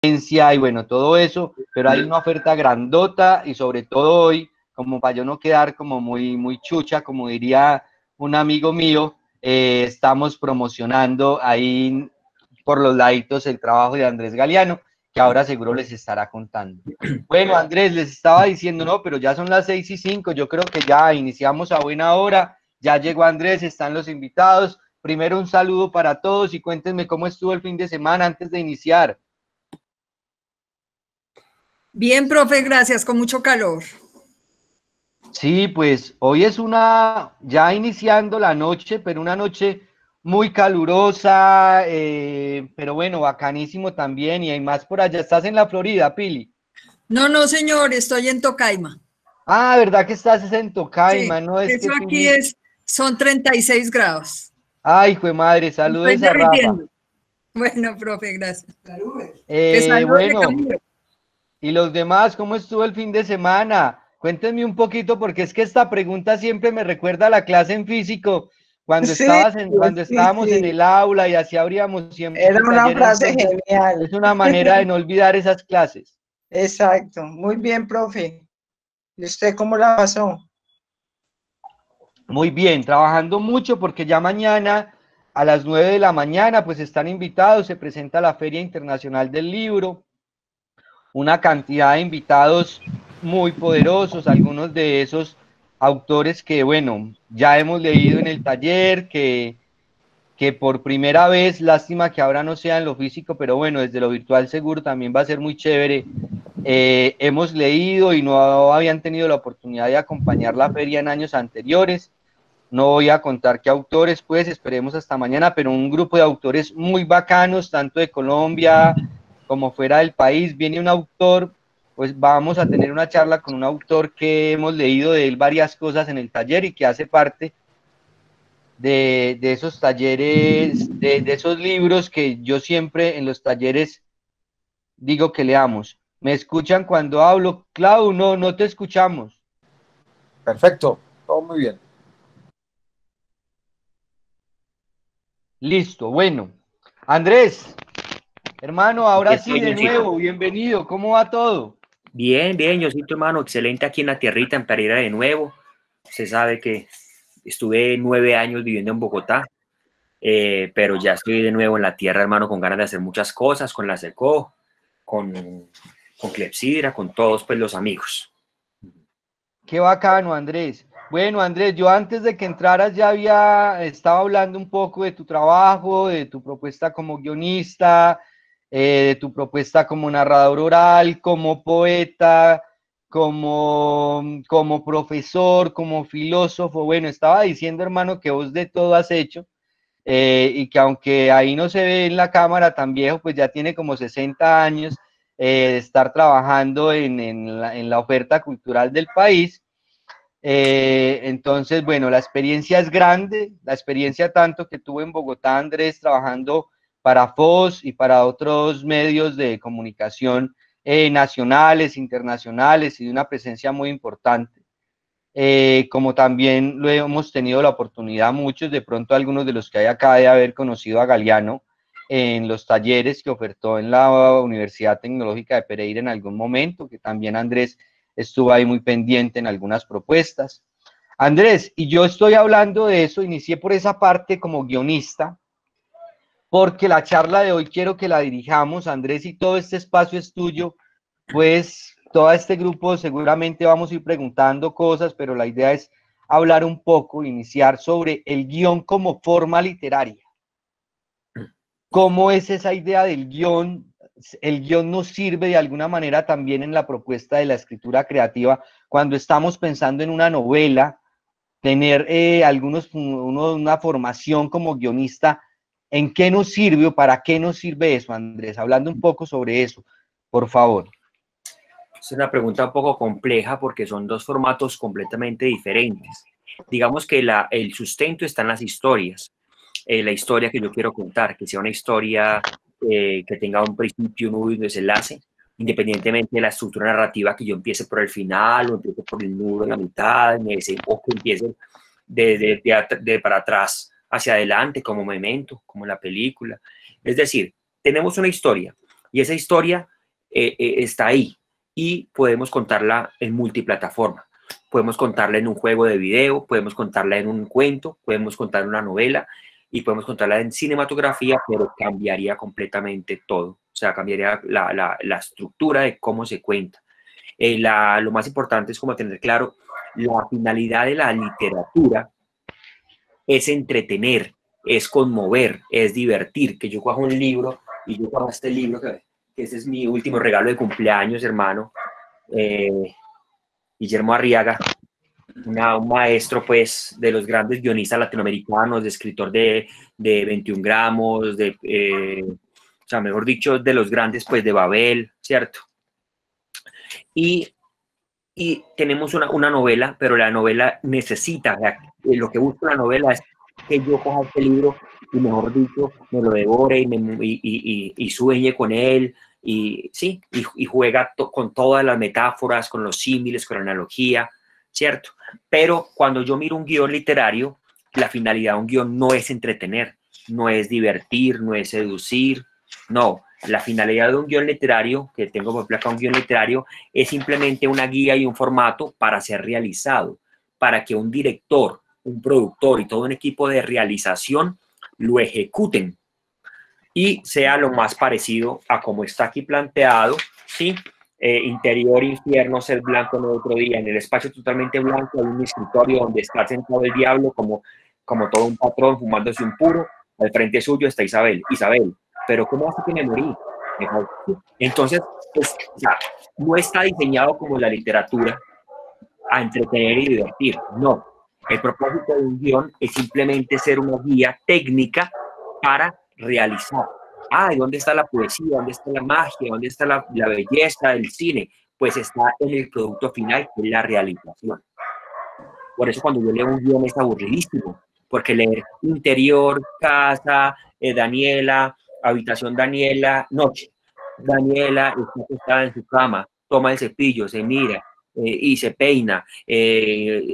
y bueno, todo eso, pero hay una oferta grandota y sobre todo hoy, como para yo no quedar como muy chucha, como diría un amigo mío, estamos promocionando ahí por los laditos el trabajo de Andrés Galeano, que ahora seguro les estará contando. Bueno, Andrés, les estaba diciendo, no, pero ya son las 6:05, yo creo que ya iniciamos a buena hora, ya llegó Andrés, están los invitados. Primero un saludo para todos y cuéntenme cómo estuvo el fin de semana antes de iniciar. Bien, profe, gracias, con mucho calor. Sí, pues hoy es ya iniciando la noche, pero una noche muy calurosa, pero bueno, bacanísimo también, y hay más por allá. ¿Estás en la Florida, Pili? No, señor, estoy en Tocaima. Ah, ¿verdad que estás en Tocaima? Sí, No, es eso que aquí Pili... son 36 grados. Ay, hijo de madre, Me estoy saludes a Rafa. derritiendo. Bueno, profe, gracias. Te saludo de Bueno, Camilo. y los demás, ¿cómo estuvo el fin de semana? Cuéntenme un poquito, porque es que esta pregunta siempre me recuerda a la clase en físico, Sí, cuando sí, estábamos en sí. el aula y así abríamos siempre Era el una taller, frase entonces es genial. una manera de no olvidar esas clases. Exacto. Muy bien, profe. ¿Y usted cómo la pasó? Muy bien, trabajando mucho porque ya mañana a las 9 de la mañana pues están invitados, se presenta la Feria Internacional del Libro, una cantidad de invitados muy poderosos, algunos de esos autores que, bueno, ya hemos leído en el taller, que por primera vez, lástima que ahora no sea en lo físico, pero bueno, desde lo virtual seguro también va a ser muy chévere. Hemos leído y no habían tenido la oportunidad de acompañar la feria en años anteriores. No voy a contar qué autores, pues esperemos hasta mañana, pero un grupo de autores muy bacanos, tanto de Colombia como fuera del país. Viene un autor, pues vamos a tener una charla con un autor que hemos leído de él varias cosas en el taller y que hace parte de esos talleres, de esos libros que yo siempre en los talleres digo que leamos. ¿Me escuchan cuando hablo? Clau, no te escuchamos. Perfecto, todo muy bien. Listo, bueno. Andrés, hermano, ahora Estoy, sí, de Diosito. nuevo, bienvenido. ¿Cómo va todo? Bien, Diosito, hermano, excelente aquí en la tierrita, en Pereira de nuevo. Usted sabe que estuve 9 años viviendo en Bogotá, pero ya estoy de nuevo en la tierra, hermano, con ganas de hacer muchas cosas, con la SECO, con Clepsidra, con todos pues los amigos. Qué bacano, Andrés. Bueno, Andrés, yo antes de que entraras ya estaba hablando un poco de tu trabajo, de tu propuesta como guionista, de tu propuesta como narrador oral, como poeta, como profesor, como filósofo. Bueno, estaba diciendo, hermano, que vos de todo has hecho, y que aunque ahí no se ve en la cámara tan viejo, pues ya tiene como 60 años de estar trabajando en la oferta cultural del país. Entonces, bueno, la experiencia es grande, la experiencia tanto que tuve en Bogotá, Andrés, trabajando para FOS y para otros medios de comunicación nacionales, internacionales y de una presencia muy importante. Como también lo hemos tenido la oportunidad, muchos, de pronto algunos de los que hay acá, de haber conocido a Galeano en los talleres que ofertó en la Universidad Tecnológica de Pereira en algún momento, que también Andrés estuvo ahí muy pendiente en algunas propuestas. Andrés, y yo estoy hablando de eso, inicié por esa parte como guionista, porque la charla de hoy quiero que la dirijamos, Andrés, y todo este espacio es tuyo, pues todo este grupo seguramente vamos a ir preguntando cosas, pero la idea es hablar un poco, iniciar sobre el guión como forma literaria. ¿Cómo es esa idea del guión? El guión nos sirve de alguna manera también en la propuesta de la escritura creativa cuando estamos pensando en una novela, tener una formación como guionista. ¿En qué nos sirve o para qué nos sirve eso, Andrés? Hablando un poco sobre eso, por favor. Es una pregunta un poco compleja porque son dos formatos completamente diferentes. Digamos que el sustento está en las historias. La historia que yo quiero contar, que sea una historia que tenga un principio, un nudo y un desenlace, independientemente de la estructura narrativa, que yo empiece por el final o empiece por el nudo en la mitad, o que empiece de para atrás hacia adelante, como Memento, como la película. Es decir, tenemos una historia y esa historia está ahí y podemos contarla en multiplataforma. Podemos contarla en un juego de video, podemos contarla en un cuento, podemos contar una novela y podemos contarla en cinematografía, pero cambiaría completamente todo. O sea, cambiaría la estructura de cómo se cuenta. Lo más importante es como tener claro, la finalidad de la literatura es entretener, es conmover, es divertir. Que yo cojo un libro y yo cojo este libro, que ese es mi último regalo de cumpleaños, hermano, Guillermo Arriaga, un maestro pues de los grandes guionistas latinoamericanos, de escritor de 21 gramos, o sea, mejor dicho, de los grandes pues de Babel, ¿cierto? Y tenemos una novela, pero la novela necesita, lo que busca la novela es que yo coja este libro y, mejor dicho, me lo devore y sueñe con él, y sí, y juega con todas las metáforas, con los símiles, con la analogía, ¿cierto? Pero cuando yo miro un guión literario, la finalidad de un guión no es entretener, no es divertir, no es seducir, no. La finalidad de un guión literario, que tengo por placa un guión literario, es simplemente una guía y un formato para ser realizado, para que un director, un productor y todo un equipo de realización lo ejecuten y sea lo más parecido a como está aquí planteado, ¿sí? Interior, infierno, ser blanco, no otro día. En el espacio totalmente blanco hay un escritorio donde está sentado el diablo como todo un patrón fumándose un puro. Al frente suyo está Isabel. Pero ¿cómo hace que me morí? Entonces, pues, o sea, no está diseñado como la literatura a entretener y divertir, no. El propósito de un guión es simplemente ser una guía técnica para realizar. ¿Y dónde está la poesía? ¿Dónde está la magia? ¿Dónde está la belleza del cine? Pues está en el producto final, que es la realización. Por eso cuando yo leo un guión es aburridísimo, porque leer interior, casa, Daniela, habitación Daniela, noche. Daniela está acostada en su cama, toma el cepillo, se mira y se peina.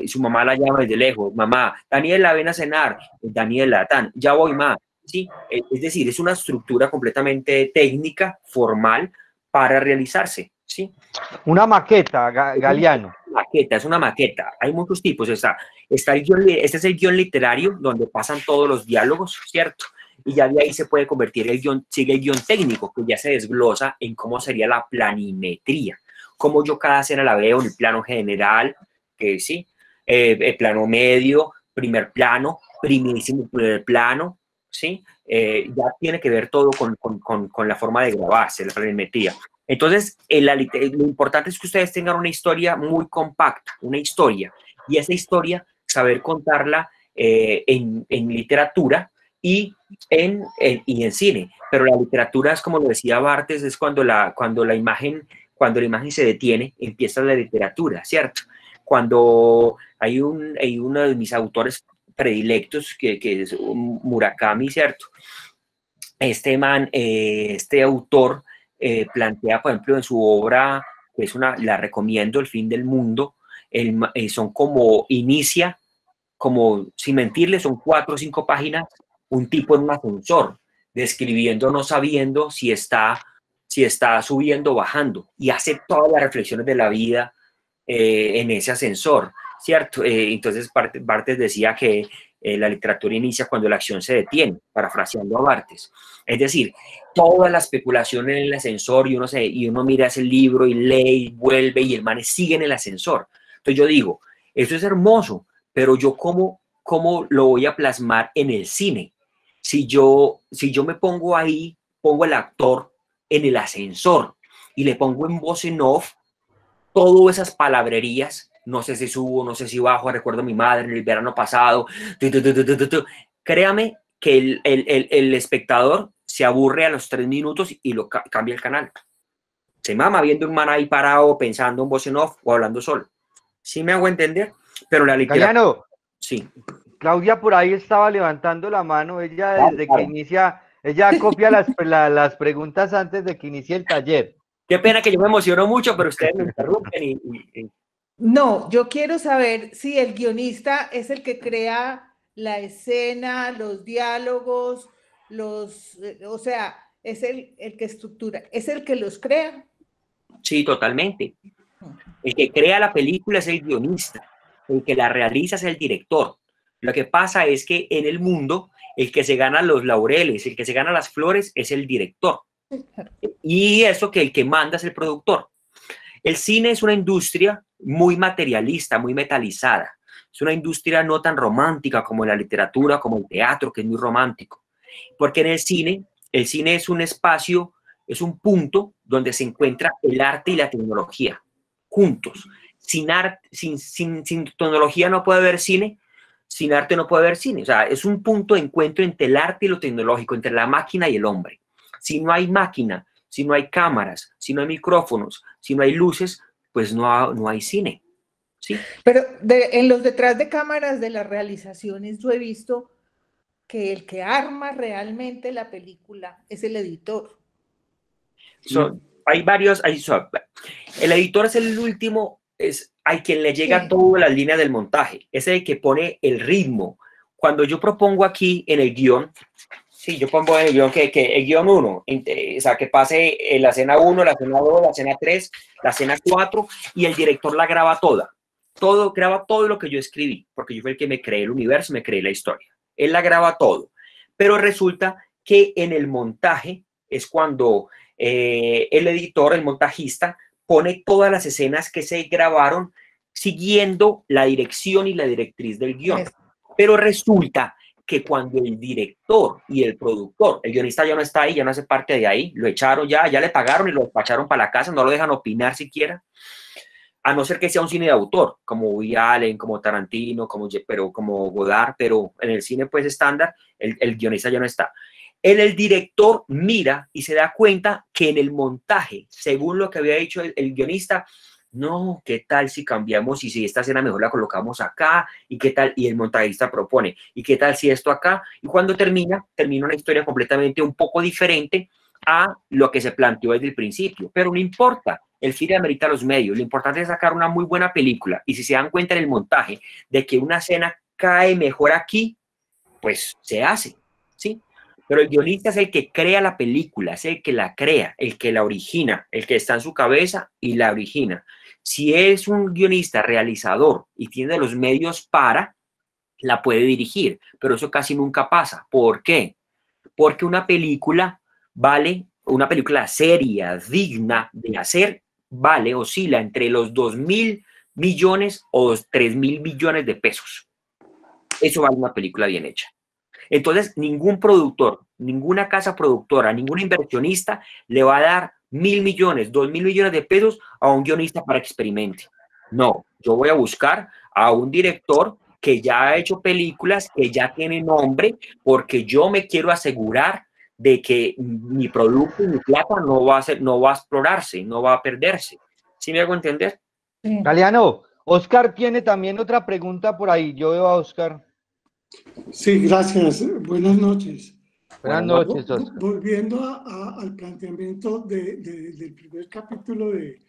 Su mamá la llama desde lejos, mamá, Daniela, ven a cenar. Daniela, ya voy, ma. ¿Sí? Es decir, es una estructura completamente técnica, formal, para realizarse. ¿Sí? Una maqueta, Galeano. Es una maqueta. Hay muchos tipos. Está el guión, este es el guión literario, donde pasan todos los diálogos, ¿cierto? Y ya de ahí se puede convertir el guión, sigue el guión técnico, que ya se desglosa en cómo sería la planimetría, cómo yo cada escena la veo en el plano general, que sí, el plano medio, primer plano, primísimo primer plano, ¿sí? Ya tiene que ver todo con la forma de grabarse, la planimetría. Entonces, lo importante es que ustedes tengan una historia muy compacta, una historia, y esa historia, saber contarla en literatura y en cine. Pero la literatura es, como lo decía Barthes, es cuando la imagen se detiene, empieza la literatura, ¿cierto? Cuando hay uno de mis autores predilectos, que es Murakami, ¿cierto? Este autor plantea, por ejemplo, en su obra, que la recomiendo, El fin del mundo, son inicia, como, sin mentirle, son 4 o 5 páginas, un tipo en un ascensor, describiendo, no sabiendo si está subiendo o bajando, y hace todas las reflexiones de la vida en ese ascensor, ¿cierto? Entonces Barthes decía que la literatura inicia cuando la acción se detiene, parafraseando a Barthes. Es decir, toda la especulación en el ascensor, y uno mira ese libro y lee y vuelve, y el man sigue en el ascensor. Entonces yo digo, eso es hermoso, pero yo ¿cómo lo voy a plasmar en el cine? Si yo me pongo ahí, pongo el actor en el ascensor y le pongo en voz en off todas esas palabrerías, no sé si subo, no sé si bajo, recuerdo a mi madre en el verano pasado, créame que el espectador se aburre a los 3 minutos y cambia el canal. Se mama viendo un man ahí parado pensando en voz en off o hablando solo. ¿Sí me hago entender? Pero la literatura... Galeano, sí. Claudia por ahí estaba levantando la mano, ella desde que inicia, ella copia las preguntas antes de que inicie el taller. Qué pena que yo me emociono mucho, pero ustedes me interrumpen No, yo quiero saber si el guionista es el que crea la escena, los diálogos, o sea, es el que estructura, ¿es el que los crea? Sí, totalmente. El que crea la película es el guionista, el que la realiza es el director. Lo que pasa es que en el mundo, el que se gana los laureles, el que se gana las flores es el director. Y eso que el que manda es el productor. El cine es una industria muy materialista, muy metalizada. Es una industria no tan romántica como la literatura, como el teatro, que es muy romántico. Porque en el cine es un espacio, es un punto donde se encuentra el arte y la tecnología juntos. Sin tecnología no puede haber cine, sin arte no puede haber cine. O sea, es un punto de encuentro entre el arte y lo tecnológico, entre la máquina y el hombre. Si no hay máquina, si no hay cámaras, si no hay micrófonos, si no hay luces, pues no hay cine. ¿Sí? Pero en los detrás de cámaras de las realizaciones yo he visto que el que arma realmente la película es el editor. Hay varios, el editor es el último, es a quien le llega toda la línea del montaje, es el que pone el ritmo. Cuando yo propongo aquí en el guión, sí, yo pongo en el guión que el guión 1, o sea, que pase la escena 1, la escena 2, la escena 3, la escena 4, y el director la graba toda. Graba todo lo que yo escribí, porque yo fui el que me creé el universo, me creé la historia. Él la graba todo. Pero resulta que en el montaje es cuando el editor, el montajista, pone todas las escenas que se grabaron siguiendo la dirección y la directriz del guión. Pero resulta que cuando el director y el productor, el guionista ya no está ahí, ya no hace parte de ahí, lo echaron ya le pagaron y lo despacharon para la casa, no lo dejan opinar siquiera, a no ser que sea un cine de autor, como Woody Allen, como Tarantino, como Godard, pero en el cine pues estándar, el guionista ya no está. El director mira y se da cuenta que en el montaje, según lo que había dicho el guionista, no, ¿qué tal si cambiamos y si esta escena mejor la colocamos acá? ¿Y qué tal? Y el montajista propone, ¿y qué tal si esto acá? Y cuando termina una historia completamente un poco diferente a lo que se planteó desde el principio. Pero no importa, el cine amerita los medios, lo importante es sacar una muy buena película. Y si se dan cuenta en el montaje de que una escena cae mejor aquí, pues se hace, ¿sí? Pero el guionista es el que crea la película, es el que la crea, el que la origina, el que está en su cabeza y la origina. Si es un guionista realizador y tiene los medios la puede dirigir, pero eso casi nunca pasa. ¿Por qué? Porque una película seria, digna de hacer, oscila entre los 2.000 millones o 3.000 millones de pesos. Eso vale una película bien hecha. Entonces, ningún productor, ninguna casa productora, ningún inversionista le va a dar 1.000 millones, 2.000 millones de pesos a un guionista para que experimente. No, yo voy a buscar a un director que ya ha hecho películas, que ya tiene nombre, porque yo me quiero asegurar de que mi producto y mi plata no va a explorarse, no va a perderse. ¿Sí me hago entender? Galeano, Oscar tiene también otra pregunta por ahí. Yo veo a Oscar. Sí, gracias. Buenas noches. Buenas noches, Oscar. Volviendo al planteamiento del primer capítulo de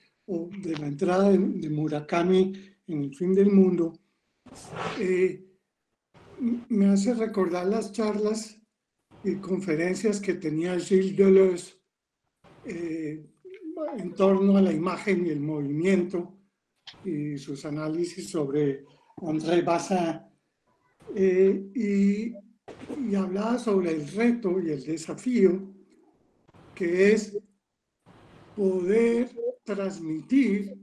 la entrada de Murakami en El fin del mundo, me hace recordar las charlas y conferencias que tenía Gilles Deleuze en torno a la imagen y el movimiento y sus análisis sobre André Bazin. Y hablaba sobre el reto y el desafío que es poder transmitir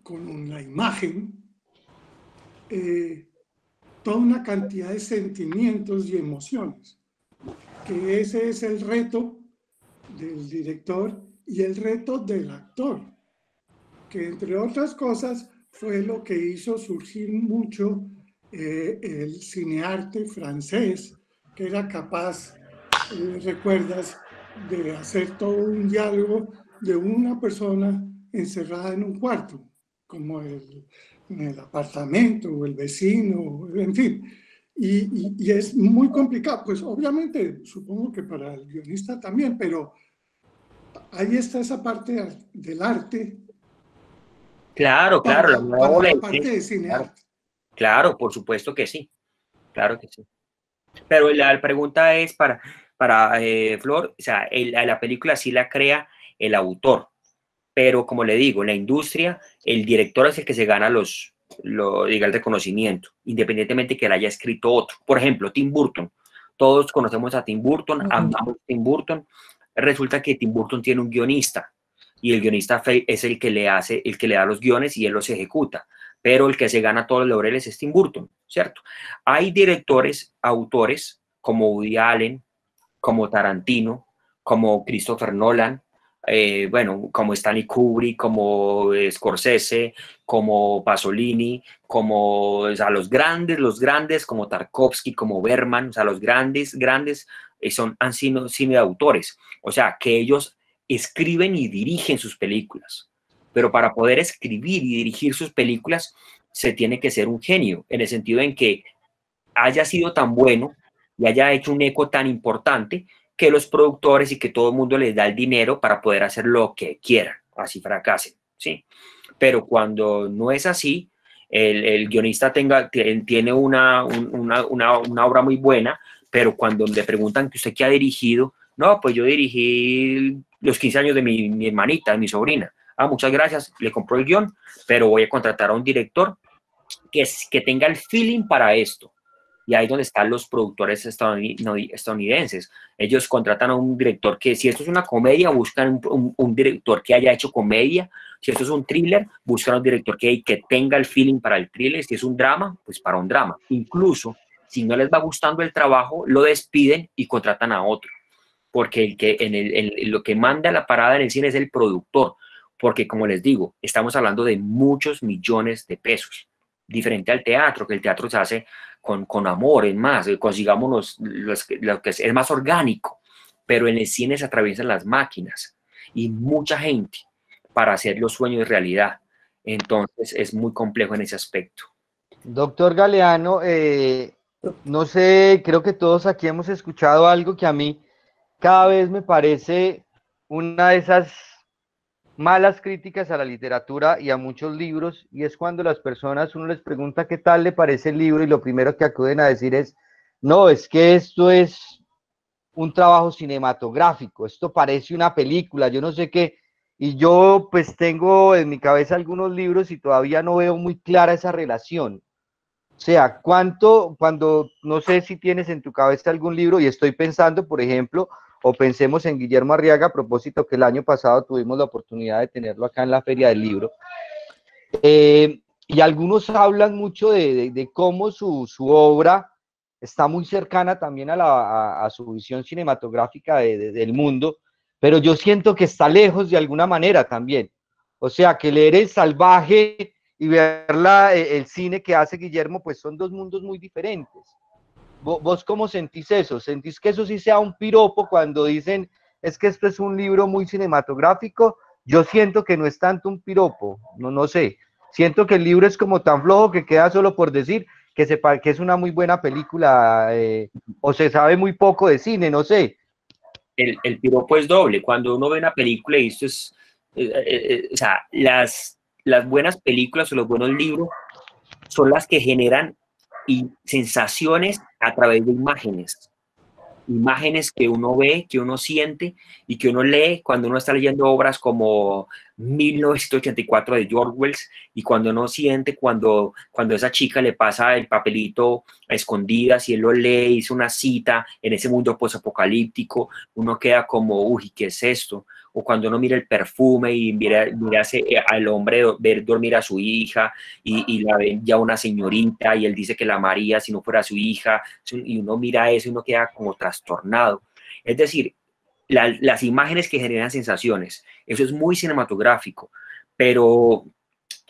con la imagen toda una cantidad de sentimientos y emociones, que ese es el reto del director y el reto del actor, que entre otras cosas fue lo que hizo surgir mucho el cinearte francés, que era capaz, recuerdas, de hacer todo un diálogo de una persona encerrada en un cuarto, como en el apartamento o el vecino, en fin. Y es muy complicado, pues obviamente supongo que para el guionista también, pero ahí está esa parte del arte. Claro, para la parte de cinearte. Claro, por supuesto que sí. Claro que sí. Pero la pregunta es para Flor, o sea, la película sí la crea el autor, pero como le digo, en la industria, el director es el que se gana diga, el reconocimiento, independientemente que él haya escrito otro. Por ejemplo, Tim Burton. Todos conocemos a Tim Burton, amamos a Tim Burton. Resulta que Tim Burton tiene un guionista y el guionista es el que le da los guiones y él los ejecuta. Pero el que se gana todos los laureles es Tim Burton, ¿cierto? Hay directores, autores como Woody Allen, como Tarantino, como Christopher Nolan, bueno, como Stanley Kubrick, como Scorsese, como Pasolini, como, o sea, los grandes, como Tarkovsky, como Bergman, o sea, los grandes, han sido cine de autores. O sea, que ellos escriben y dirigen sus películas. Pero para poder escribir y dirigir sus películas, se tiene que ser un genio, en el sentido en que haya sido tan bueno y haya hecho un eco tan importante que los productores y que todo el mundo les da el dinero para poder hacer lo que quieran, así fracasen, ¿sí? Pero cuando no es así, el guionista tiene una obra muy buena, pero cuando le preguntan que usted qué ha dirigido, no, pues yo dirigí los 15 años de mi hermanita, de mi sobrina. Ah, muchas gracias, le compró el guión, pero voy a contratar a un director que tenga el feeling para esto. Y ahí es donde están los productores estadounidenses. Ellos contratan a un director que, si esto es una comedia, buscan un director que haya hecho comedia. Si esto es un thriller, buscan un director que tenga el feeling para el thriller. Si es un drama, pues para un drama. Incluso, si no les va gustando el trabajo, lo despiden y contratan a otro. Porque lo que manda la parada en el cine es el productor. Porque, como les digo, estamos hablando de muchos millones de pesos. Diferente al teatro, que el teatro se hace con amor, es más, consigamos lo que es más orgánico, pero en el cine se atraviesan las máquinas y mucha gente para hacer los sueños realidad. Entonces es muy complejo en ese aspecto. Doctor Galeano, no sé, creo que todos aquí hemos escuchado algo que a mí cada vez me parece una de esas malas críticas a la literatura y a muchos libros, y es cuando las personas, uno les pregunta qué tal le parece el libro y lo primero que acuden a decir es, no, es que esto es un trabajo cinematográfico, esto parece una película, yo no sé qué, y yo pues tengo en mi cabeza algunos libros y todavía no veo muy clara esa relación. O sea, cuando, no sé si tienes en tu cabeza algún libro, y estoy pensando, por ejemplo, o pensemos en Guillermo Arriaga, a propósito que el año pasado tuvimos la oportunidad de tenerlo acá en la Feria del Libro, y algunos hablan mucho de cómo su obra está muy cercana también a su visión cinematográfica del mundo, pero yo siento que está lejos de alguna manera también. O sea, que leer El Salvaje y ver el cine que hace Guillermo, pues son dos mundos muy diferentes. ¿Vos cómo sentís eso? ¿Sentís que eso sí sea un piropo cuando dicen, es que esto es un libro muy cinematográfico? Yo siento que no es tanto un piropo, no sé. Siento que el libro es como tan flojo que queda solo por decir que es una muy buena película, o se sabe muy poco de cine, no sé. El piropo es doble. Cuando uno ve una película, y esto es, o sea, las buenas películas o los buenos libros son las que generan sensaciones a través de imágenes. Imágenes que uno ve, que uno siente y que uno lee cuando uno está leyendo obras como 1984 de George Wells, y cuando uno siente cuando esa chica le pasa el papelito a escondidas y él lo lee, hizo una cita en ese mundo posapocalíptico, uno queda como, uy, ¿qué es esto? O cuando uno mira el perfume y mira al hombre ver dormir a su hija y la ven ya una señorita y él dice que la amaría si no fuera su hija, y uno mira eso y uno queda como trastornado. Es decir, las imágenes que generan sensaciones, eso es muy cinematográfico, pero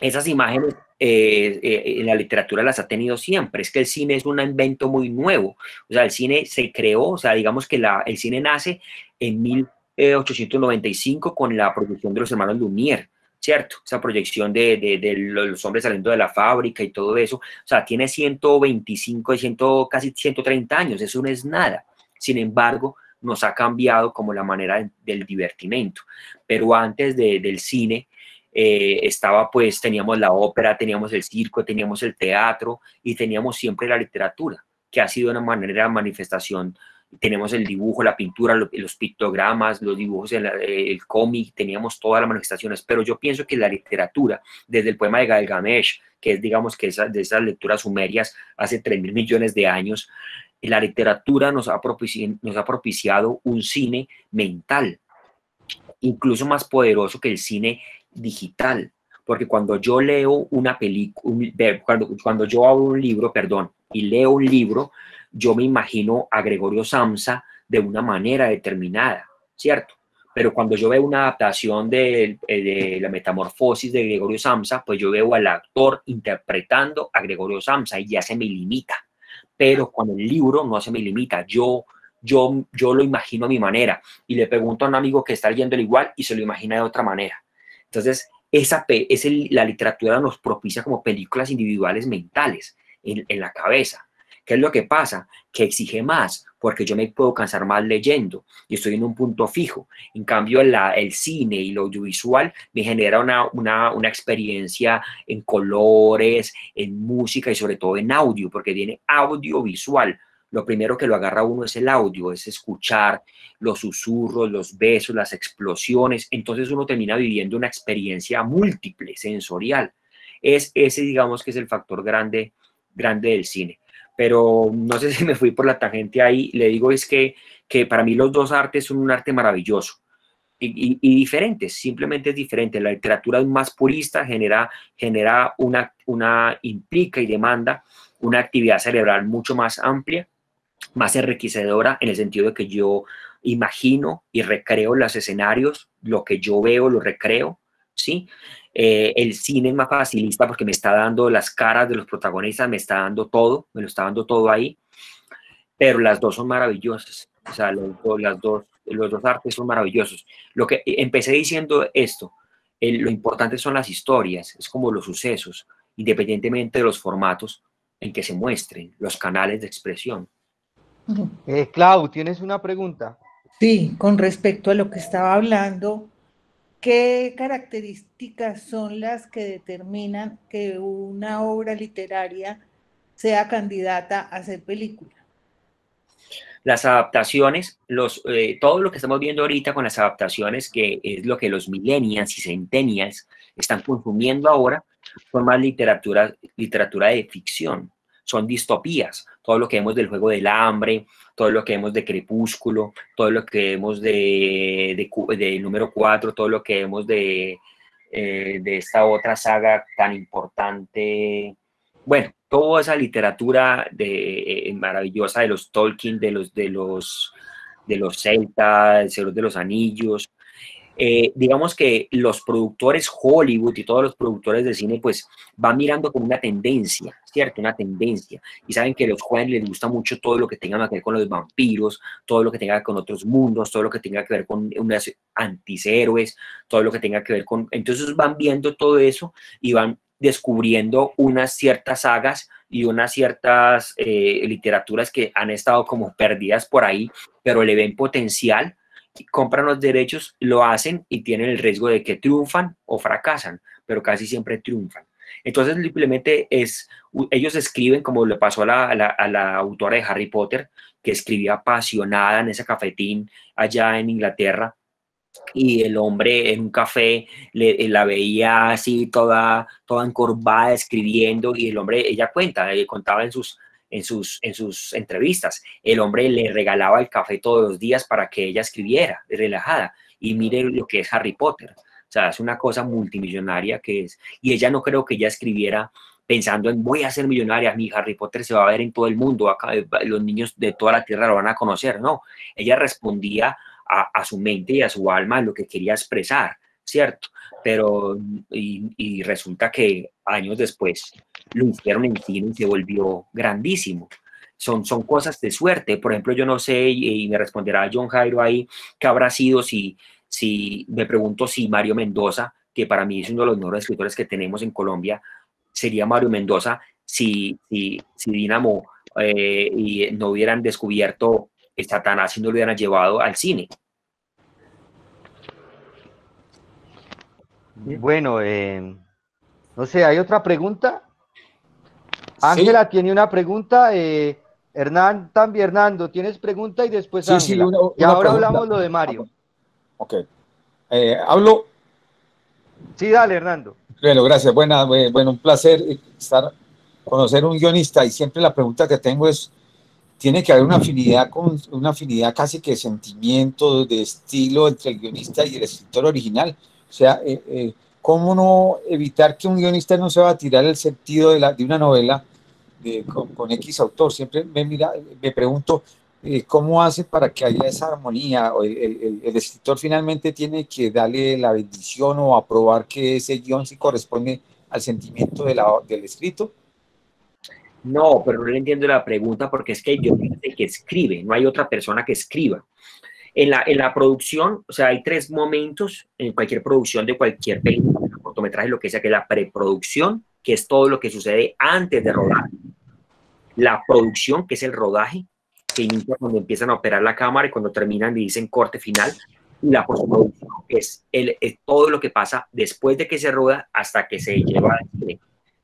esas imágenes en la literatura las ha tenido siempre. Es que el cine es un invento muy nuevo. O sea, el cine se creó, o sea, digamos que el cine nace en 1895 con la producción de los hermanos Lumière, ¿cierto? Esa proyección de los hombres saliendo de la fábrica y todo eso. O sea, tiene 125, casi 130 años, eso no es nada. Sin embargo, nos ha cambiado como la manera del divertimento. Pero antes del cine pues teníamos la ópera, teníamos el circo, teníamos el teatro y teníamos siempre la literatura, que ha sido una manera de manifestación tenemos el dibujo, la pintura, los pictogramas, los dibujos, el cómic, teníamos todas las manifestaciones, pero yo pienso que la literatura, desde el poema de Gilgamesh, que es, digamos, que de esas lecturas sumerias hace 3.000 millones de años, la literatura nos ha propiciado un cine mental, incluso más poderoso que el cine digital, porque cuando yo leo una película, cuando yo abro un libro, perdón, y leo un libro, yo me imagino a Gregorio Samsa de una manera determinada, ¿cierto? Pero cuando yo veo una adaptación de la Metamorfosis de Gregorio Samsa, pues yo veo al actor interpretando a Gregorio Samsa y ya se me limita. Pero con el libro no se me limita, yo lo imagino a mi manera y le pregunto a un amigo que está leyendo el igual y se lo imagina de otra manera. Entonces, la literatura nos propicia como películas individuales mentales en la cabeza. ¿Qué es lo que pasa? Que exige más, porque yo me puedo cansar más leyendo y estoy en un punto fijo. En cambio, el cine y lo audiovisual me genera una experiencia en colores, en música y sobre todo en audio, porque viene audiovisual. Lo primero que lo agarra uno es el audio, es escuchar los susurros, los besos, las explosiones. Entonces uno termina viviendo una experiencia múltiple, sensorial. Ese, digamos, que es el factor grande del cine. Pero no sé si me fui por la tangente ahí. Le digo es que para mí los dos artes son un arte maravilloso y diferentes, simplemente es diferente. La literatura es más purista, implica y demanda una actividad cerebral mucho más amplia, más enriquecedora, en el sentido de que yo imagino y recreo los escenarios, lo que yo veo lo recreo, ¿sí? El cine es más facilista porque me está dando las caras de los protagonistas, me está dando todo, me lo está dando todo ahí, pero las dos son maravillosas, o sea, los dos artes son maravillosos. Lo que empecé diciendo esto, lo importante son las historias, es como los sucesos, independientemente de los formatos en que se muestren, los canales de expresión. Clau, ¿tienes una pregunta? Sí, con respecto a lo que estaba hablando, ¿qué características son las que determinan que una obra literaria sea candidata a ser película? Las adaptaciones, todo lo que estamos viendo ahorita con las adaptaciones, que es lo que los millennials y centennials están consumiendo ahora, son más literatura de ficción, son distopías. Todo lo que vemos del Juego del Hambre, todo lo que vemos de Crepúsculo, todo lo que vemos de número 4, todo lo que vemos de esta otra saga tan importante. Bueno, toda esa literatura maravillosa de los Tolkien, de los celtas, el Señor de los Anillos. Digamos que los productores Hollywood y todos los productores de cine pues van mirando con una tendencia, ¿cierto? Una tendencia. Y saben que a los jóvenes les gusta mucho todo lo que tenga que ver con los vampiros, todo lo que tenga que ver con otros mundos, todo lo que tenga que ver con unos antihéroes, todo lo que tenga que ver con... Entonces van viendo todo eso y van descubriendo unas ciertas sagas y unas ciertas literaturas que han estado como perdidas por ahí, pero le ven potencial, compran los derechos, lo hacen y tienen el riesgo de que triunfan o fracasan, pero casi siempre triunfan. Entonces simplemente ellos escriben, como le pasó a la autora de Harry Potter, que escribía apasionada en ese cafetín allá en Inglaterra, y el hombre en un café la veía así toda encorvada escribiendo, y el hombre, ella contaba en sus entrevistas, el hombre le regalaba el café todos los días para que ella escribiera relajada, y mire lo que es Harry Potter, o sea, es una cosa multimillonaria que es, y ella no creo que ella escribiera pensando en voy a ser millonaria, mi Harry Potter se va a ver en todo el mundo, acá, los niños de toda la tierra lo van a conocer, no, ella respondía a su mente y a su alma lo que quería expresar, ¿cierto? Pero, y resulta que años después lo hicieron en cine y se volvió grandísimo. Son cosas de suerte. Por ejemplo, yo no sé, y me responderá John Jairo ahí, qué habrá sido si me pregunto si Mario Mendoza, que para mí es uno de los mejores escritores que tenemos en Colombia, sería Mario Mendoza si Dínamo y no hubieran descubierto Satanás y no lo hubieran llevado al cine. Bueno, no sé, ¿hay otra pregunta? Ángela, sí. Tiene una pregunta. Hernando, tienes pregunta y después Sí, sí, Ángela. Y una ahora pregunta. hablamos lo de Mario. Ok. Hablo. Sí, dale, Hernando. Bueno, gracias. Bueno, un placer conocer un guionista y siempre la pregunta que tengo es, tiene que haber una afinidad casi que de sentimiento, de estilo entre el guionista y el escritor original. O sea, ¿cómo no evitar que un guionista no se va a tirar el sentido de una novela con X autor? Siempre me pregunto cómo hace para que haya esa armonía. O el escritor finalmente tiene que darle la bendición o aprobar que ese guión sí corresponde al sentimiento del escrito. No, pero no le entiendo la pregunta porque es que el guionista es el que escribe, no hay otra persona que escriba. En la producción, o sea, hay tres momentos en cualquier producción de cualquier película, cortometraje, lo que sea, que es la preproducción, que es todo lo que sucede antes de rodar. La producción, que es el rodaje, que inicia cuando empiezan a operar la cámara y cuando terminan y dicen corte final. Y la postproducción, que es todo lo que pasa después de que se roda hasta que se lleva al cine.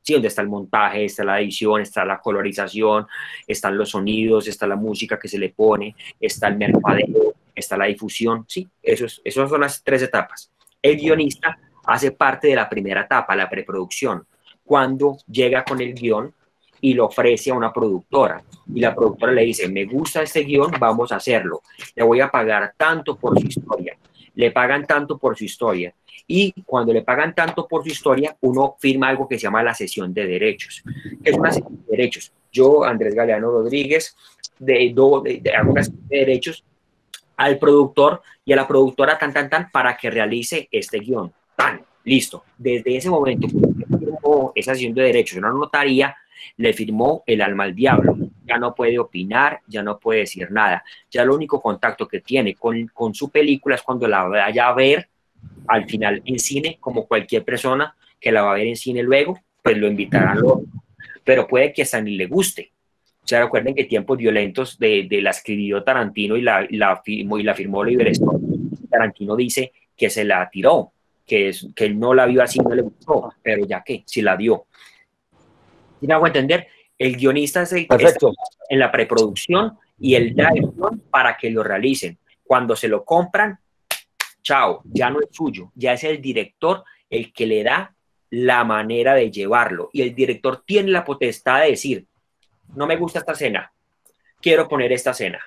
Sí, donde está el montaje, está la edición, está la colorización, están los sonidos, está la música que se le pone, está el mercadeo, está la difusión. Sí, esas son las tres etapas. El guionista hace parte de la primera etapa, la preproducción, cuando llega con el guión y lo ofrece a una productora. Y la productora le dice, me gusta este guión, vamos a hacerlo. Le voy a pagar tanto por su historia. Le pagan tanto por su historia. Y cuando le pagan tanto por su historia, uno firma algo que se llama la cesión de derechos. Es una cesión de derechos. Yo, Andrés Galeano Rodríguez, hago una cesión de derechos al productor y a la productora para que realice este guión. Listo. Desde ese momento, esa cesión de derechos, una notaría le firmó el alma al diablo. Ya no puede opinar, ya no puede decir nada. Ya el único contacto que tiene con su película es cuando la vaya a ver al final en cine, como cualquier persona que la va a ver en cine luego, pues lo invitarán luego. Pero puede que hasta ni le guste. O sea, recuerden que Tiempos Violentos la escribió Tarantino y la firmó Oliver Stone. Tarantino dice que se la tiró, que él no la vio así, no le gustó, pero ya que, si la dio. ¿Sí me hago entender? El guionista está en la preproducción y él da el guión para que lo realicen. Cuando se lo compran, chao, ya no es suyo, ya es el director el que le da la manera de llevarlo. Y el director tiene la potestad de decir, no me gusta esta escena, quiero poner esta escena.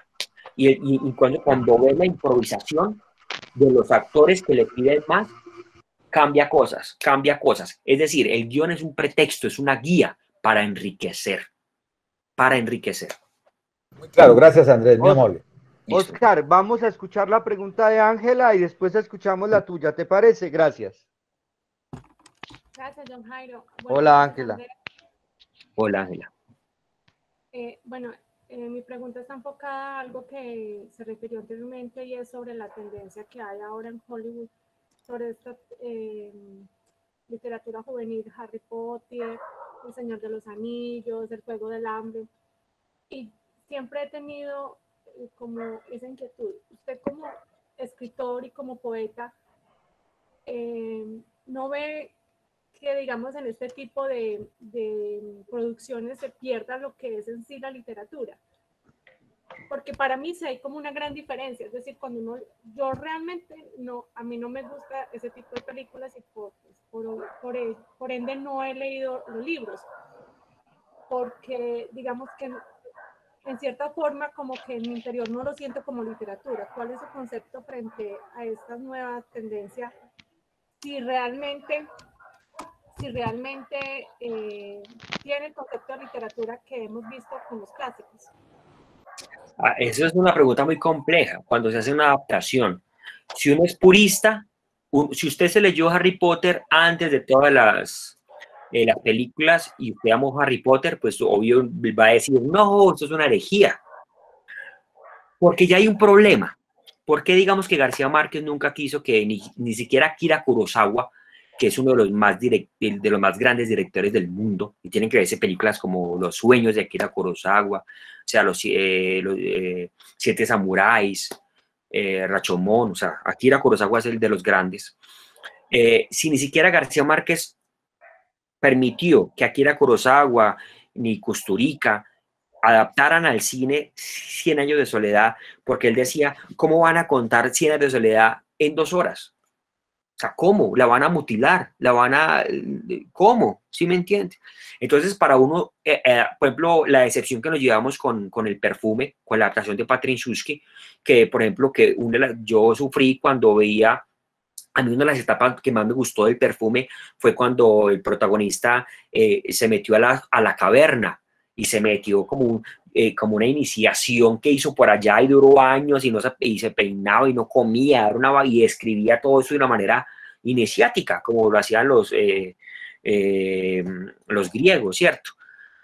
Y cuando ve la improvisación de los actores que le piden más, cambia cosas. Es decir, el guión es un pretexto, es una guía para enriquecer. Muy claro, gracias Andrés, muy amable. Oscar, vamos a escuchar la pregunta de Ángela y después escuchamos la tuya, ¿te parece? Gracias. Gracias, John Jairo. Hola, Ángela. Hola, Ángela. Mi pregunta está enfocada a algo que se refirió anteriormente y es sobre la tendencia que hay ahora en Hollywood sobre esta literatura juvenil, Harry Potter, El Señor de los Anillos, El Juego del Hambre. Y siempre he tenido como esa inquietud. Usted como escritor y como poeta, ¿no ve que, digamos, en este tipo de producciones se pierda lo que es en sí la literatura? Porque para mí sí hay como una gran diferencia, es decir, yo realmente a mí no me gusta ese tipo de películas y por ende no he leído los libros, porque digamos que en cierta forma como que en mi interior no lo siento como literatura. ¿Cuál es su concepto frente a estas nuevas tendencias? Si realmente tiene el concepto de literatura que hemos visto con los clásicos. Eso es una pregunta muy compleja cuando se hace una adaptación. Si uno es purista, si usted se leyó Harry Potter antes de todas las películas y usted amó Harry Potter, pues obvio va a decir, no, esto es una herejía. Porque ya hay un problema. ¿Por qué digamos que García Márquez nunca quiso que ni siquiera Akira Kurosawa, que es uno de los más grandes directores del mundo, y tienen que verse películas como Los Sueños de Akira Kurosawa, o sea, los Siete Samuráis, Rashomon, o sea, Akira Kurosawa es el de los grandes. Si ni siquiera García Márquez permitió que Akira Kurosawa ni Kusturica adaptaran al cine 100 años de soledad, porque él decía, ¿cómo van a contar 100 años de soledad en 2 horas? O sea, ¿cómo? La van a mutilar, la van a... ¿Cómo? ¿Sí me entiende? Entonces, para uno, por ejemplo, la decepción que nos llevamos con el perfume, con la adaptación de Patrinshusky, que, por ejemplo, que yo sufrí cuando veía, a mí una de las etapas que más me gustó del perfume fue cuando el protagonista se metió a la caverna y se metió como una iniciación que hizo por allá y duró años y se peinaba y no comía y escribía todo eso de una manera iniciática, como lo hacían los griegos, ¿cierto?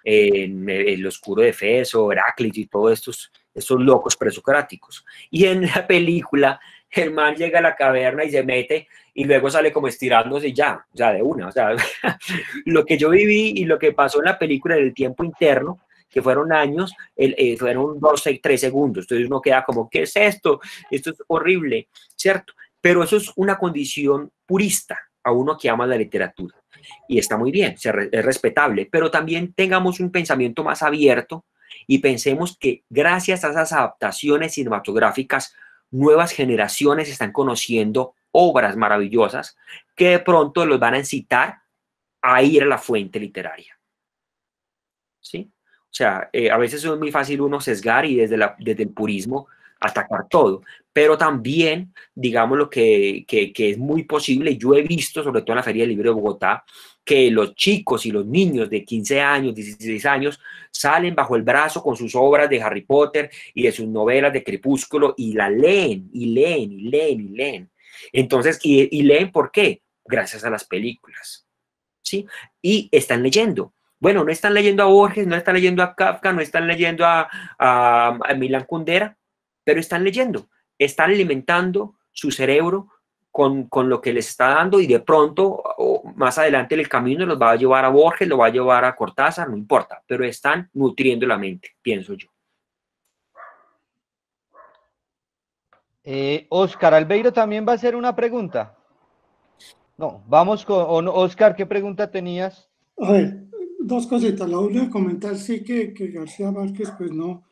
El oscuro de Efeso, Heráclito y todos estos locos presocráticos. Y en la película, el man llega a la caverna y se mete y luego sale como estirándose y ya, o sea, de una. O sea, lo que yo viví y lo que pasó en la película del tiempo interno, que fueron años, fueron 2, 3 segundos. Entonces uno queda como, ¿qué es esto? Esto es horrible, ¿cierto? Pero eso es una condición purista a uno que ama la literatura. Y está muy bien, es respetable, pero también tengamos un pensamiento más abierto y pensemos que gracias a esas adaptaciones cinematográficas, nuevas generaciones están conociendo obras maravillosas que de pronto los van a incitar a ir a la fuente literaria. ¿Sí? O sea, a veces es muy fácil uno sesgar y desde el purismo atacar todo, pero también, digamos, lo que es muy posible, yo he visto, sobre todo en la Feria del Libro de Bogotá, que los chicos y los niños de 15 años, 16 años, salen bajo el brazo con sus obras de Harry Potter y de sus novelas de Crepúsculo y la leen, y leen, y leen, y leen. Entonces, ¿y leen por qué? Gracias a las películas, ¿sí? Y están leyendo. Bueno, no están leyendo a Borges, no están leyendo a Kafka, no están leyendo a Milan Kundera, pero están leyendo, están alimentando su cerebro con lo que les está dando y de pronto, o más adelante en el camino, los va a llevar a Borges, lo va a llevar a Cortázar, no importa, pero están nutriendo la mente, pienso yo. Oscar Albeiro también va a hacer una pregunta. No, vamos con Oscar, ¿qué pregunta tenías? A ver, 2 cositas. La una, comentar sí que García Márquez pues no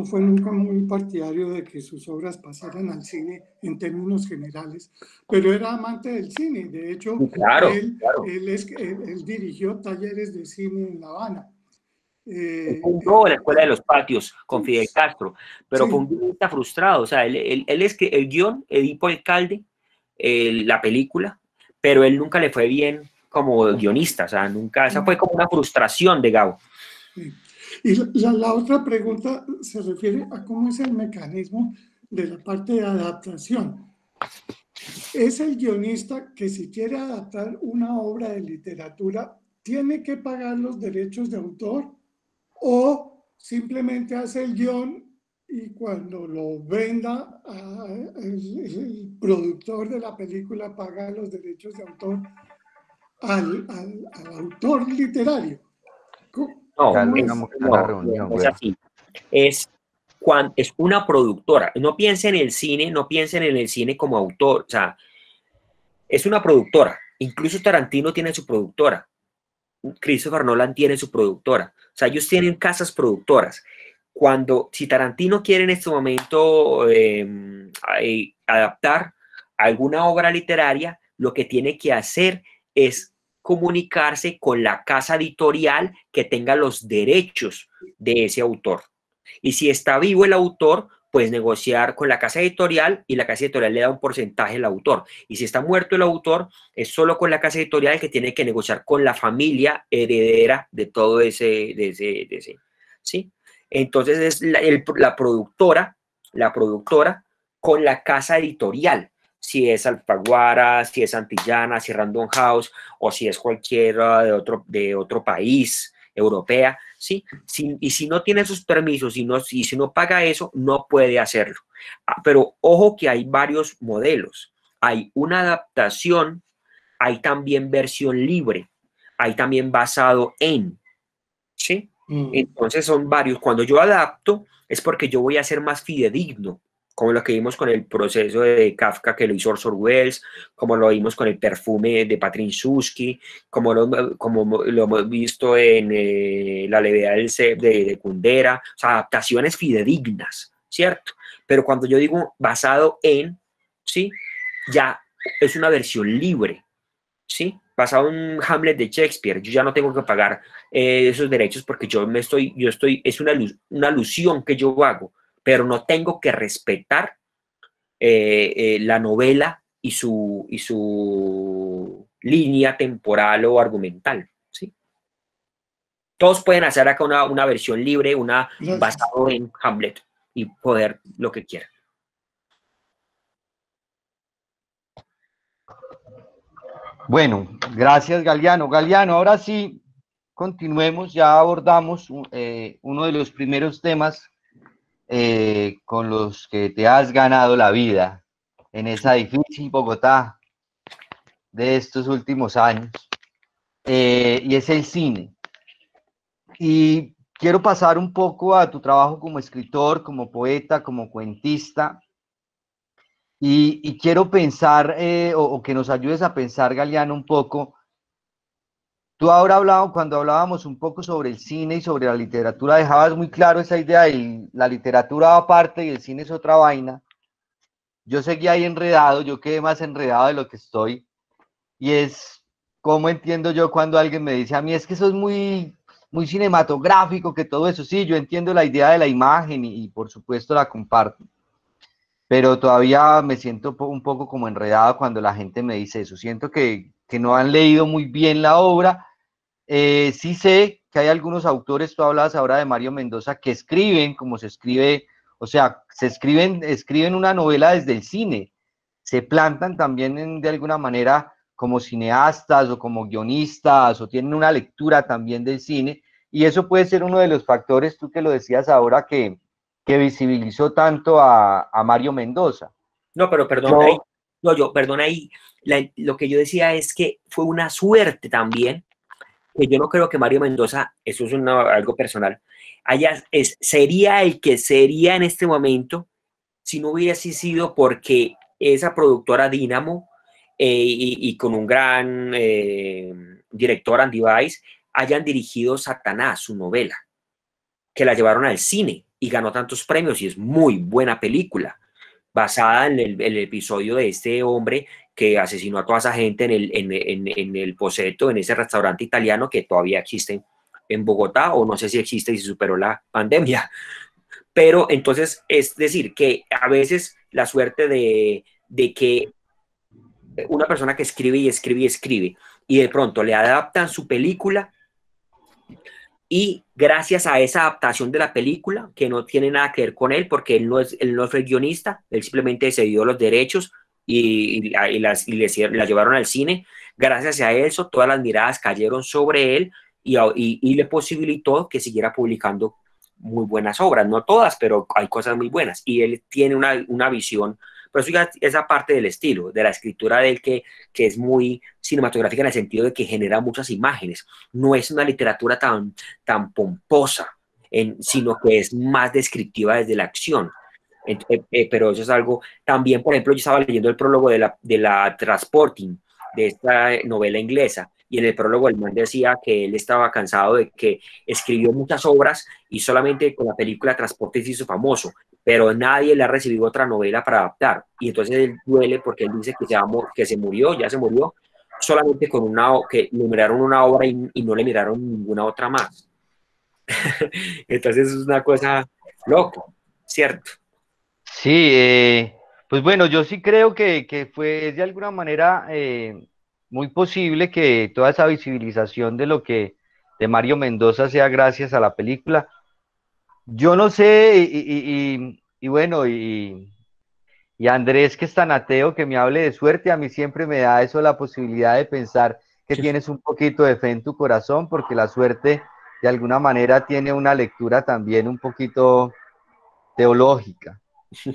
fue nunca muy partidario de que sus obras pasaran al cine en términos generales, pero era amante del cine. De hecho, claro, él, claro. Él dirigió talleres de cine en La Habana. Fundó la Escuela de los Patios con Fidel Castro, pero sí. fue un guionista frustrado. O sea, él es que el guión, Edipo Alcalde, la película, pero él nunca le fue bien como guionista. O sea, nunca, esa fue como una frustración de Gabo. Sí. Y la otra pregunta se refiere a cómo es el mecanismo de la parte de adaptación. ¿Es el guionista que si quiere adaptar una obra de literatura tiene que pagar los derechos de autor o simplemente hace el guión y cuando lo venda el productor de la película paga los derechos de autor al autor literario? No, es así. Es una productora. No piensen en el cine como autor. O sea, es una productora. Incluso Tarantino tiene su productora. Christopher Nolan tiene su productora. O sea, ellos tienen casas productoras. Si Tarantino quiere en este momento adaptar alguna obra literaria, lo que tiene que hacer es comunicarse con la casa editorial que tenga los derechos de ese autor. Y si está vivo el autor, pues negociar con la casa editorial y la casa editorial le da un porcentaje al autor. Y si está muerto el autor, es solo con la casa editorial que tiene que negociar con la familia heredera de todo ese ¿sí? Entonces es la productora con la casa editorial. Si es Alfaguara, si es Antillana, si es Random House o si es cualquiera de otro país, europea, ¿sí? Y si no tiene sus permisos y si no paga eso, no puede hacerlo. Pero ojo que hay varios modelos. Hay una adaptación, hay también versión libre, hay también basado en, ¿sí? Entonces son varios. Cuando yo adapto es porque yo voy a ser más fidedigno como lo que vimos con el proceso de Kafka que lo hizo Orson Welles, como lo vimos con el perfume de Patrin Susskind, como lo hemos visto en La levedad de Kundera, o sea, adaptaciones fidedignas, ¿cierto? Pero cuando yo digo basado en, ¿sí? Ya es una versión libre, ¿sí? Basado en Hamlet de Shakespeare, yo ya no tengo que pagar esos derechos porque es una alusión que yo hago, pero no tengo que respetar la novela y su línea temporal o argumental, ¿sí? Todos pueden hacer acá una versión libre, basado en Hamlet y poder lo que quieran. Bueno, gracias Galeano. Galeano, ahora sí, continuemos, ya abordamos uno de los primeros temas con los que te has ganado la vida en esa difícil Bogotá de estos últimos años, y es el cine. Y quiero pasar un poco a tu trabajo como escritor, como poeta, como cuentista, y quiero pensar, o que nos ayudes a pensar, Galeano, un poco. Tú ahora cuando hablábamos un poco sobre el cine y sobre la literatura, dejabas muy claro esa idea de la literatura aparte y el cine es otra vaina. Yo seguía ahí enredado, yo quedé más enredado de lo que estoy, y es cómo entiendo yo cuando alguien me dice a mí, es que eso es muy cinematográfico, que todo eso, sí, yo entiendo la idea de la imagen y por supuesto la comparto, pero todavía me siento un poco como enredado cuando la gente me dice eso, siento que no han leído muy bien la obra. Sí sé que hay algunos autores, tú hablabas ahora de Mario Mendoza, que escriben como se escribe, o sea, escriben una novela desde el cine, se plantan también de alguna manera como cineastas o como guionistas o tienen una lectura también del cine, y eso puede ser uno de los factores, tú que lo decías ahora, que visibilizó tanto a Mario Mendoza. No, pero perdón, perdón, ahí lo que yo decía es que fue una suerte también, que yo no creo que Mario Mendoza, eso es algo personal, sería el que sería en este momento si no hubiese sido porque esa productora Dynamo y con un gran director, Andy Weiss, hayan dirigido Satanás, su novela, que la llevaron al cine y ganó tantos premios y es muy buena película, basada en el episodio de este hombre que asesinó a toda esa gente en el Poseto, en ese restaurante italiano que todavía existe en Bogotá, o no sé si existe y se superó la pandemia. Pero entonces, es decir, que a veces la suerte de que una persona que escribe y escribe y escribe, y de pronto le adaptan su película, y gracias a esa adaptación de la película, que no tiene nada que ver con él, porque él no fue el guionista, él simplemente cedió los derechos y las llevaron al cine, gracias a eso todas las miradas cayeron sobre él y le posibilitó que siguiera publicando muy buenas obras, no todas, pero hay cosas muy buenas, y él tiene una visión. Pero eso ya esa parte del estilo, de la escritura de él, que es muy cinematográfica en el sentido de que genera muchas imágenes. No es una literatura tan pomposa, sino que es más descriptiva desde la acción. Pero eso es algo, también, por ejemplo, yo estaba leyendo el prólogo de la Transporting, de esta novela inglesa, y en el prólogo el man decía que él estaba cansado de que escribió muchas obras y solamente con la película Transporte se hizo famoso, pero nadie le ha recibido otra novela para adaptar, y entonces él duele porque él dice que se murió, ya se murió, solamente con que le miraron una obra y no le miraron ninguna otra más. Entonces es una cosa loca, ¿cierto? Sí, pues bueno, yo sí creo que fue de alguna manera muy posible que toda esa visibilización de lo que de Mario Mendoza sea gracias a la película. Yo no sé, y bueno, y Andrés, que es tan ateo, que me hable de suerte, a mí siempre me da eso la posibilidad de pensar que tienes un poquito de fe en tu corazón, porque la suerte de alguna manera tiene una lectura también un poquito teológica.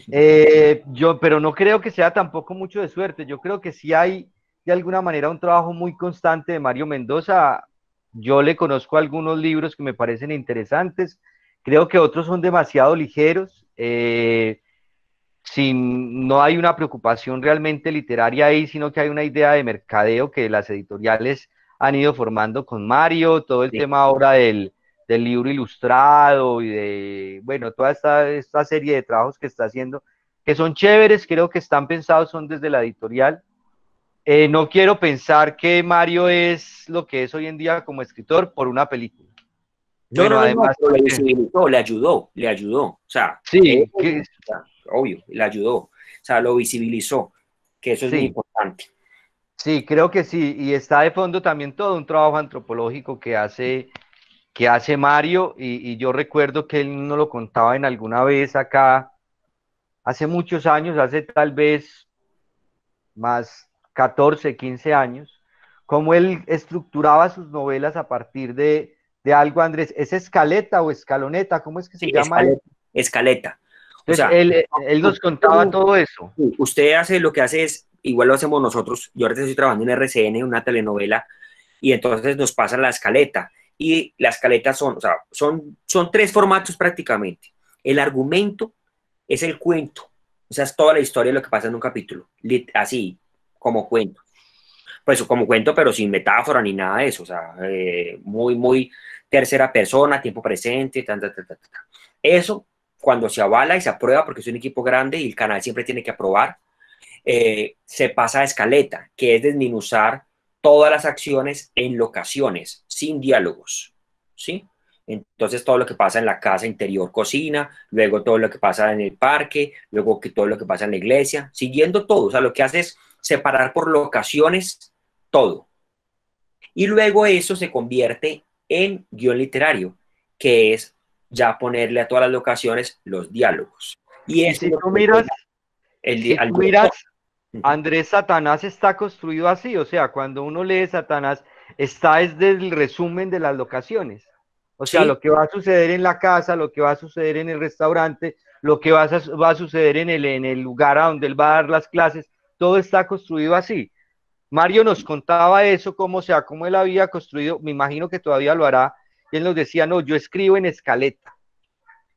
Pero no creo que sea tampoco mucho de suerte, yo creo que sí hay de alguna manera un trabajo muy constante de Mario Mendoza. Yo le conozco algunos libros que me parecen interesantes, creo que otros son demasiado ligeros. no hay una preocupación realmente literaria ahí, sino que hay una idea de mercadeo que las editoriales han ido formando con Mario, todo el Sí. tema ahora del libro ilustrado y de, bueno, toda esta serie de trabajos que está haciendo, que son chéveres, creo que están pensados, son desde la editorial. No quiero pensar que Mario es lo que es hoy en día como escritor por una película. No, Bueno, no, no, no, además, pero le visibilizó, le ayudó, o sea, sí, que, obvio, le ayudó, o sea, lo visibilizó, que eso es muy sí, importante. sí, creo que sí, y está de fondo también todo un trabajo antropológico que hace Mario, y yo recuerdo que él nos lo contaba en alguna vez acá, hace muchos años, hace tal vez más 14, 15 años, cómo él estructuraba sus novelas a partir de algo, Andrés, ¿es escaleta o escaloneta? ¿Cómo es que se Sí, llama eso? escaleta. O Entonces, sea, él nos contaba todo eso. usted hace lo que hace es, igual lo hacemos nosotros, yo ahorita estoy trabajando en RCN, una telenovela, y entonces nos pasan la escaleta, y la escaleta son, o sea, son tres formatos prácticamente. El argumento es el cuento, o sea, es toda la historia de lo que pasa en un capítulo, así, como cuento. Pues como cuento, pero sin metáfora ni nada de eso, o sea, muy tercera persona, tiempo presente, Eso, cuando se avala y se aprueba, porque es un equipo grande y el canal siempre tiene que aprobar, se pasa a escaleta, que es desmenuzar todas las acciones en locaciones, sin diálogos, ¿sí? Entonces todo lo que pasa en la casa interior, cocina, luego todo lo que pasa en el parque, luego todo lo que pasa en la iglesia, siguiendo todo, o sea, lo que hace es separar por locaciones todo. Y luego eso se convierte en guión literario, que es ya ponerle a todas las locaciones los diálogos. Y Y eso es lo que le si al tú miras, director. Andrés, Satanás está construido así, o sea, cuando uno lee Satanás, está desde el resumen de las locaciones. O sea, Sí, lo que va a suceder en la casa, lo que va a suceder en el restaurante, lo que va a suceder en el lugar a donde él va a dar las clases, todo está construido así. Mario nos contaba eso, cómo él había construido, me imagino que todavía lo hará, y él nos decía, no, yo escribo en escaleta,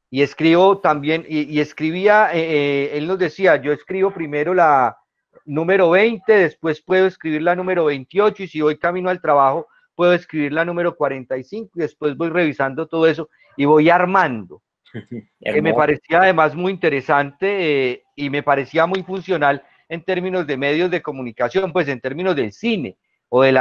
y escribo también, y escribía, él nos decía, yo escribo primero la número 20, después puedo escribir la número 28, y si voy camino al trabajo, puedo escribir la número 45, y después voy revisando todo eso, y voy armando. Me hermoso. parecía además muy interesante, y me parecía muy funcional en términos de medios de comunicación, pues en términos del cine o de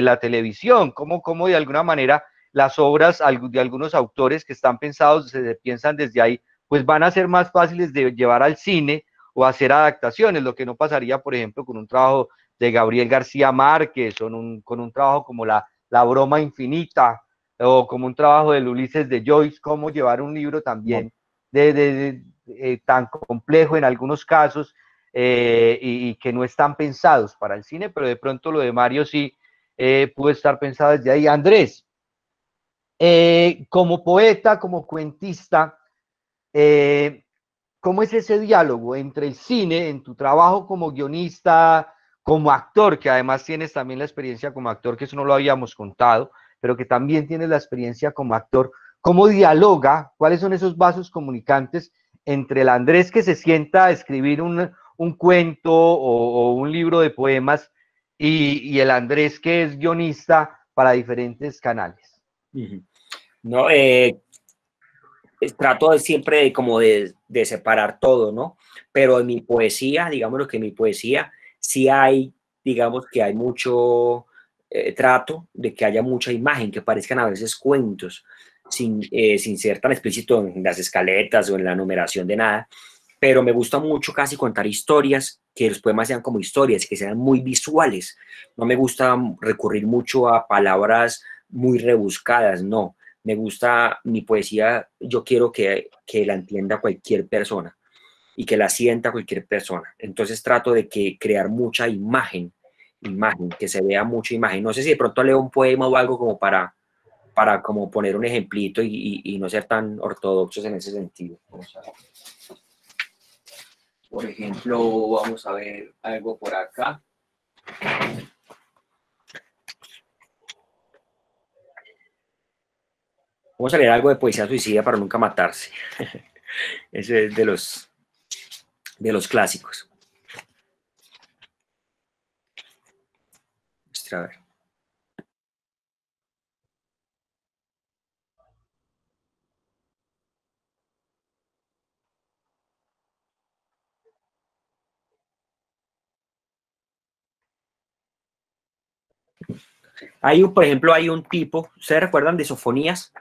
la televisión, como de alguna manera las obras de algunos autores que están pensados, se piensan desde ahí, pues van a ser más fáciles de llevar al cine o hacer adaptaciones, lo que no pasaría, por ejemplo, con un trabajo de Gabriel García Márquez o con un trabajo como la Broma Infinita o como un trabajo del Ulises de Joyce, cómo llevar un libro también tan complejo en algunos casos y que no están pensados para el cine, pero de pronto lo de Mario sí pudo estar pensado desde ahí. Andrés, como poeta, como cuentista, ¿cómo es ese diálogo entre el cine, en tu trabajo como guionista, como actor, que además tienes también la experiencia como actor, que eso no lo habíamos contado, pero que también tienes la experiencia como actor? ¿Cómo dialoga? ¿Cuáles son esos vasos comunicantes entre el Andrés que se sienta a escribir un cuento o un libro de poemas y el Andrés que es guionista para diferentes canales? No, trato de siempre como de separar todo, ¿no? Pero en mi poesía, digamos lo que en mi poesía sí hay, digamos que hay mucho trato de que haya mucha imagen, que parezcan a veces cuentos, sin ser tan explícito en las escaletas o en la numeración de nada, pero me gusta mucho casi contar historias, que los poemas sean como historias, que sean muy visuales. No me gusta recurrir mucho a palabras muy rebuscadas, no. Me gusta mi poesía, yo quiero que la entienda cualquier persona y que la sienta cualquier persona. Entonces trato de crear mucha imagen, que se vea mucha imagen. No sé si de pronto leo un poema o algo como para como poner un ejemplito y no ser tan ortodoxos en ese sentido. Por ejemplo, vamos a ver algo por acá. Vamos a leer algo de poesía suicida para nunca matarse. Ese es de los clásicos. A ver. Por ejemplo, hay un tipo, ¿ustedes recuerdan de Sofonías?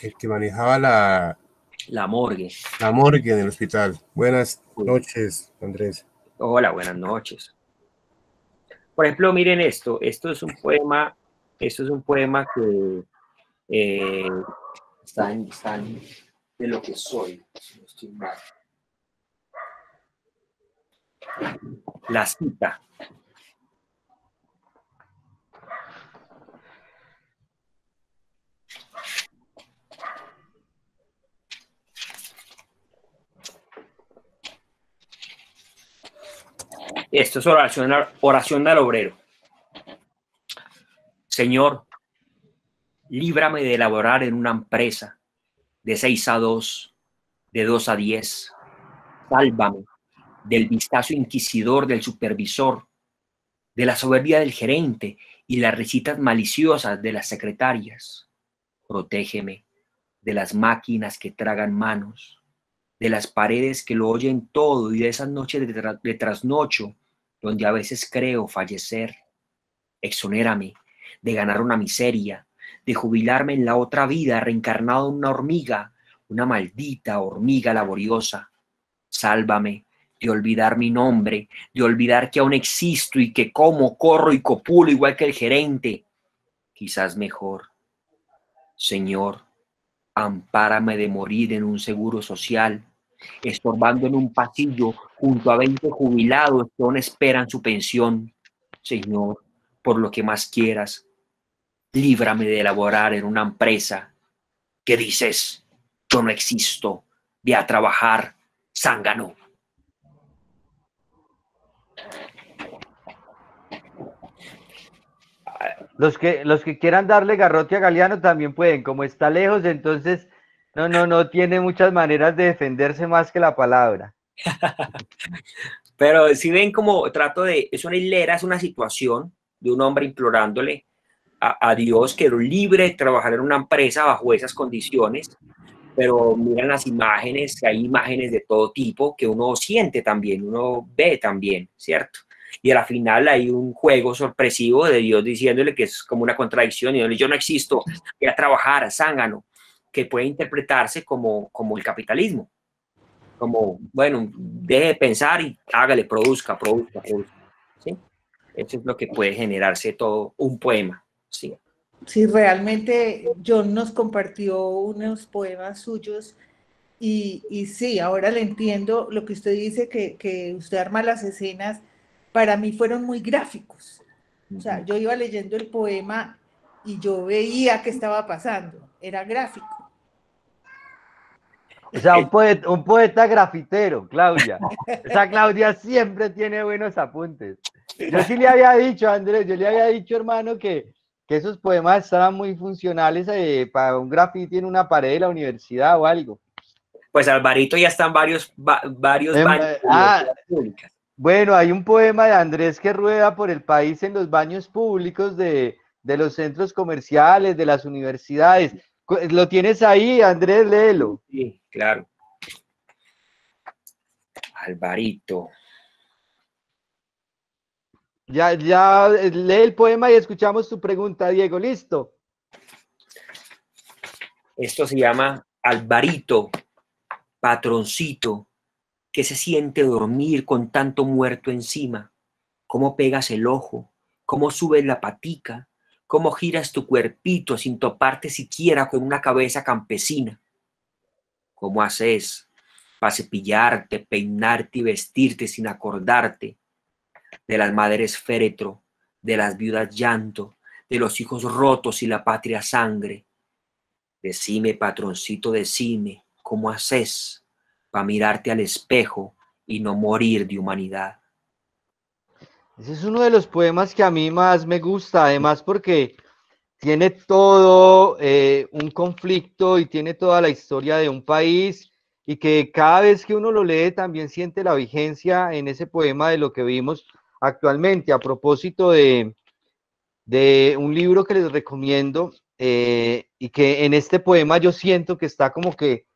El que manejaba la morgue. La morgue en el hospital. Buenas noches, Andrés. Hola, buenas noches. Por ejemplo, miren esto. Esto es un poema que está de lo que soy. No estoy mal. La cita. Esto es oración al obrero. Señor, líbrame de laborar en una empresa de 6 a 2, de 2 a 10. Sálvame del vistazo inquisidor del supervisor, de la soberbia del gerente y las risitas maliciosas de las secretarias. Protégeme de las máquinas que tragan manos, de las paredes que lo oyen todo y de esas noches de trasnocho donde a veces creo fallecer. Exonérame de ganar una miseria, de jubilarme en la otra vida reencarnado en una hormiga, una maldita hormiga laboriosa. Sálvame de olvidar mi nombre, de olvidar que aún existo y que como, corro y copulo igual que el gerente. Quizás mejor. Señor, ampárame de morir en un seguro social, estorbando en un pasillo junto a 20 jubilados que aún esperan su pensión. Señor, por lo que más quieras, líbrame de laborar en una empresa que dices, yo no existo, ve a trabajar, zángano. Los que quieran darle garrote a Galeano también pueden, como está lejos, entonces no tiene muchas maneras de defenderse más que la palabra. Pero si ven como es una hilera, es una situación de un hombre implorándole a Dios que lo libre de trabajar en una empresa bajo esas condiciones, pero miran las imágenes, hay imágenes de todo tipo que uno siente también, uno ve también, ¿cierto? Y al final hay un juego sorpresivo de Dios diciéndole que es como una contradicción, y yo no existo, voy a trabajar, zángano, que puede interpretarse como el capitalismo. Como, bueno, deje de pensar y hágale, produzca. ¿Sí? Eso es lo que puede generarse todo un poema. Sí. Sí, realmente John nos compartió unos poemas suyos y sí, ahora le entiendo lo que usted dice, que usted arma las escenas, para mí fueron muy gráficos. O sea, yo iba leyendo el poema y yo veía qué estaba pasando, era gráfico. O sea, un poeta grafitero, Claudia. Esa Claudia siempre tiene buenos apuntes. Yo sí le había dicho, Andrés, hermano, que esos poemas estaban muy funcionales para un grafiti en una pared de la universidad o algo. Pues Alvarito ya están varios baños públicas. Bueno, hay un poema de Andrés que rueda por el país en los baños públicos de los centros comerciales, de las universidades. ¿Lo tienes ahí, Andrés? Léelo. Sí, claro. Alvarito. Ya lee el poema y escuchamos tu pregunta, Diego. ¿Listo? Esto se llama Alvarito, patroncito. ¿Qué se siente dormir con tanto muerto encima? ¿Cómo pegas el ojo? ¿Cómo subes la patica? ¿Cómo giras tu cuerpito sin toparte siquiera con una cabeza campesina? ¿Cómo haces para cepillarte, peinarte y vestirte sin acordarte de las madres féretro, de las viudas llanto, de los hijos rotos y la patria sangre? Decime, patroncito, decime, ¿cómo haces para mirarte al espejo y no morir de humanidad? Ese es uno de los poemas que a mí más me gusta, además porque tiene todo un conflicto y tiene toda la historia de un país, y que cada vez que uno lo lee también siente la vigencia en ese poema de lo que vimos actualmente. A propósito de un libro que les recomiendo, y que en este poema yo siento que está como que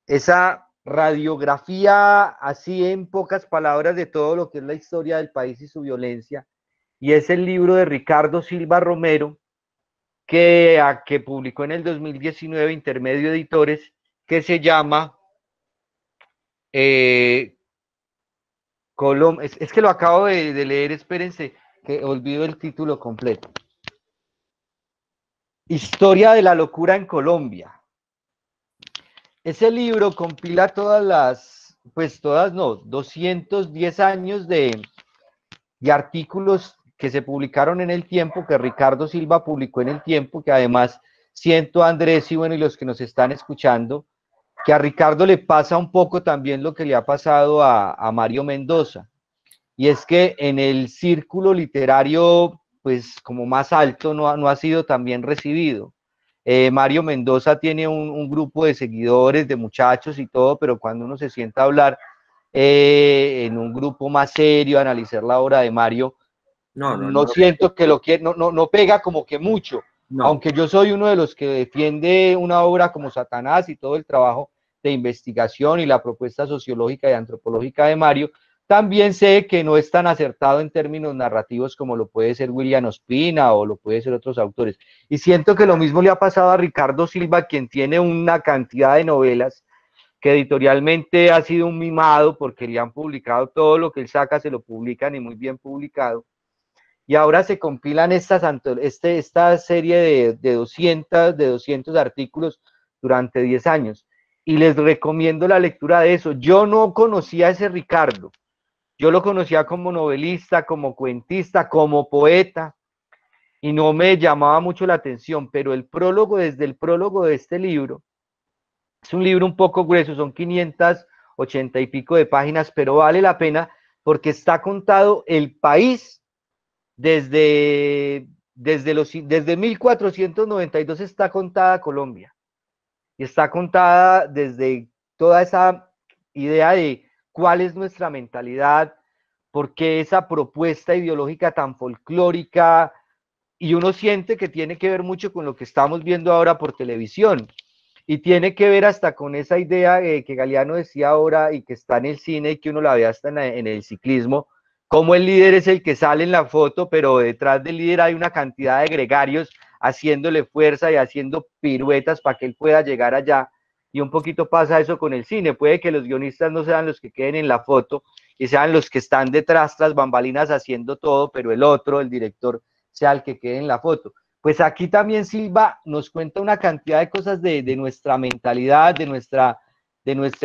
esa radiografía así en pocas palabras de todo lo que es la historia del país y su violencia, y es el libro de Ricardo Silva Romero, que publicó en el 2019 Intermedio Editores, que se llama es que lo acabo de leer, espérense, que olvido el título completo. Historia de la locura en Colombia. Ese libro compila todas no, 210 años de artículos que se publicaron en el tiempo, que Ricardo Silva publicó en el tiempo, que además siento, Andrés, y bueno, y los que nos están escuchando, que a Ricardo le pasa un poco también lo que le ha pasado a Mario Mendoza, y es que en el círculo literario, pues como más alto, no ha sido tan bien recibido. Mario Mendoza tiene un grupo de seguidores, de muchachos y todo, pero cuando uno se sienta a hablar en un grupo más serio, a analizar la obra de Mario, no siento que lo quiera, no pega como que mucho. No. Aunque yo soy uno de los que defiende una obra como Satanás y todo el trabajo de investigación y la propuesta sociológica y antropológica de Mario, también sé que no es tan acertado en términos narrativos como lo puede ser William Ospina o lo puede ser otros autores. Y siento que lo mismo le ha pasado a Ricardo Silva, quien tiene una cantidad de novelas que editorialmente ha sido un mimado, porque le han publicado todo lo que él saca, se lo publican y muy bien publicado. Y ahora se compilan esta serie de 200 artículos durante 10 años. Y les recomiendo la lectura de eso. Yo no conocía a ese Ricardo. Yo lo conocía como novelista, como cuentista, como poeta, y no me llamaba mucho la atención, pero desde el prólogo de este libro, es un libro un poco grueso, son 580 y pico de páginas, pero vale la pena porque está contado el país desde 1492 está contada Colombia, y está contada desde toda esa idea de cuál es nuestra mentalidad, por qué esa propuesta ideológica tan folclórica, y uno siente que tiene que ver mucho con lo que estamos viendo ahora por televisión, y tiene que ver hasta con esa idea que Galeano decía ahora y que está en el cine y que uno la ve hasta en el ciclismo, como el líder es el que sale en la foto, pero detrás del líder hay una cantidad de gregarios haciéndole fuerza y haciendo piruetas para que él pueda llegar allá. Y un poquito pasa eso con el cine. Puede que los guionistas no sean los que queden en la foto y sean los que están detrás, tras bambalinas, haciendo todo, pero el otro, el director, sea el que quede en la foto. Pues aquí también Silva nos cuenta una cantidad de cosas de nuestra mentalidad, de nuestra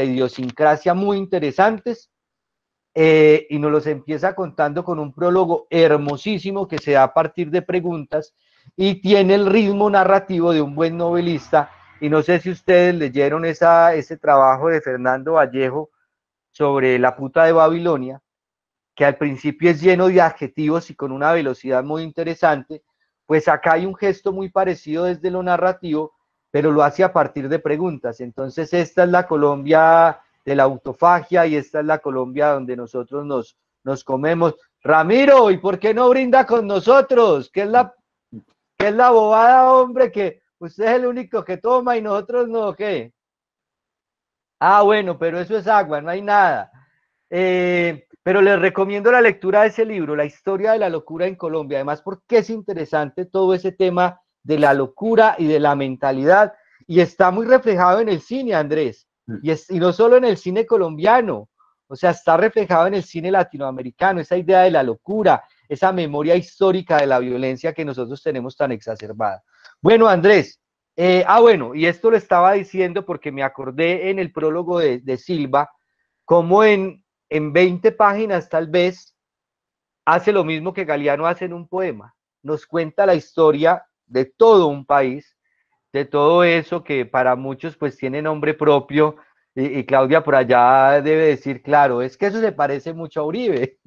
idiosincrasia muy interesantes, y nos los empieza contando con un prólogo hermosísimo que se da a partir de preguntas y tiene el ritmo narrativo de un buen novelista. Y no sé si ustedes leyeron ese trabajo de Fernando Vallejo sobre La puta de Babilonia, que al principio es lleno de adjetivos y con una velocidad muy interesante. Pues acá hay un gesto muy parecido desde lo narrativo, pero lo hace a partir de preguntas. Entonces esta es la Colombia de la autofagia y esta es la Colombia donde nosotros nos comemos. Ramiro, ¿y por qué no brinda con nosotros? ¿Qué es la bobada, hombre? Que usted es el único que toma y nosotros no, ¿qué? Ah, bueno, pero eso es agua, no hay nada. Pero les recomiendo la lectura de ese libro, La historia de la locura en Colombia, además porque es interesante todo ese tema de la locura y de la mentalidad, y está muy reflejado en el cine, Andrés, y no solo en el cine colombiano, o sea, está reflejado en el cine latinoamericano, esa idea de la locura, esa memoria histórica de la violencia que nosotros tenemos tan exacerbada. Bueno, Andrés, bueno, y esto lo estaba diciendo porque me acordé en el prólogo de Silva, como en 20 páginas tal vez hace lo mismo que Galeano hace en un poema. Nos cuenta la historia de todo un país, de todo eso que para muchos pues tiene nombre propio, y Claudia por allá debe decir, claro, es que eso se parece mucho a Uribe.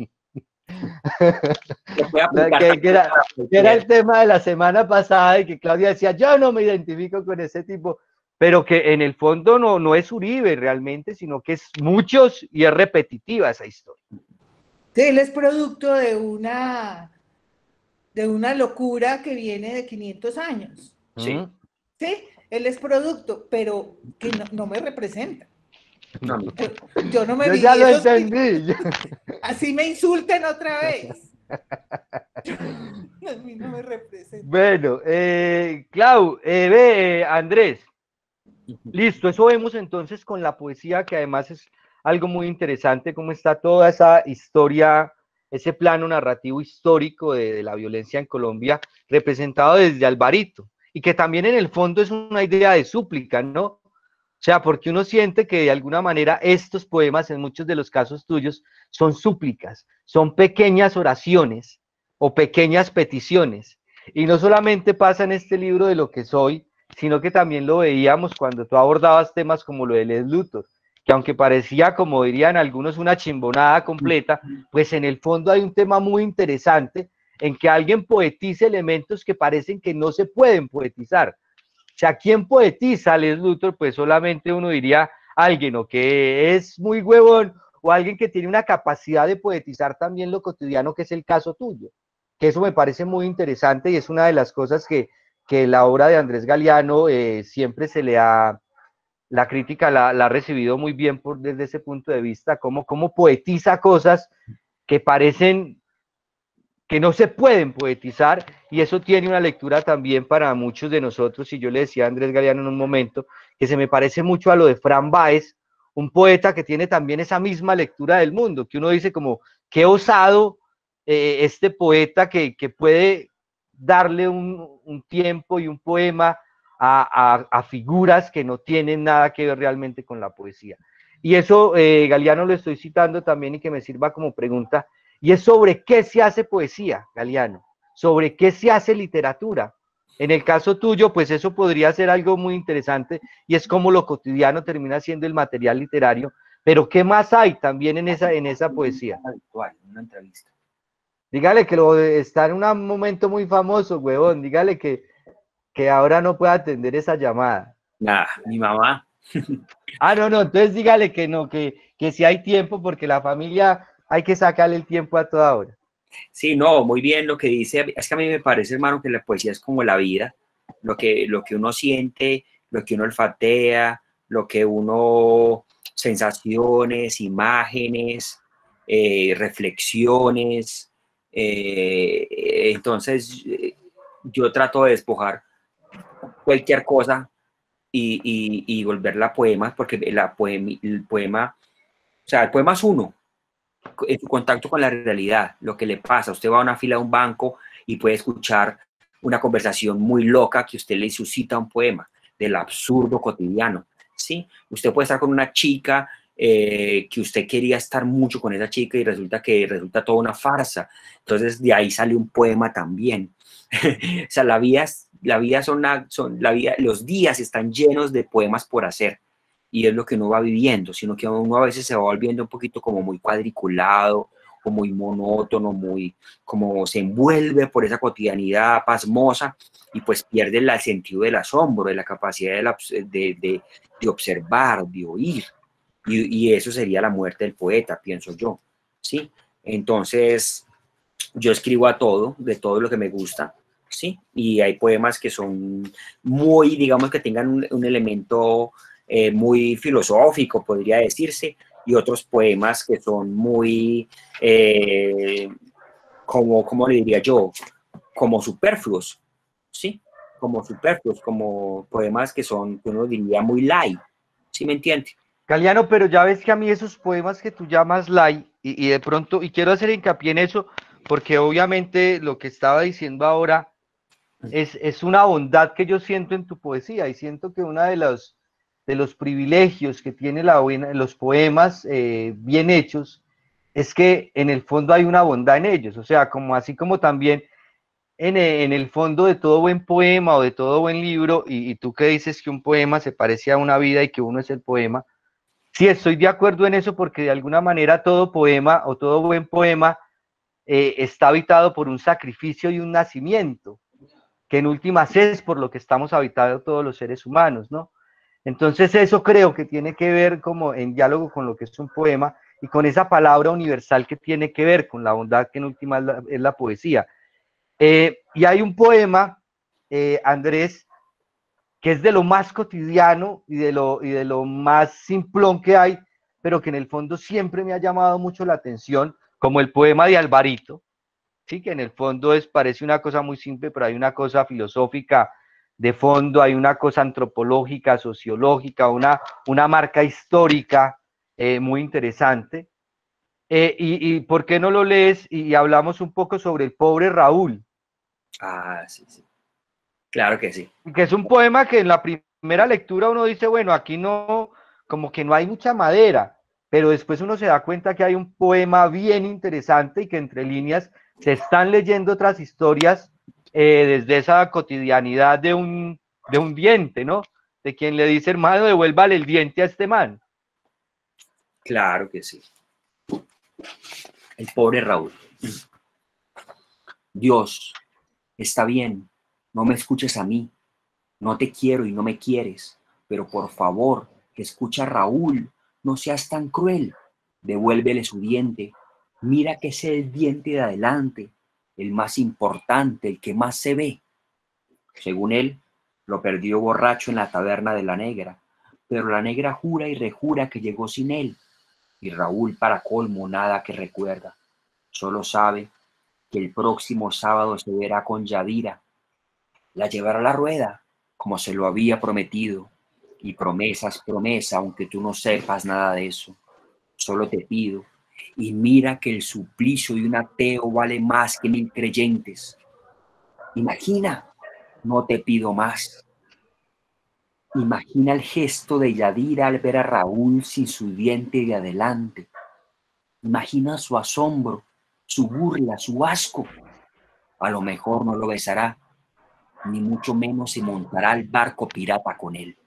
Que era el tema de la semana pasada y que Claudia decía, yo no me identifico con ese tipo, pero que en el fondo no es Uribe realmente, sino que es muchos y es repetitiva esa historia. Sí, él es producto de una locura que viene de 500 años. Sí. Sí, él es producto, pero que no me representa. Yo no me Yo viví ya lo esos entendí. así me insulten otra vez. A mí no me representa. Bueno, Clau, Andrés, listo, eso vemos entonces con la poesía, que además es algo muy interesante, cómo está toda esa historia, ese plano narrativo histórico de la violencia en Colombia, representado desde Alvarito, y que también en el fondo es una idea de súplica, ¿no? O sea, porque uno siente que de alguna manera estos poemas, en muchos de los casos tuyos, son súplicas, son pequeñas oraciones o pequeñas peticiones. Y no solamente pasa en este libro de Lo que soy, sino que también lo veíamos cuando tú abordabas temas como lo de Les Luthor, que aunque parecía, como dirían algunos, una chimbonada completa, pues en el fondo hay un tema muy interesante en que alguien poetice elementos que parecen que no se pueden poetizar. O sea, ¿quién poetiza a Les Luthor? Pues solamente uno diría alguien o que es muy huevón o alguien que tiene una capacidad de poetizar también lo cotidiano, que es el caso tuyo. Que eso me parece muy interesante y es una de las cosas que la obra de Andrés Galeano siempre se le ha, la crítica la ha recibido muy bien desde ese punto de vista, cómo poetiza cosas que parecen que no se pueden poetizar, y eso tiene una lectura también para muchos de nosotros, y yo le decía a Andrés Galeano en un momento, que se me parece mucho a lo de Fran Báez, un poeta que tiene también esa misma lectura del mundo, que uno dice como, qué osado este poeta que puede darle un tiempo y un poema a figuras que no tienen nada que ver realmente con la poesía. Y eso, Galeano lo estoy citando también y que me sirva como pregunta, y es sobre qué se hace poesía, Galeano, sobre qué se hace literatura. En el caso tuyo, pues eso podría ser algo muy interesante y es como lo cotidiano termina siendo el material literario, pero ¿qué más hay también en esa poesía? Una entrevista. Dígale que está en un momento muy famoso, huevón, dígale que ahora no puede atender esa llamada. Nada, mi mamá. No, entonces dígale que no, que si hay tiempo, porque la familia hay que sacarle el tiempo a toda hora. Sí, no, muy bien lo que dice. Es que a mí me parece, hermano, que la poesía es como la vida, lo que uno siente, lo que uno olfatea, lo que uno, sensaciones, imágenes, reflexiones. Entonces, yo trato de despojar cualquier cosa y volverla poemas, porque el poema, o sea, el poema es uno, en su contacto con la realidad, lo que le pasa. Usted va a una fila de un banco y puede escuchar una conversación muy loca que usted le suscita un poema del absurdo cotidiano, ¿sí? Usted puede estar con una chica que usted quería estar mucho con esa chica y resulta toda una farsa. Entonces de ahí sale un poema también. O sea, los días están llenos de poemas por hacer y es lo que uno va viviendo, sino que uno a veces se va volviendo un poquito como muy cuadriculado o muy monótono, muy como se envuelve por esa cotidianidad pasmosa y pues pierde el sentido del asombro, de la capacidad de observar, de oír, y eso sería la muerte del poeta, pienso yo, ¿sí? Entonces, yo escribo de todo lo que me gusta, ¿sí? Y hay poemas que son muy, digamos, que tengan un elemento muy filosófico, podría decirse, y otros poemas que son muy, ¿cómo le diría yo? Como superfluos, ¿sí? Como superfluos, como poemas que uno diría muy light, ¿sí me entiende? Galeano, pero ya ves que a mí esos poemas que tú llamas light, y de pronto, y quiero hacer hincapié en eso, porque obviamente lo que estaba diciendo ahora es una bondad que yo siento en tu poesía, y siento que uno de los privilegios que tiene los poemas bien hechos es que en el fondo hay una bondad en ellos, o sea, como así como también en el fondo de todo buen poema o de todo buen libro, y tú que dices que un poema se parece a una vida y que uno es el poema. Sí, estoy de acuerdo en eso porque de alguna manera todo poema o todo buen poema está habitado por un sacrificio y un nacimiento, que en últimas es por lo que estamos habitados todos los seres humanos, ¿no? Entonces eso creo que tiene que ver como en diálogo con lo que es un poema y con esa palabra universal que tiene que ver con la bondad que en última es la poesía. Y hay un poema, Andrés, que es de lo más cotidiano y de lo más simplón que hay, pero que en el fondo siempre me ha llamado mucho la atención, como el poema de Alvarito, ¿sí? Que en el fondo parece una cosa muy simple, pero hay una cosa filosófica de fondo, hay una cosa antropológica, sociológica, una marca histórica muy interesante. Y ¿por qué no lo lees? Y hablamos un poco sobre el pobre Raúl. Ah, sí, sí. Claro que sí. Que es un poema que en la primera lectura uno dice, bueno, aquí no, como que no hay mucha madera, pero después uno se da cuenta que hay un poema bien interesante y que entre líneas se están leyendo otras historias desde esa cotidianidad de un diente, ¿no? De quien le dice, hermano, devuélvale el diente a este man. Claro que sí. El pobre Raúl. Dios, está bien, no me escuches a mí. No te quiero y no me quieres, pero por favor, escucha a Raúl, no seas tan cruel. Devuélvele su diente. Mira que es el diente de adelante, el más importante, el que más se ve. Según él, lo perdió borracho en la taberna de la negra, pero la negra jura y rejura que llegó sin él. Y Raúl, para colmo, nada que recuerda. Solo sabe que el próximo sábado se verá con Yadira. La llevará a la rueda, como se lo había prometido. Y promesa es promesa, aunque tú no sepas nada de eso. Solo te pido, y mira que el suplicio de un ateo vale más que 1000 creyentes. Imagina, no te pido más. Imagina el gesto de Yadira al ver a Raúl sin su diente de adelante. Imagina su asombro, su burla, su asco. A lo mejor no lo besará, ni mucho menos se montará al barco pirata con él.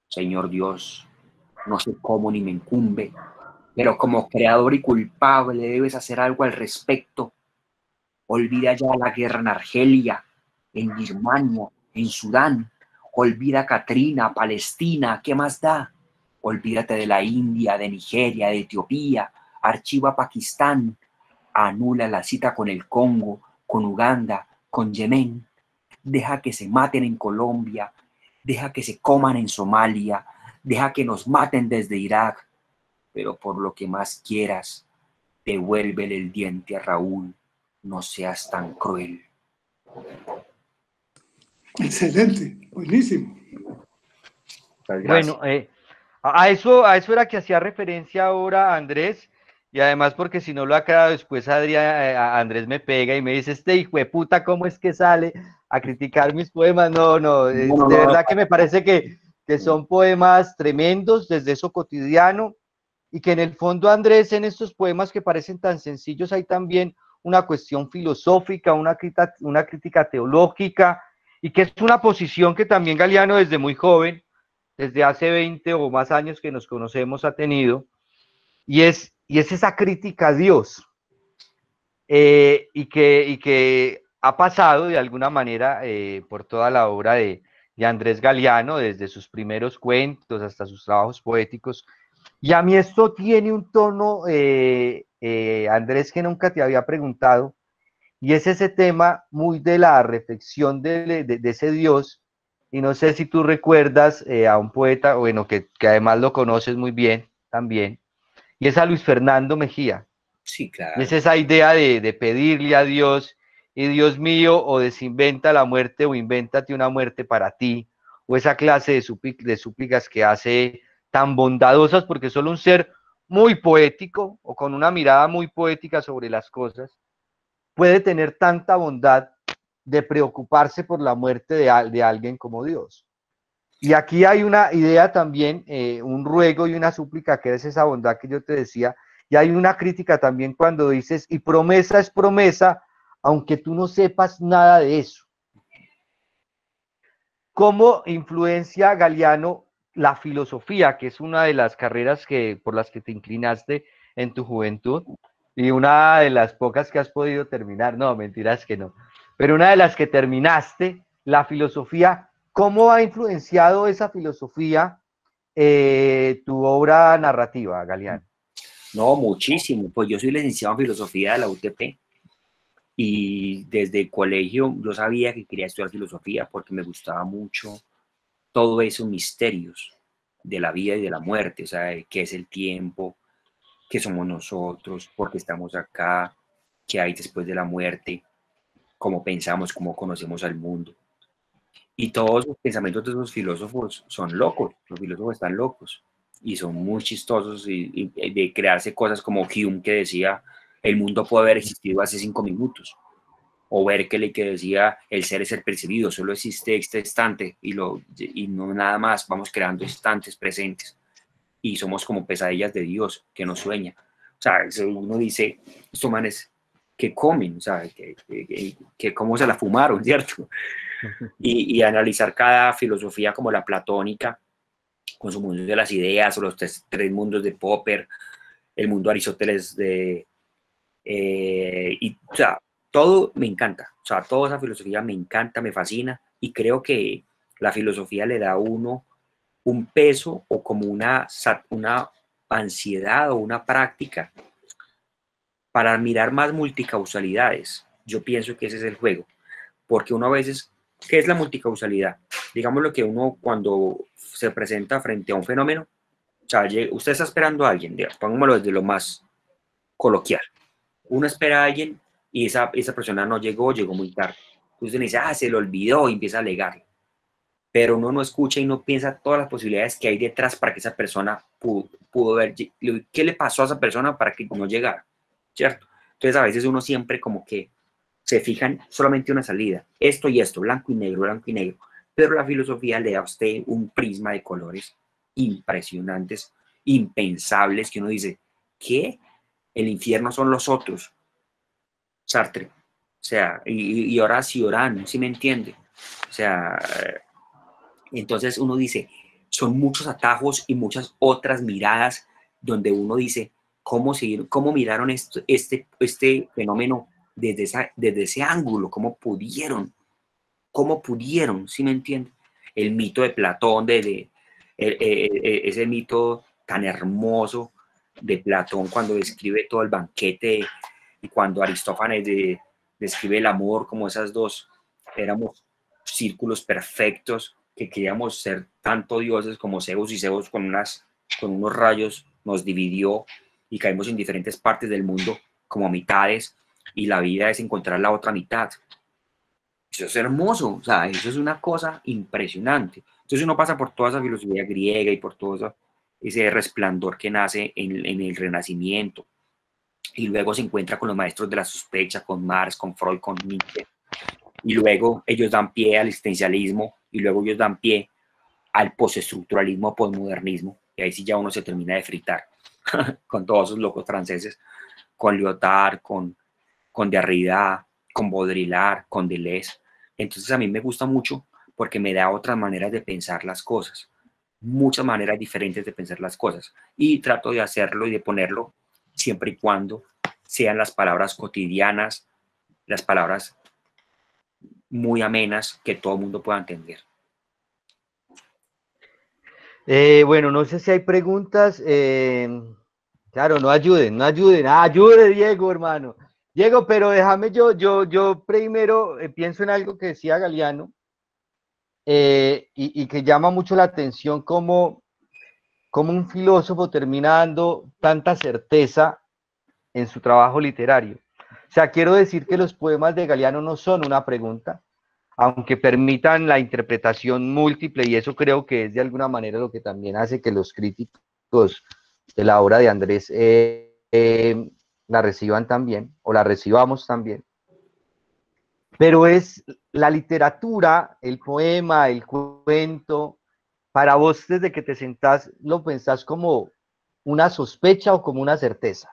Señor Dios, no sé cómo ni me incumbe, pero como creador y culpable debes hacer algo al respecto. Olvida ya la guerra en Argelia, en Birmania, en Sudán. Olvida Katrina, Palestina, ¿qué más da? Olvídate de la India, de Nigeria, de Etiopía. Archiva Pakistán. Anula la cita con el Congo, con Uganda, con Yemen. Deja que se maten en Colombia. Deja que se coman en Somalia. Deja que nos maten desde Irak. Pero por lo que más quieras, devuélvele el diente a Raúl. No seas tan cruel. Excelente, buenísimo. Bueno, a eso era que hacía referencia ahora Andrés, y además porque si no lo ha quedado después Andrés me pega y me dice, este hijo de puta, ¿cómo es que sale a criticar mis poemas? No, de verdad que me parece que son poemas tremendos desde eso cotidiano, y que en el fondo, Andrés, en estos poemas que parecen tan sencillos hay también una cuestión filosófica, una crítica teológica, y que es una posición que también Galeano desde muy joven, desde hace 20 o más años que nos conocemos, ha tenido, y es esa crítica a Dios, y que ha pasado de alguna manera por toda la obra de Andrés Galeano, desde sus primeros cuentos hasta sus trabajos poéticos, y a mí esto tiene un tono, Andrés, que nunca te había preguntado, y es ese tema muy de la reflexión de ese Dios. Y no sé si tú recuerdas a un poeta, bueno, que además lo conoces muy bien también, y es a Luis Fernando Mejía. Sí, claro. Y es esa idea de pedirle a Dios, y Dios mío, o desinventa la muerte o invéntate una muerte para ti, o esa clase de súplicas que hace tan bondadosas, porque solo un ser muy poético o con una mirada muy poética sobre las cosas puede tener tanta bondad de preocuparse por la muerte de alguien como Dios. Y aquí hay una idea también, un ruego y una súplica, que es esa bondad que yo te decía, y hay una crítica también cuando dices, y promesa es promesa, aunque tú no sepas nada de eso. ¿Cómo influencia Galeano la filosofía, que es una de las carreras por las que te inclinaste en tu juventud? Y una de las pocas que has podido terminar, no, mentiras que no, pero una de las que terminaste, la filosofía, ¿cómo ha influenciado esa filosofía tu obra narrativa, Galeano? No, muchísimo. Pues yo soy licenciado en filosofía de la UTP y desde el colegio yo sabía que quería estudiar filosofía porque me gustaba mucho todo esos misterios de la vida y de la muerte, o sea, qué es el tiempo, qué somos nosotros, por qué estamos acá, qué hay después de la muerte, cómo pensamos, cómo conocemos al mundo. Y todos los pensamientos de esos filósofos son locos, los filósofos están locos y son muy chistosos y de crearse cosas como Hume que decía el mundo puede haber existido hace 5 minutos, o Berkeley que decía el ser es el percibido, solo existe este instante y no nada más, vamos creando instantes presentes y somos como pesadillas de Dios que nos sueña. O sea, uno dice, estos manes que comen, o sea, que cómo se la fumaron, ¿cierto? Y analizar cada filosofía como la platónica, con su mundo de las ideas, o los tres mundos de Popper, el mundo de Aristóteles, o sea, todo me encanta, o sea, toda esa filosofía me encanta, me fascina, y creo que la filosofía le da a uno un peso o como una ansiedad o una práctica para mirar más multicausalidades. Yo pienso que ese es el juego, porque uno a veces, ¿qué es la multicausalidad? Digamos lo que uno cuando se presenta frente a un fenómeno, o sea, usted está esperando a alguien, pongámoslo desde lo más coloquial, uno espera a alguien y esa persona no llegó, llegó muy tarde. Entonces uno dice, se le olvidó y empieza a alegar. Pero uno no escucha y no piensa todas las posibilidades que hay detrás para que esa persona pudo ver, qué le pasó a esa persona para que no llegara, ¿cierto? Entonces a veces uno siempre como que se fijan solamente una salida, esto y esto, blanco y negro, pero la filosofía le da a usted un prisma de colores impresionantes, impensables, que uno dice, ¿qué? El infierno son los otros, Sartre, o sea, y Horacio Orán, ¿sí me entiende? O sea, entonces uno dice, son muchos atajos y muchas otras miradas donde uno dice, cómo miraron este fenómeno desde ese ángulo, cómo pudieron, ¿sí me entiende? El mito de Platón, ese mito tan hermoso de Platón cuando describe todo el banquete y cuando Aristófanes describe el amor como esas dos, éramos círculos perfectos que queríamos ser tanto dioses como Zeus, y Zeus con unos rayos nos dividió y caímos en diferentes partes del mundo como mitades, y la vida es encontrar la otra mitad. Eso es hermoso, o sea, eso es una cosa impresionante. Entonces uno pasa por toda esa filosofía griega y por todo ese resplandor que nace en el Renacimiento, y luego se encuentra con los maestros de la sospecha, con Marx, con Freud, con Nietzsche, y luego ellos dan pie al existencialismo, y luego ellos dan pie al postestructuralismo, postmodernismo, y ahí sí ya uno se termina de fritar con todos esos locos franceses, con Lyotard, con Derrida, con Baudrillard, con Deleuze. Entonces a mí me gusta mucho porque me da otras maneras de pensar las cosas, muchas maneras diferentes de pensar las cosas, y trato de hacerlo y de ponerlo siempre y cuando sean las palabras cotidianas, las palabras muy amenas que todo el mundo pueda entender. Bueno, no sé si hay preguntas. Claro, no ayuden. Ayude, Diego, hermano. Diego, pero déjame yo primero pienso en algo que decía Galeano, y que llama mucho la atención como un filósofo termina dando tanta certeza en su trabajo literario. O sea, quiero decir que los poemas de Galeano no son una pregunta, aunque permitan la interpretación múltiple, y eso creo que es de alguna manera lo que también hace que los críticos de la obra de Andrés la reciban también, o la recibamos también. Pero es la literatura, el poema, el cuento, para vos desde que te sentás, ¿lo pensás como una sospecha o como una certeza?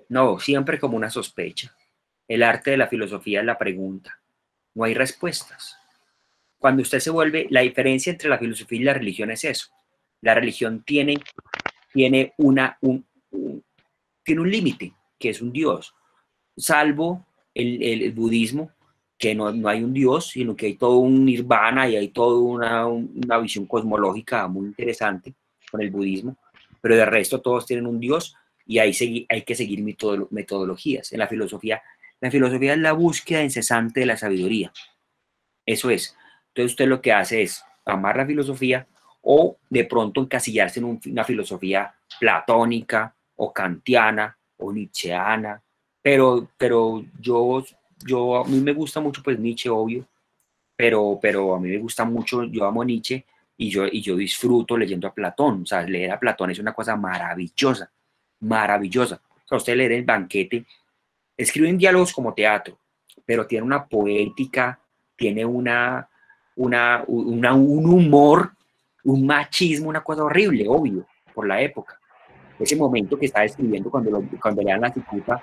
No, siempre como una sospecha. El arte de la filosofía es la pregunta. No hay respuestas. Cuando usted se vuelve, la diferencia entre la filosofía y la religión es eso. La religión tiene un límite, que es un Dios, salvo el budismo, que no hay un Dios, sino que hay todo un nirvana y hay toda una visión cosmológica muy interesante con el budismo, pero de resto todos tienen un Dios y hay que seguir metodologías. En la filosofía es la búsqueda incesante de la sabiduría. Eso es. Entonces usted lo que hace es amar la filosofía o de pronto encasillarse en una filosofía platónica o kantiana o nietzscheana, pero a mí me gusta mucho pues Nietzsche, obvio, pero a mí me gusta mucho, yo amo Nietzsche y yo disfruto leyendo a Platón. O sea, leer a Platón es una cosa maravillosa, maravillosa. O sea, usted leer El Banquete, escriben diálogos como teatro, pero tiene una poética, tiene un humor, un machismo, una cosa horrible, obvio, por la época. Ese momento que está escribiendo cuando le dan la cicuta,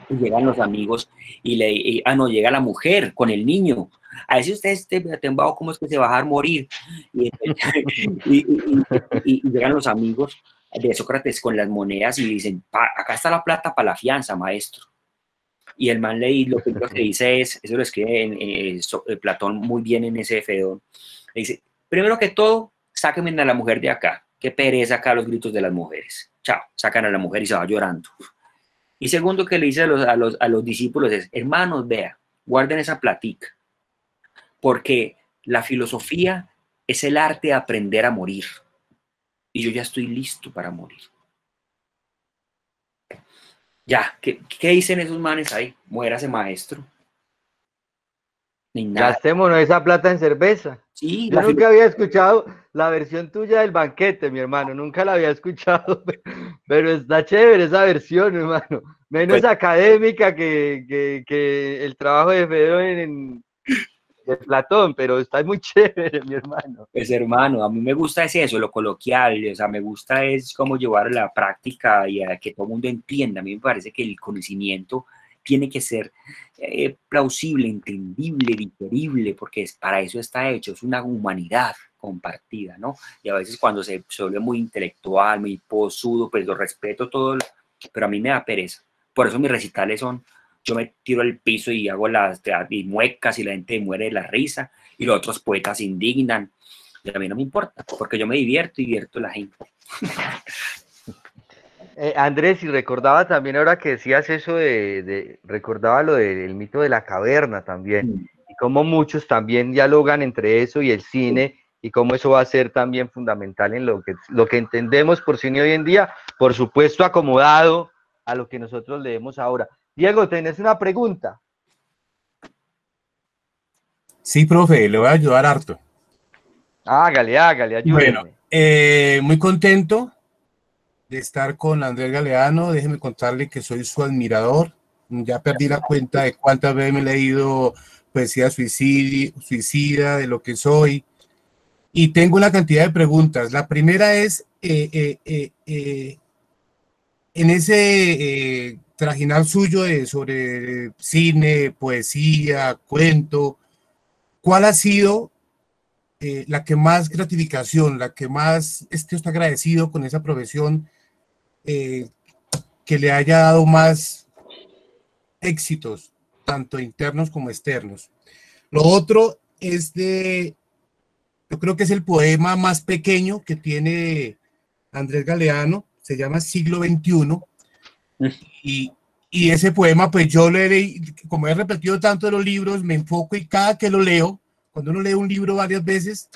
y llegan los amigos y no, llega la mujer con el niño. A veces usted esté atembado, ¿cómo es que se va a dejar morir? Y llegan los amigos de Sócrates con las monedas y dicen, acá está la plata para la fianza, maestro. Y el man lo primero que dice es, eso lo escribe Platón muy bien en ese Fedón, le dice, primero que todo, sáquenme a la mujer de acá, qué pereza acá los gritos de las mujeres. Chao, sacan a la mujer y se va llorando. Y segundo que le dice a los discípulos es, hermanos, vea, guarden esa platica, porque la filosofía es el arte de aprender a morir. Y yo ya estoy listo para morir. Ya, ¿qué dicen esos manes ahí? Muérase, maestro. Ni nada. Gastémonos esa plata en cerveza. Sí, yo nunca había escuchado la versión tuya del Banquete, mi hermano. Nunca la había escuchado, pero está chévere esa versión, hermano. Menos académica que el trabajo de Fedón de Platón, pero está muy chévere, mi hermano. Pues hermano, a mí me gusta es eso, lo coloquial, o sea, me gusta es cómo llevar a la práctica y a que todo el mundo entienda. A mí me parece que el conocimiento tiene que ser plausible, entendible, digerible, porque para eso está hecho, es una humanidad compartida, ¿no? Y a veces cuando se vuelve muy intelectual, muy posudo, pues lo respeto todo, pero a mí me da pereza. Por eso mis recitales son, yo me tiro al piso y hago las muecas y la gente muere de la risa y los otros poetas se indignan. Y a mí no me importa, porque yo me divierto y divierto a la gente. Andrés, y recordaba también ahora que decías eso recordaba lo del mito de la caverna también, y cómo muchos también dialogan entre eso y el cine, y cómo eso va a ser también fundamental en lo que entendemos por cine hoy en día, por supuesto acomodado a lo que nosotros leemos ahora. Diego, ¿tenés una pregunta? Sí, profe, le voy a ayudar harto. Hágale, ayúdeme. Bueno, muy contento de estar con Andrés Galeano. Déjeme contarle que soy su admirador. Ya perdí la cuenta de cuántas veces me he leído poesía suicida, de lo que soy. Y tengo una cantidad de preguntas. La primera es, en ese trajinar suyo sobre cine, poesía, cuento, ¿cuál ha sido la que más gratificación, la que más está agradecido con esa profesión, que le haya dado más éxitos, tanto internos como externos? Lo otro es yo creo que es el poema más pequeño que tiene Andrés Galeano, se llama Siglo XXI, y ese poema, pues yo lo he leído, como he repetido tanto de los libros, me enfoco y cada que lo leo, cuando uno lee un libro varias veces,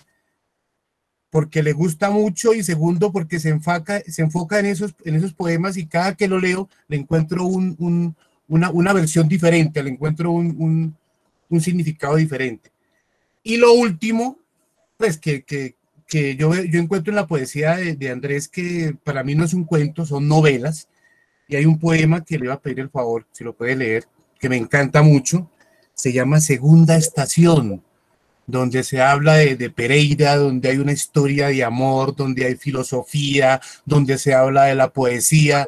porque le gusta mucho, y segundo, porque se enfoca en esos poemas, y cada que lo leo le encuentro una versión diferente, le encuentro un significado diferente. Y lo último, pues que yo encuentro en la poesía de Andrés, que para mí no es un cuento, son novelas, y hay un poema que le iba a pedir el favor, si lo puede leer, que me encanta mucho, se llama Segunda Estación, donde se habla de Pereira, donde hay una historia de amor, donde hay filosofía, donde se habla de la poesía,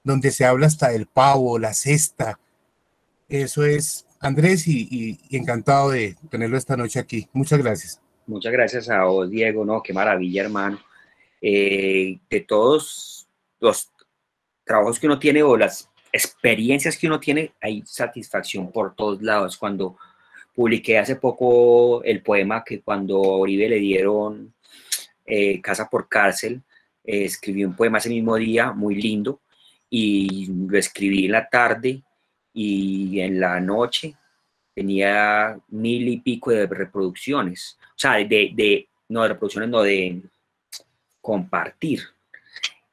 donde se habla hasta del pavo, la cesta. Eso es, Andrés, y encantado de tenerlo esta noche aquí. Muchas gracias. Muchas gracias a vos, Diego, ¿no? Qué maravilla, hermano. De todos los trabajos que uno tiene o las experiencias que uno tiene, hay satisfacción por todos lados. Cuando publiqué hace poco el poema que cuando a Uribe le dieron casa por cárcel, escribí un poema ese mismo día, muy lindo, y lo escribí en la tarde y en la noche tenía 1000 y pico de reproducciones, o sea, no de reproducciones, no de compartir.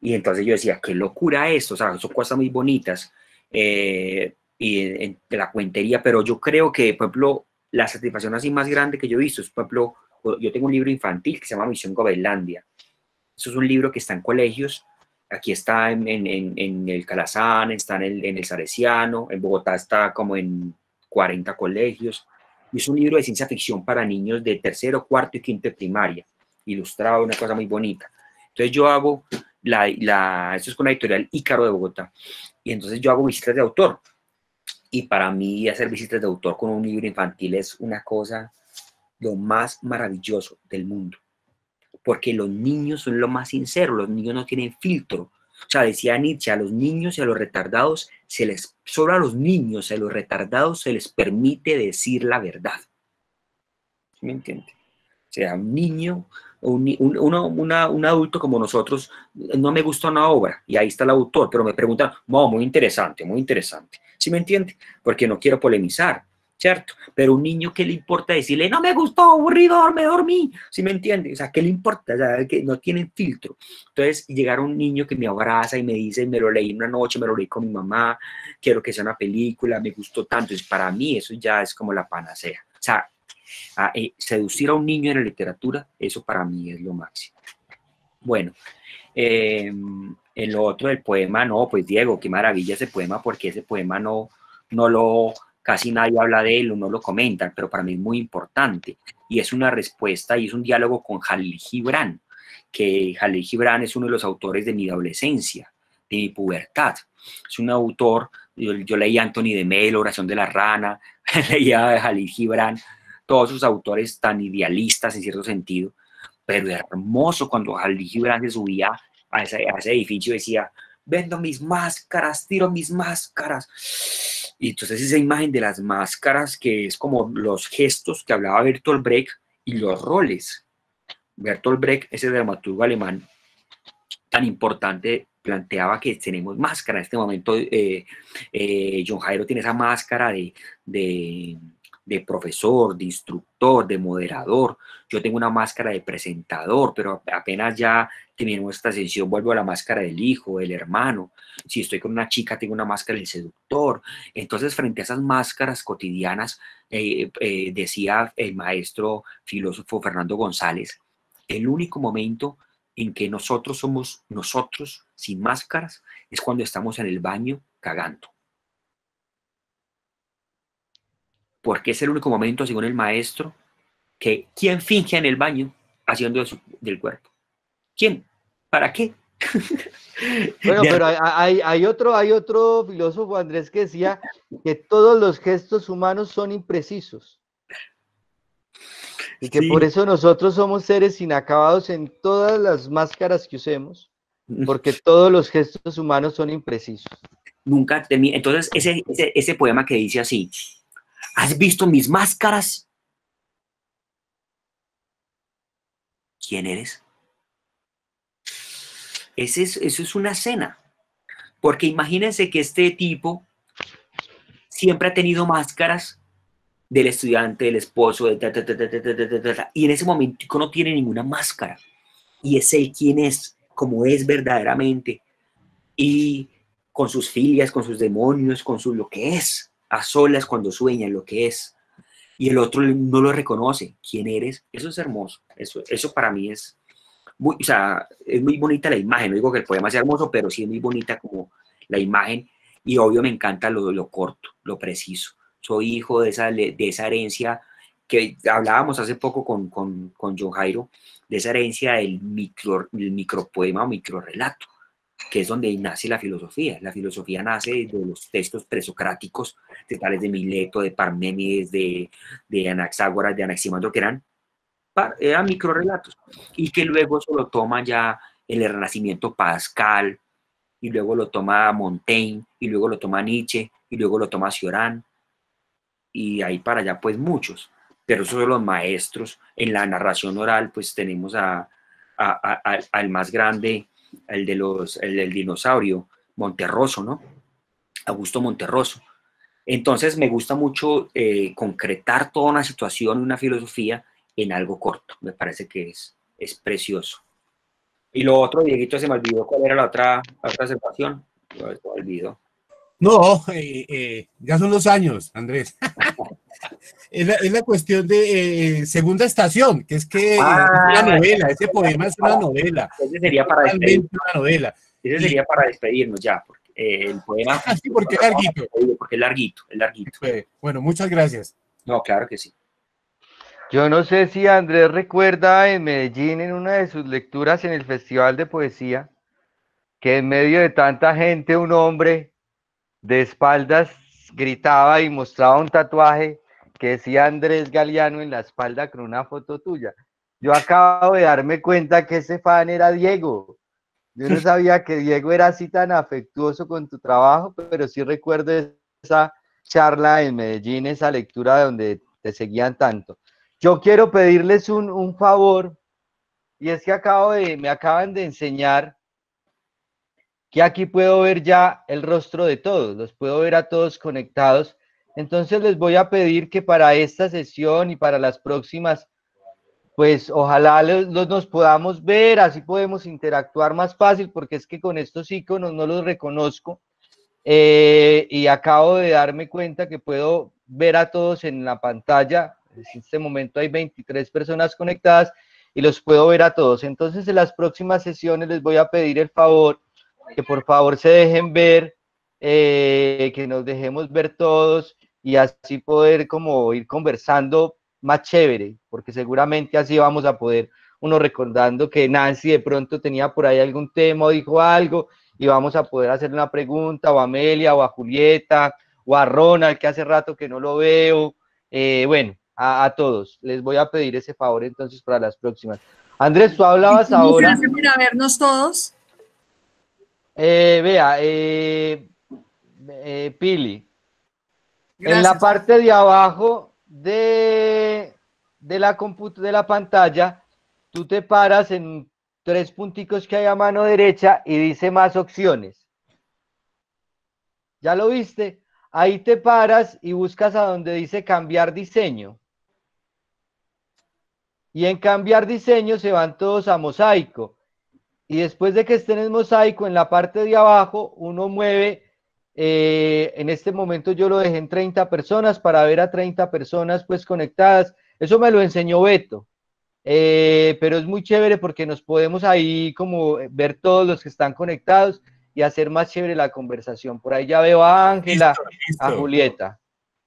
Y entonces yo decía, qué locura esto, o sea, son cosas muy bonitas, y de la cuentería, pero yo creo que, por ejemplo, la satisfacción así más grande que yo he visto es, por ejemplo, yo tengo un libro infantil que se llama Misión Groenlandia. Eso es un libro que está en colegios, aquí está en el Calazán, está en el Salesiano, en Bogotá está como en 40 colegios, y es un libro de ciencia ficción para niños de tercero, cuarto y quinto de primaria, ilustrado, una cosa muy bonita. Entonces yo hago, esto es con la editorial Ícaro de Bogotá, y entonces yo hago visitas de autor, y para mí hacer visitas de autor con un libro infantil es una cosa lo más maravilloso del mundo, porque los niños son lo más sinceros, los niños no tienen filtro. O sea, decía Nietzsche, a los niños y a los retardados solo a los niños y a los retardados se les permite decir la verdad. ¿Sí me entiende? O sea, un niño, un adulto como nosotros, no me gusta una obra, y ahí está el autor, pero me preguntan, no, muy interesante, muy interesante. ¿Sí me entiende? Porque no quiero polemizar, ¿cierto? Pero un niño, ¿qué le importa decirle, no me gustó, aburrido, me dormí? ¿Sí me entiende? O sea, ¿qué le importa? O sea, que no tienen filtro. Entonces, llegar un niño que me abraza y me dice, me lo leí una noche, me lo leí con mi mamá, quiero que sea una película, me gustó tanto. Entonces, para mí eso ya es como la panacea. O sea, seducir a un niño en la literatura, eso para mí es lo máximo. Bueno, en lo otro del poema, no, pues Diego, qué maravilla ese poema, porque ese poema casi nadie habla de él o no lo comentan, pero para mí es muy importante, y es una respuesta y es un diálogo con Jalil Gibran, que Jalil Gibran es uno de los autores de mi adolescencia, de mi pubertad. Es un autor, yo leí Anthony de Melo, Oración de la Rana, leía a Jalil Gibran, todos sus autores tan idealistas en cierto sentido, pero hermoso cuando Jalil Gibran se subía a ese edificio y decía, vendo mis máscaras, tiro mis máscaras. Y entonces esa imagen de las máscaras, que es como los gestos que hablaba Bertolt Brecht y los roles. Bertolt Brecht, ese dramaturgo alemán tan importante, planteaba que tenemos máscara. En este momento John Jairo tiene esa máscara de profesor, de instructor, de moderador. Yo tengo una máscara de presentador, pero apenas ya terminamos esta sesión, vuelvo a la máscara del hijo, del hermano. Si estoy con una chica, tengo una máscara del seductor. Entonces, frente a esas máscaras cotidianas, decía el maestro filósofo Fernando González, el único momento en que nosotros somos nosotros sin máscaras es cuando estamos en el baño cagando. Porque es el único momento, según el maestro, que ¿quién finge en el baño haciendo del cuerpo? ¿Quién? ¿Para qué? Bueno, pero hay otro filósofo, Andrés, que decía que todos los gestos humanos son imprecisos. Y que sí, por eso nosotros somos seres inacabados en todas las máscaras que usemos, porque todos los gestos humanos son imprecisos. Nunca termina. Entonces, ese poema que dice así, ¿has visto mis máscaras? ¿Quién eres? Eso es una escena. Porque imagínense que este tipo siempre ha tenido máscaras del estudiante, del esposo, y en ese momento no tiene ninguna máscara. Y es él quien es, como es verdaderamente. Y con sus filias, con sus demonios, con lo que es, a solas cuando sueña lo que es. Y el otro no lo reconoce. ¿Quién eres? Eso es hermoso. Eso para mí es muy, o sea, es muy bonita la imagen. No digo que el poema sea hermoso, pero sí es muy bonita como la imagen. Y obvio me encanta lo corto, lo preciso. Soy hijo de esa herencia que hablábamos hace poco con John Jairo, de esa herencia del micropoema o microrelato, que es donde nace la filosofía. La filosofía nace de los textos presocráticos, de tales de Mileto, de Parménides, de Anaxágoras, de Anaximandro, que eran microrelatos, y que luego se lo toma ya el Renacimiento Pascal y luego lo toma Montaigne, y luego lo toma Nietzsche, y luego lo toma Cioran, y ahí para allá pues muchos, pero esos son los maestros. En la narración oral pues tenemos al más grande, el del dinosaurio, Monterroso, ¿no? Augusto Monterroso. Entonces me gusta mucho concretar toda una situación, una filosofía en algo corto. Me parece que es precioso. Y lo otro, Dieguito, se me olvidó cuál era la otra observación. Se me olvidó. No, ya son los años, Andrés. Es la cuestión de segunda estación, que es que es una novela, ese poema es una novela. Ese sería para despedirnos. Una novela. Ese sería para despedirnos ya, porque el poema... Sí, porque es larguito. Porque es larguito. Bueno, muchas gracias. No, claro que sí. Yo no sé si Andrés recuerda en Medellín, en una de sus lecturas en el Festival de Poesía, que en medio de tanta gente un hombre de espaldas gritaba y mostraba un tatuaje que decía Andrés Galeano en la espalda con una foto tuya. Yo acabo de darme cuenta que ese fan era Diego. Yo no sabía que Diego era así tan afectuoso con tu trabajo, pero sí recuerdo esa charla en Medellín, esa lectura donde te seguían tanto. Yo quiero pedirles un favor, y es que me acaban de enseñar que aquí puedo ver ya el rostro de todos, los puedo ver a todos conectados. Entonces les voy a pedir que para esta sesión y para las próximas, pues ojalá nos podamos ver, así podemos interactuar más fácil, porque es que con estos iconos no los reconozco, y acabo de darme cuenta que puedo ver a todos en la pantalla. En este momento hay 23 personas conectadas y los puedo ver a todos. Entonces en las próximas sesiones les voy a pedir el favor que por favor se dejen ver, que nos dejemos ver todos y así poder como ir conversando más chévere, porque seguramente así vamos a poder, uno recordando que Nancy de pronto tenía por ahí algún tema o dijo algo, y vamos a poder hacer una pregunta, o a Amelia, o a Julieta, o a Ronald, que hace rato que no lo veo. Bueno, a todos les voy a pedir ese favor entonces para las próximas. Andrés, tú hablabas ahora. ¿Cómo se hace para vernos todos? Vea, Pili, Gracias. en la parte de abajo de la pantalla, tú te paras en 3 punticos que hay a mano derecha y dice más opciones. ¿Ya lo viste? Ahí te paras y buscas a donde dice cambiar diseño. Y en cambiar diseño se van todos a mosaico. Y después de que estén en mosaico, en la parte de abajo, uno mueve, en este momento yo lo dejé en 30 personas para ver a 30 personas pues conectadas. Eso me lo enseñó Beto. Pero es muy chévere porque nos podemos ahí como ver todos los que están conectados y hacer más chévere la conversación. Por ahí ya veo a Ángela, a Julieta.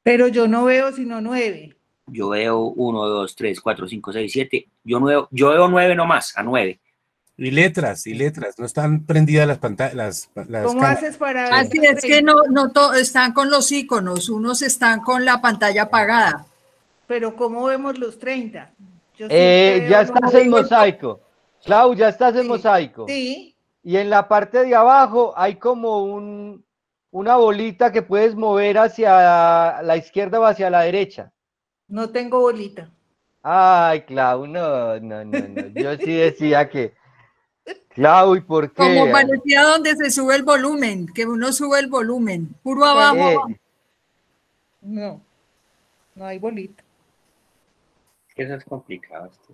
Pero yo no veo sino 9. Yo veo 1, 2, 3, 4, 5, 6, 7. Yo veo 9 nomás, a 9. Y letras, no están prendidas las pantallas. ¿Cómo haces para ver? Así es que no están con los iconos, unos están con la pantalla apagada. Pero ¿cómo vemos los 30? Ya estás en mosaico. Clau, ya estás en mosaico. Sí. Y en la parte de abajo hay como una bolita que puedes mover hacia la izquierda o hacia la derecha. No tengo bolita. Ay, Clau, no. Yo sí decía que... Clau, ¿y por qué? Como parecía donde se sube el volumen, que uno sube el volumen, puro abajo. No hay bolita. Eso es complicado. Esto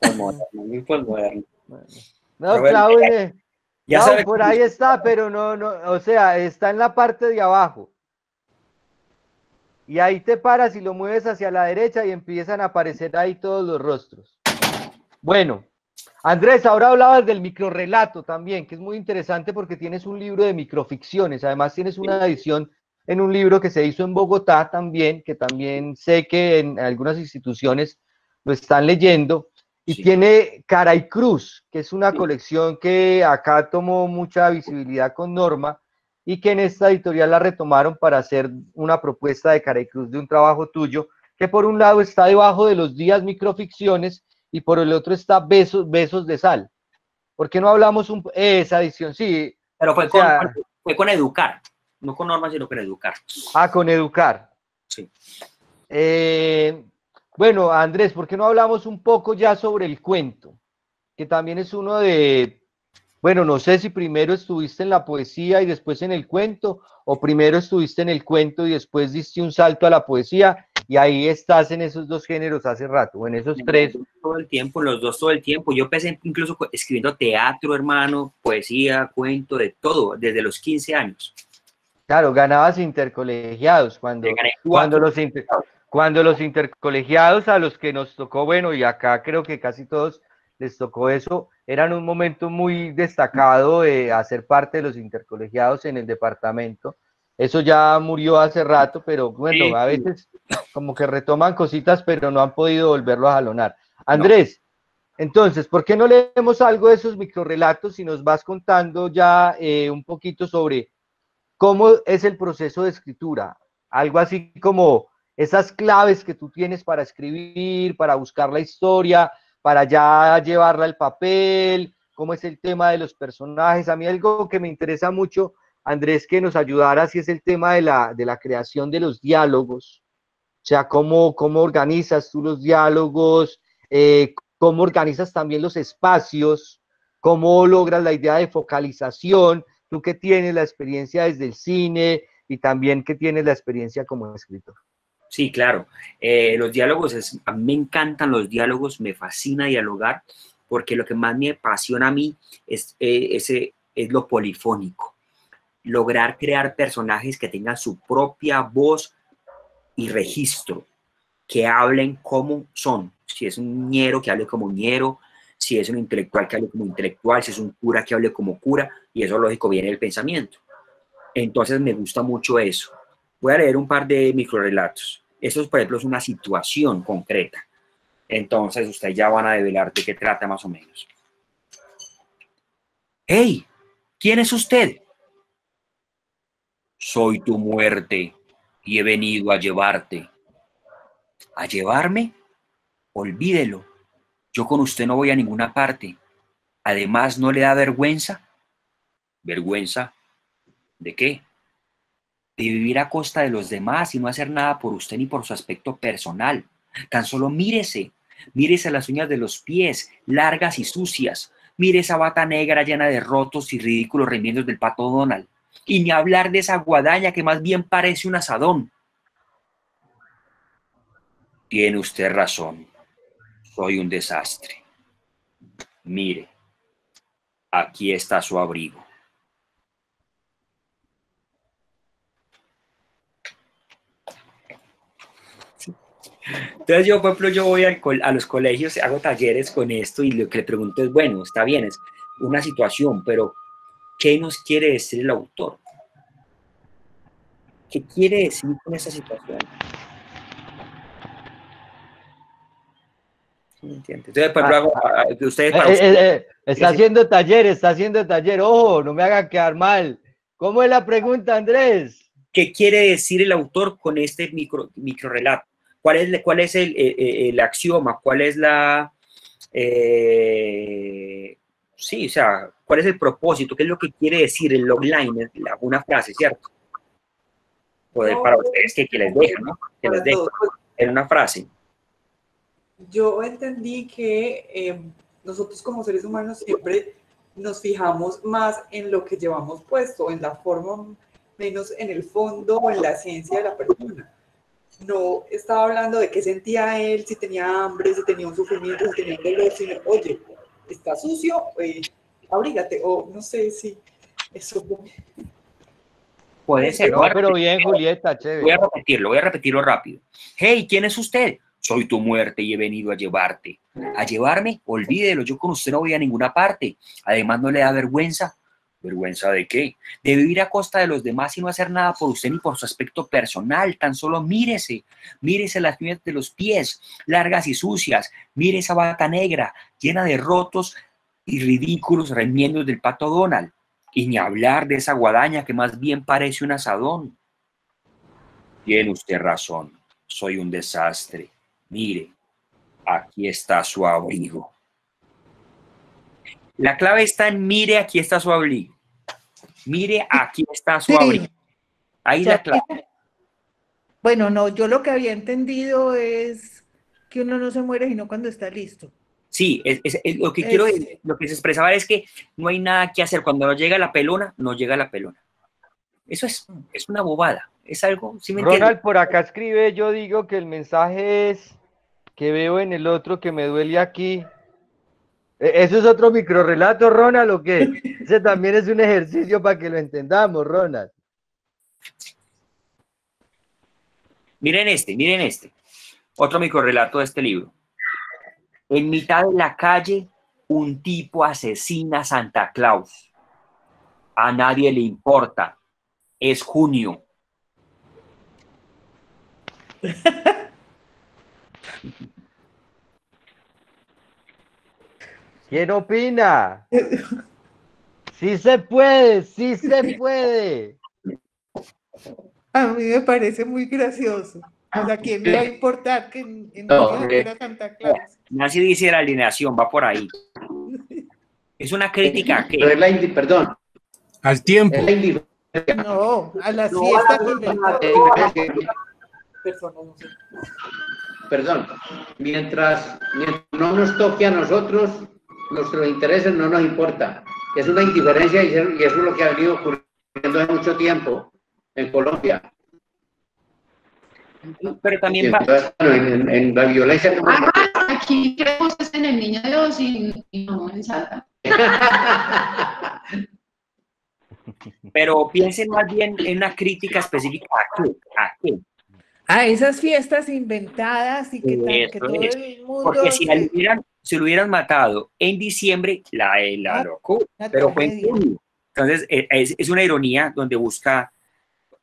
es muy moderno. No, Clau, ya Clau, por ahí está, pero no, o sea, está en la parte de abajo. Y ahí te paras y lo mueves hacia la derecha y empiezan a aparecer ahí todos los rostros. Bueno, Andrés, ahora hablabas del microrrelato también, que es muy interesante porque tienes un libro de microficciones, además tienes una edición en un libro que se hizo en Bogotá también, que también sé que en algunas instituciones lo están leyendo, y sí. Tiene Cara y Cruz, que es una colección que acá tomó mucha visibilidad con Norma, y que en esta editorial la retomaron para hacer una propuesta de Cara y Cruz de un trabajo tuyo, que por un lado está debajo de los días microficciones, y por el otro está Besos de Sal. ¿Por qué no hablamos esa edición? Sí, Pero fue, O sea, fue con educar, no con normas, sino con educar. con educar. Sí. Bueno, Andrés, ¿por qué no hablamos un poco ya sobre el cuento? Que también es uno de, bueno, no sé si primero estuviste en la poesía y después en el cuento, o primero estuviste en el cuento y después diste un salto a la poesía, y ahí estás en esos dos géneros hace rato, o en esos tres. Todo el tiempo, los dos todo el tiempo. Yo empecé incluso escribiendo teatro, hermano, poesía, cuento, de todo, desde los 15 años. Claro, ganabas intercolegiados, Me gané 4. cuando los intercolegiados a los que nos tocó, bueno, y acá creo que casi todos les tocó eso, eran un momento muy destacado de hacer parte de los intercolegiados en el departamento. Eso ya murió hace rato, pero bueno, a veces como que retoman cositas, pero no han podido volverlo a jalonar. Andrés, entonces, ¿por qué no leemos algo de esos microrrelatos y nos vas contando ya un poquito sobre cómo es el proceso de escritura? Algo así como esas claves que tú tienes para escribir, para buscar la historia, para ya llevarla al papel, cómo es el tema de los personajes. A mí algo que me interesa mucho, Andrés, que nos ayudara, si es el tema de la creación de los diálogos. O sea, cómo organizas tú los diálogos, cómo organizas también los espacios, cómo logras la idea de focalización, tú que tienes la experiencia desde el cine y también que tienes la experiencia como escritor. Sí, claro. Los diálogos, a mí me encantan los diálogos, me fascina dialogar, porque lo que más me apasiona a mí es lo polifónico. Lograr crear personajes que tengan su propia voz y registro, que hablen como son. Si es un ñero, que hable como ñero. Si es un intelectual, que hable como intelectual. Si es un cura, que hable como cura. Y eso, lógico, viene del pensamiento. Entonces me gusta mucho eso. Voy a leer un par de microrelatos. Esto, por ejemplo, es una situación concreta. Entonces ustedes ya van a develar de qué trata más o menos. ¡Hey! ¿Quién es usted? Soy tu muerte y he venido a llevarte. ¿A llevarme? Olvídelo. Yo con usted no voy a ninguna parte. Además, ¿no le da vergüenza? ¿Vergüenza? ¿De qué? De vivir a costa de los demás y no hacer nada por usted ni por su aspecto personal. Tan solo mírese. Mírese las uñas de los pies, largas y sucias. Mire esa bata negra llena de rotos y ridículos remiendos del pato Donald. Y ni hablar de esa guadaña que más bien parece un asadón. Tiene usted razón. Soy un desastre. Mire, aquí está su abrigo. Entonces yo, por ejemplo, yo voy a los colegios, hago talleres con esto y lo que le pregunto es, bueno, está bien, es una situación, pero ¿qué nos quiere decir el autor? ¿Qué quiere decir con esa situación? ¿Sí me entiende? Entonces, por ejemplo, ustedes para ustedes, está haciendo taller, ojo, no me haga quedar mal. ¿Cómo es la pregunta, Andrés? ¿Qué quiere decir el autor con este microrelato? ¿Cuál es el axioma? ¿Cuál es la... sí, o sea, ¿cuál es el propósito? ¿Qué es lo que quiere decir el logline? Una frase, ¿cierto? Poder para ustedes que les deja, ¿no? Que les deja en una frase. Yo entendí que nosotros como seres humanos siempre nos fijamos más en lo que llevamos puesto, en la forma, menos en el fondo o en la esencia de la persona. No estaba hablando de qué sentía él, si tenía hambre, si tenía un sufrimiento, si tenía un dolor, sino, oye, está sucio, abrígate, o no sé si eso... Puede ser. No, pero bien, Julieta, chévere. Voy a repetirlo rápido. Hey, ¿quién es usted? Soy tu muerte y he venido a llevarte. ¿A llevarme? Olvídelo, yo con usted no voy a ninguna parte. Además, ¿no le da vergüenza? ¿Vergüenza de qué? De vivir a costa de los demás y no hacer nada por usted ni por su aspecto personal. Tan solo mírese. Mírese las uñas de los pies, largas y sucias. Mire esa bata negra, llena de rotos y ridículos remiendos del pato Donald. Y ni hablar de esa guadaña que más bien parece un asadón. Tiene usted razón. Soy un desastre. Mire, aquí está su abrigo. La clave está en mire, aquí está su abrigo. Mire, aquí está su Sí. abrigo. Ahí la clave. Bueno, no, yo lo que había entendido es que uno no se muere sino cuando está listo. Sí, lo que quiero decir, lo que se expresaba es que no hay nada que hacer. Cuando no llega la pelona, no llega la pelona. Eso es una bobada. Es algo, ¿sí me entiendes? Ronald por acá escribe, yo digo que el mensaje es que veo en el otro que me duele aquí. ¿Eso es otro microrrelato, Ronald, o qué? Ese también es un ejercicio para que lo entendamos, Ronald. Miren este. Otro microrrelato de este libro. En mitad de la calle, un tipo asesina a Santa Claus. A nadie le importa. Es junio. ¿Quién opina? Sí se puede, sí se puede. A mí me parece muy gracioso. O sea, ¿quién le va a importar que en era Santa Claus? Nancy dice la alineación, va por ahí. Es una crítica que... Perdón. Al tiempo. No, a la siesta que Perdón. Mientras no nos toque a nosotros, nuestros intereses no nos importa. Es una indiferencia y eso es lo que ha venido ocurriendo hace mucho tiempo en Colombia. Pero también entonces, en la violencia... Aquí creemos en el niño Dios y no en Santa. Pero piensen más bien en una crítica específica. ¿A qué? A esas fiestas inventadas y que todo el mundo... Porque si lo hubieran matado en diciembre, la locura, pero fue en junio. Entonces, es una ironía donde busca...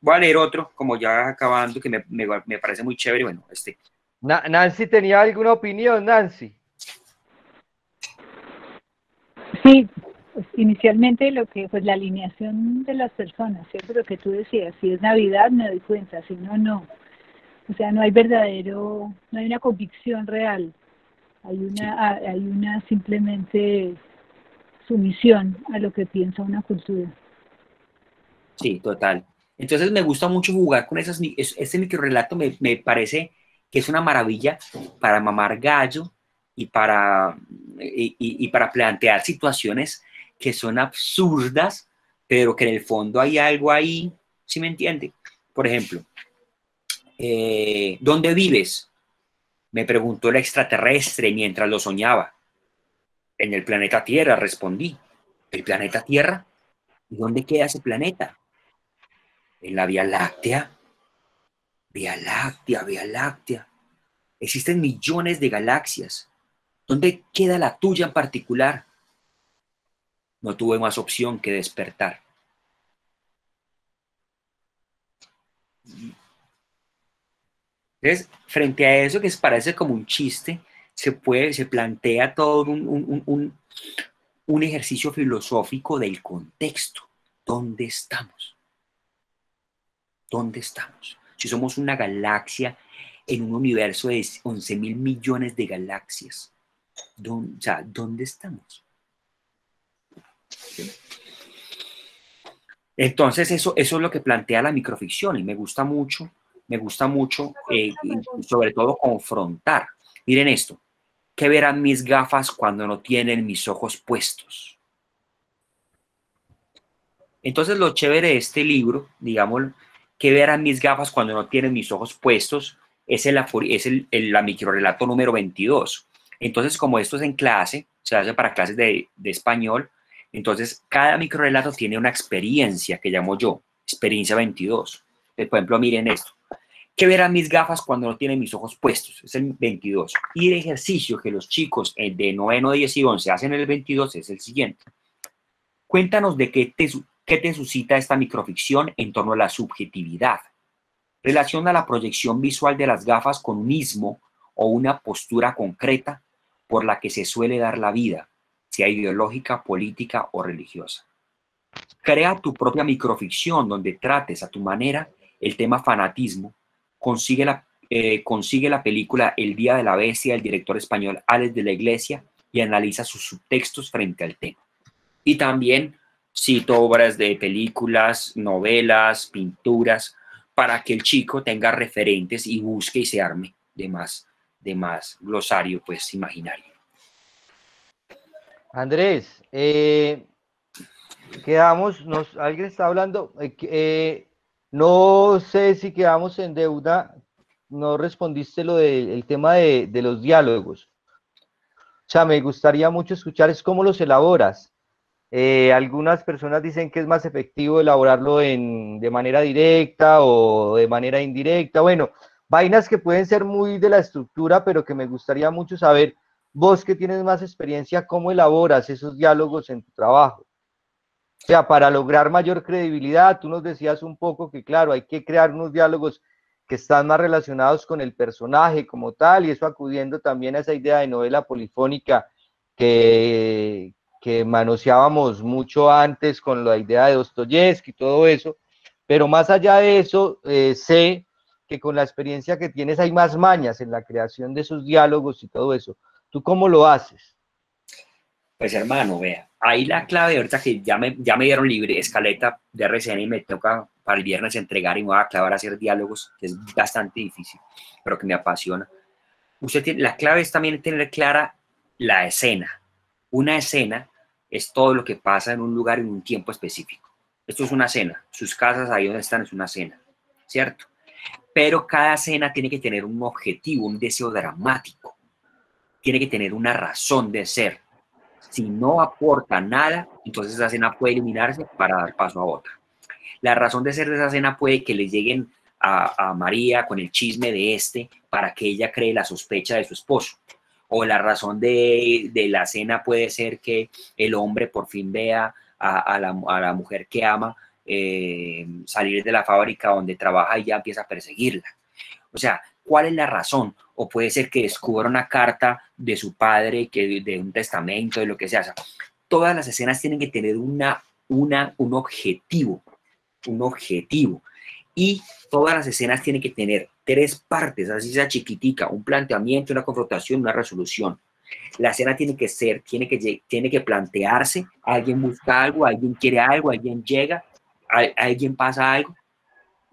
Voy a leer otro, como ya acabando, que me parece muy chévere. Bueno, Nancy, ¿tenía alguna opinión, Nancy? Sí, pues inicialmente la alineación de las personas, ¿cierto? Lo que tú decías, si es Navidad me doy cuenta, si no, no. O sea, no hay una convicción real, hay una simplemente sumisión a lo que piensa una cultura. Sí, total. Entonces me gusta mucho jugar con este microrrelato, me parece que es una maravilla para mamar gallo y para plantear situaciones que son absurdas, pero que en el fondo hay algo ahí, ¿sí me entiende? Por ejemplo, ¿dónde vives? Me preguntó el extraterrestre mientras lo soñaba. En el planeta Tierra, respondí. ¿El planeta Tierra? ¿Y dónde queda ese planeta? En la Vía Láctea. Vía Láctea, Vía Láctea. Existen millones de galaxias. ¿Dónde queda la tuya en particular? No tuve más opción que despertar. Entonces, frente a eso que parece como un chiste, se plantea todo un ejercicio filosófico del contexto. ¿Dónde estamos? ¿Dónde estamos? Si somos una galaxia en un universo de 11.000 millones de galaxias, ¿dónde estamos? ¿Sí? Entonces, eso es lo que plantea la microficción y me gusta mucho, sobre todo confrontar. Miren esto, ¿qué verán mis gafas cuando no tienen mis ojos puestos? Entonces, lo chévere de este libro, digámoslo, ¿qué verán mis gafas cuando no tienen mis ojos puestos? Es la microrrelato número 22. Entonces, como esto es en clase, se hace para clases de español, entonces cada microrrelato tiene una experiencia que llamo yo, experiencia 22. Por ejemplo, miren esto. ¿Qué verán mis gafas cuando no tienen mis ojos puestos? Es el 22. Y el ejercicio que los chicos de noveno, 10 y 11 hacen en el 22 es el siguiente. Cuéntanos de qué te suscita esta microficción en torno a la subjetividad. Relaciona la proyección visual de las gafas con un ismo o una postura concreta por la que se suele dar la vida, sea ideológica, política o religiosa. Crea tu propia microficción donde trates a tu manera el tema fanatismo. Consigue la película El Día de la Bestia del director español Alex de la Iglesia y analiza sus subtextos frente al tema. Y también cito obras de películas, novelas, pinturas, para que el chico tenga referentes y busque y se arme de más glosario, pues, imaginario. Andrés, quedamos, alguien está hablando, no sé si quedamos en deuda, no respondiste lo del tema de los diálogos. O sea, me gustaría mucho escuchar es cómo los elaboras. Algunas personas dicen que es más efectivo elaborarlo de manera directa o de manera indirecta. Bueno, vainas que pueden ser muy de la estructura, pero que me gustaría mucho saber, vos que tienes más experiencia, cómo elaboras esos diálogos en tu trabajo. O sea, para lograr mayor credibilidad, tú nos decías un poco que, claro, hay que crear unos diálogos que están más relacionados con el personaje como tal, y eso acudiendo también a esa idea de novela polifónica que manoseábamos mucho antes con la idea de Dostoyevsky y todo eso, pero más allá de eso, sé que con la experiencia que tienes hay más mañas en la creación de esos diálogos y todo eso. ¿Tú cómo lo haces? Pues hermano, vea, ahí la clave, ahorita que ya me dieron libre escaleta de RCN y me toca para el viernes entregar y me voy a clavar a hacer diálogos, que es bastante difícil, pero que me apasiona. La clave es también tener clara la escena. Una escena es todo lo que pasa en un lugar en un tiempo específico. Esto es una escena. Sus casas ahí donde están es una escena, ¿cierto? Pero cada escena tiene que tener un objetivo, un deseo dramático. Tiene que tener una razón de ser. Si no aporta nada, entonces esa escena puede eliminarse para dar paso a otra. La razón de ser de esa escena puede que le lleguen a María con el chisme de para que ella cree la sospecha de su esposo. O la razón de la escena puede ser que el hombre por fin vea a la mujer que ama salir de la fábrica donde trabaja y ya empieza a perseguirla. O sea, ¿cuál es la razón? O puede ser que descubra una carta de su padre, de un testamento, de lo que sea. O sea, todas las escenas tienen que tener un objetivo. Y todas las escenas tienen que tener 3 partes, así sea chiquitica, un planteamiento, una confrontación, una resolución. La escena tiene que plantearse, alguien busca algo, alguien quiere algo, alguien llega, alguien pasa algo.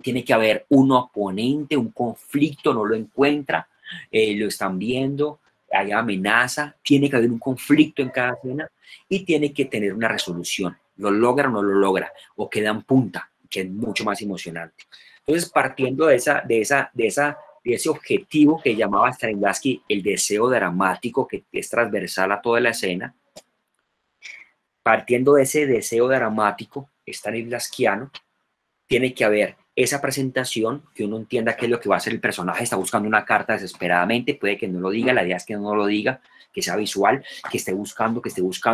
Tiene que haber un oponente, un conflicto, no lo encuentra, lo están viendo, hay amenaza, tiene que haber un conflicto en cada escena y tiene que tener una resolución. ¿Lo logra o no lo logra? O queda en punta, que es mucho más emocionante. Entonces, partiendo de ese objetivo que llamaba Stanislavski el deseo dramático, que es transversal a toda la escena, partiendo de ese deseo dramático stanislavskiano, tiene que haber esa presentación, que uno entienda qué es lo que va a hacer el personaje, está buscando una carta desesperadamente, puede que no lo diga, la idea es que no lo diga, que sea visual, que esté buscando,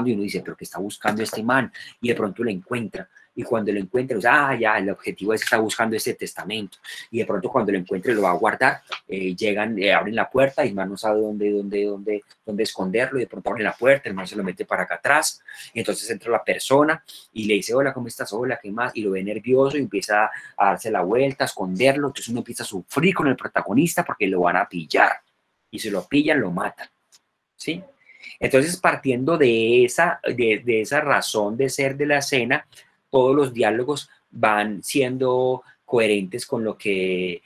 y uno dice, pero ¿qué está buscando este man? Y de pronto lo encuentra, y cuando lo encuentre, ya, el objetivo es que está buscando este testamento, y de pronto cuando lo encuentre lo va a guardar, llegan, abren la puerta, y el man no sabe dónde esconderlo, y de pronto abren la puerta, el man se lo mete para acá atrás, y entonces entra la persona, y le dice, hola, ¿cómo estás? Hola, ¿qué más? Y lo ve nervioso, y empieza a darse la vuelta, a esconderlo, entonces uno empieza a sufrir con el protagonista porque lo van a pillar, y si lo pillan, lo matan, ¿sí? Entonces, partiendo de esa razón de ser de la escena, todos los diálogos van siendo coherentes con lo que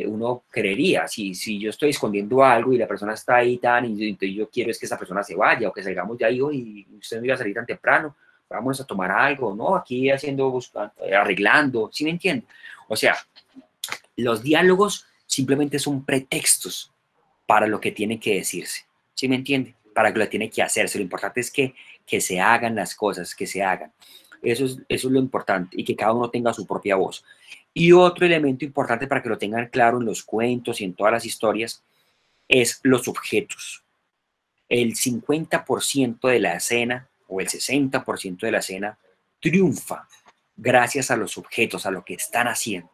uno creería. Si yo estoy escondiendo algo y la persona está ahí y yo quiero es que esa persona se vaya o que salgamos de ahí y usted no iba a salir tan temprano, vamos a tomar algo, ¿no? Aquí arreglando, ¿sí me entiende? O sea, los diálogos simplemente son pretextos para lo que tiene que decirse, ¿sí me entiende? Para lo que tiene que hacerse. Lo importante es que se hagan las cosas, que se hagan. Eso es lo importante, y que cada uno tenga su propia voz. Y otro elemento importante para que lo tengan claro en los cuentos y en todas las historias es los objetos. El 50% de la escena o el 60% de la escena triunfa gracias a los objetos, a lo que están haciendo.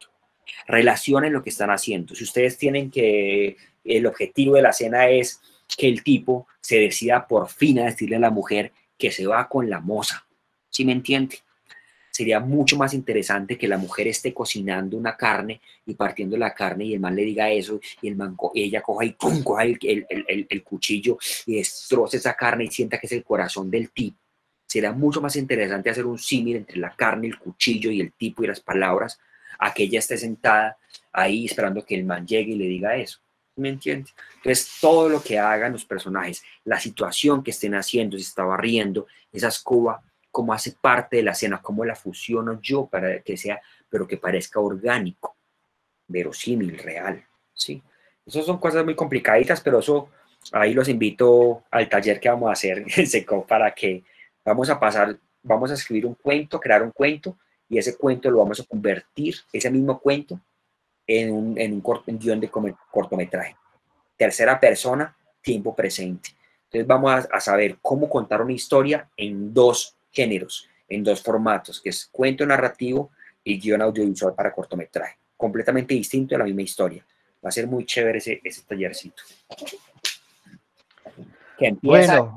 Relacionen lo que están haciendo. Si ustedes tienen que el objetivo de la escena es que el tipo se decida por fin a decirle a la mujer que se va con la moza, ¿sí me entiende? Sería mucho más interesante que la mujer esté cocinando una carne y partiendo la carne y el man le diga eso y ella coja y ¡pum!, coja el cuchillo y destroce esa carne y sienta que es el corazón del tipo, Será mucho más interesante hacer un símil entre la carne, el cuchillo y el tipo y las palabras, a que ella esté sentada ahí esperando que el man llegue y le diga eso. ¿Me entiendes? Entonces, todo lo que hagan los personajes, la situación que estén haciendo, si está barriendo, esa escoba, cómo hace parte de la escena, cómo la fusiono yo para que sea, pero que parezca orgánico, verosímil, real, ¿sí? Esas son cosas muy complicaditas, pero eso, ahí los invito al taller que vamos a hacer en SECO para que vamos a escribir un cuento, crear un cuento, y ese cuento lo vamos a convertir, ese mismo cuento, en un guión de cortometraje. Tercera persona, tiempo presente. Entonces vamos a saber cómo contar una historia en 2 géneros, en 2 formatos, que es cuento narrativo y guión audiovisual para cortometraje. Completamente distinto de la misma historia. Va a ser muy chévere ese tallercito. Que empieza,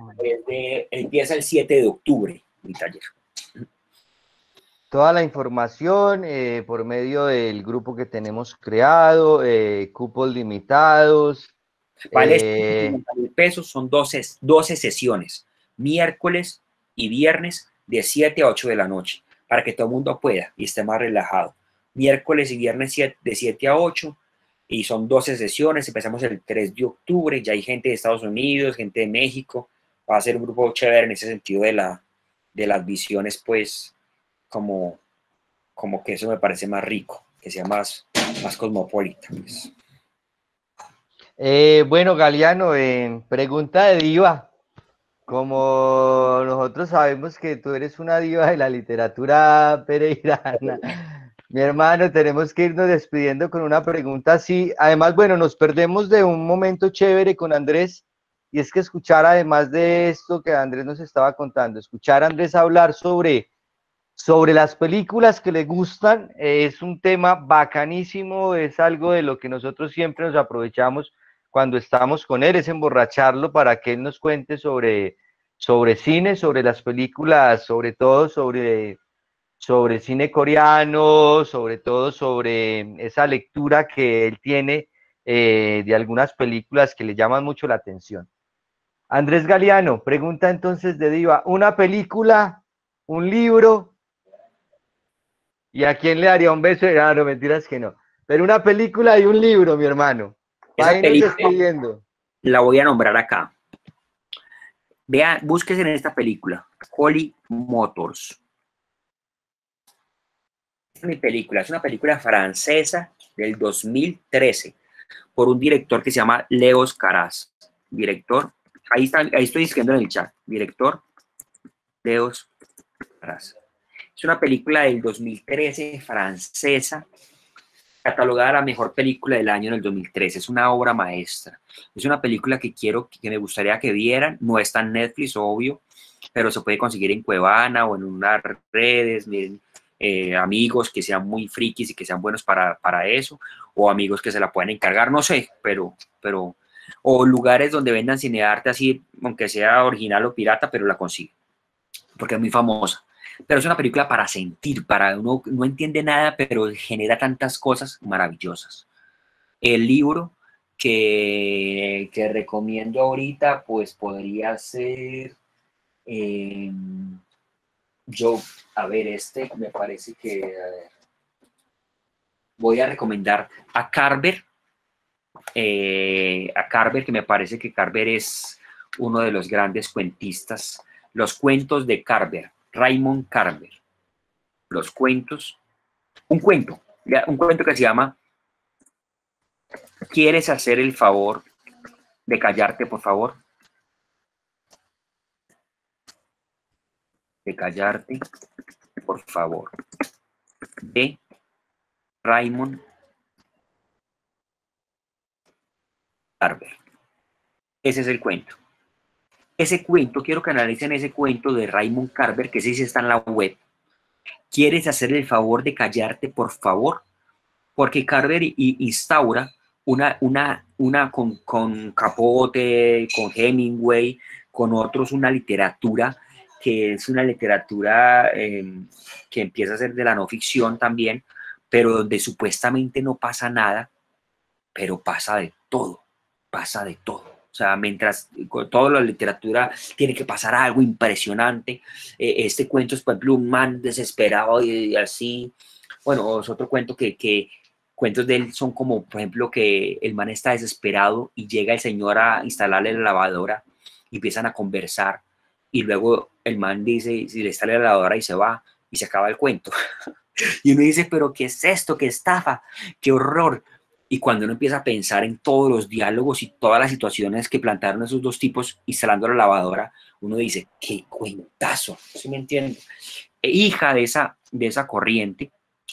empieza el 7 de octubre, mi taller. Toda la información por medio del grupo que tenemos creado, cupos limitados. Vale, 50.000 pesos, son 12 sesiones, miércoles y viernes de 7 a 8 de la noche, para que todo el mundo pueda y esté más relajado. Miércoles y viernes de 7 a 8, y son 12 sesiones, empezamos el 3 de octubre, ya hay gente de Estados Unidos, gente de México, va a ser un grupo chévere en ese sentido de las visiones, pues, como que eso me parece más rico, que sea más cosmopolita, pues. Bueno, Galeano, pregunta de diva. Como nosotros sabemos que tú eres una diva de la literatura pereirana, mi hermano, tenemos que irnos despidiendo con una pregunta así. Además, bueno, nos perdemos de un momento chévere con Andrés, y es que escuchar, además de esto que Andrés nos estaba contando, escuchar a Andrés hablar sobre las películas que le gustan, es un tema bacanísimo, es algo de lo que nosotros siempre nos aprovechamos cuando estamos con él, es emborracharlo para que él nos cuente sobre cine, sobre las películas, sobre todo sobre cine coreano, sobre todo sobre esa lectura que él tiene de algunas películas que le llaman mucho la atención. Andrés Galeano, pregunta entonces de diva, una película, un libro, ¿y a quién le daría un beso? No, mentiras que no. Pero una película y un libro, mi hermano. Esa película despidiendo. La voy a nombrar acá. Vean, búsquese en esta película, Holly Motors. Es mi película, es una película francesa del 2013 por un director que se llama Leos Caras. Director, ahí estoy escribiendo en el chat. Director Leos Caras. Es una película del 2013 francesa, catalogada la mejor película del año en el 2013. Es una obra maestra. Es una película que me gustaría que vieran. No está en Netflix, obvio, pero se puede conseguir en Cuevana o en unas redes. Miren, amigos que sean muy frikis y que sean buenos para eso, o amigos que se la puedan encargar, no sé, pero o lugares donde vendan cinearte así, aunque sea original o pirata, pero la consigue, porque es muy famosa. Pero es una película para sentir, uno no entiende nada, pero genera tantas cosas maravillosas. El libro que recomiendo ahorita, pues podría ser, me parece que, voy a recomendar a Carver, que me parece que Carver es uno de los grandes cuentistas. Los cuentos de Carver, Raymond Carver. Los cuentos, un cuento que se llama ¿Quieres hacer el favor de callarte, por favor? De callarte, por favor. De Raymond Carver. Ese es el cuento. Ese cuento, quiero que analicen ese cuento de Raymond Carver, que sí está en la web. ¿Quieres hacer el favor de callarte, por favor? Porque Carver instaura una con Capote, con Hemingway, con otros, una literatura que es una literatura que empieza a ser de la no ficción también, pero donde supuestamente no pasa nada, pero pasa de todo, O sea, mientras con toda la literatura tiene que pasar algo impresionante, este cuento es, por ejemplo, un man desesperado y así. Bueno, es otro cuento que cuentos de él son como, por ejemplo, que el man está desesperado y llega el señor a instalarle la lavadora y empiezan a conversar y luego el man dice, si le instala la lavadora y se va y se acaba el cuento. Y uno dice, pero ¿qué es esto? ¿Qué estafa? ¡Qué horror! Y cuando uno empieza a pensar en todos los diálogos y todas las situaciones que plantearon esos dos tipos instalando la lavadora, uno dice, ¡qué cuentazo! ¿Sí me entiende? Hija de esa corriente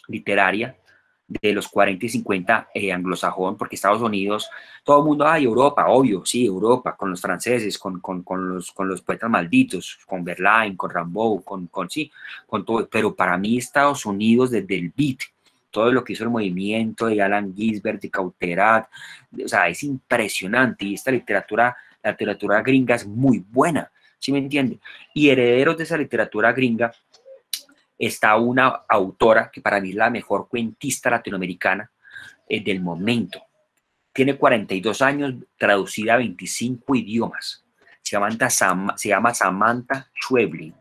literaria de los 40 y 50 anglosajón, porque Estados Unidos, todo el mundo, ay, Europa, obvio, sí, Europa, con los franceses, con los poetas malditos, con Verlaine, con Rimbaud, sí, con todo, pero para mí Estados Unidos desde el beat, todo lo que hizo el movimiento de Allen Ginsberg, de Cauterat, o sea, es impresionante, y esta literatura, la literatura gringa es muy buena, ¿sí me entiende? Y herederos de esa literatura gringa, está una autora que para mí es la mejor cuentista latinoamericana del momento. Tiene 42 años, traducida a 25 idiomas. Se llama Samantha Schweblin.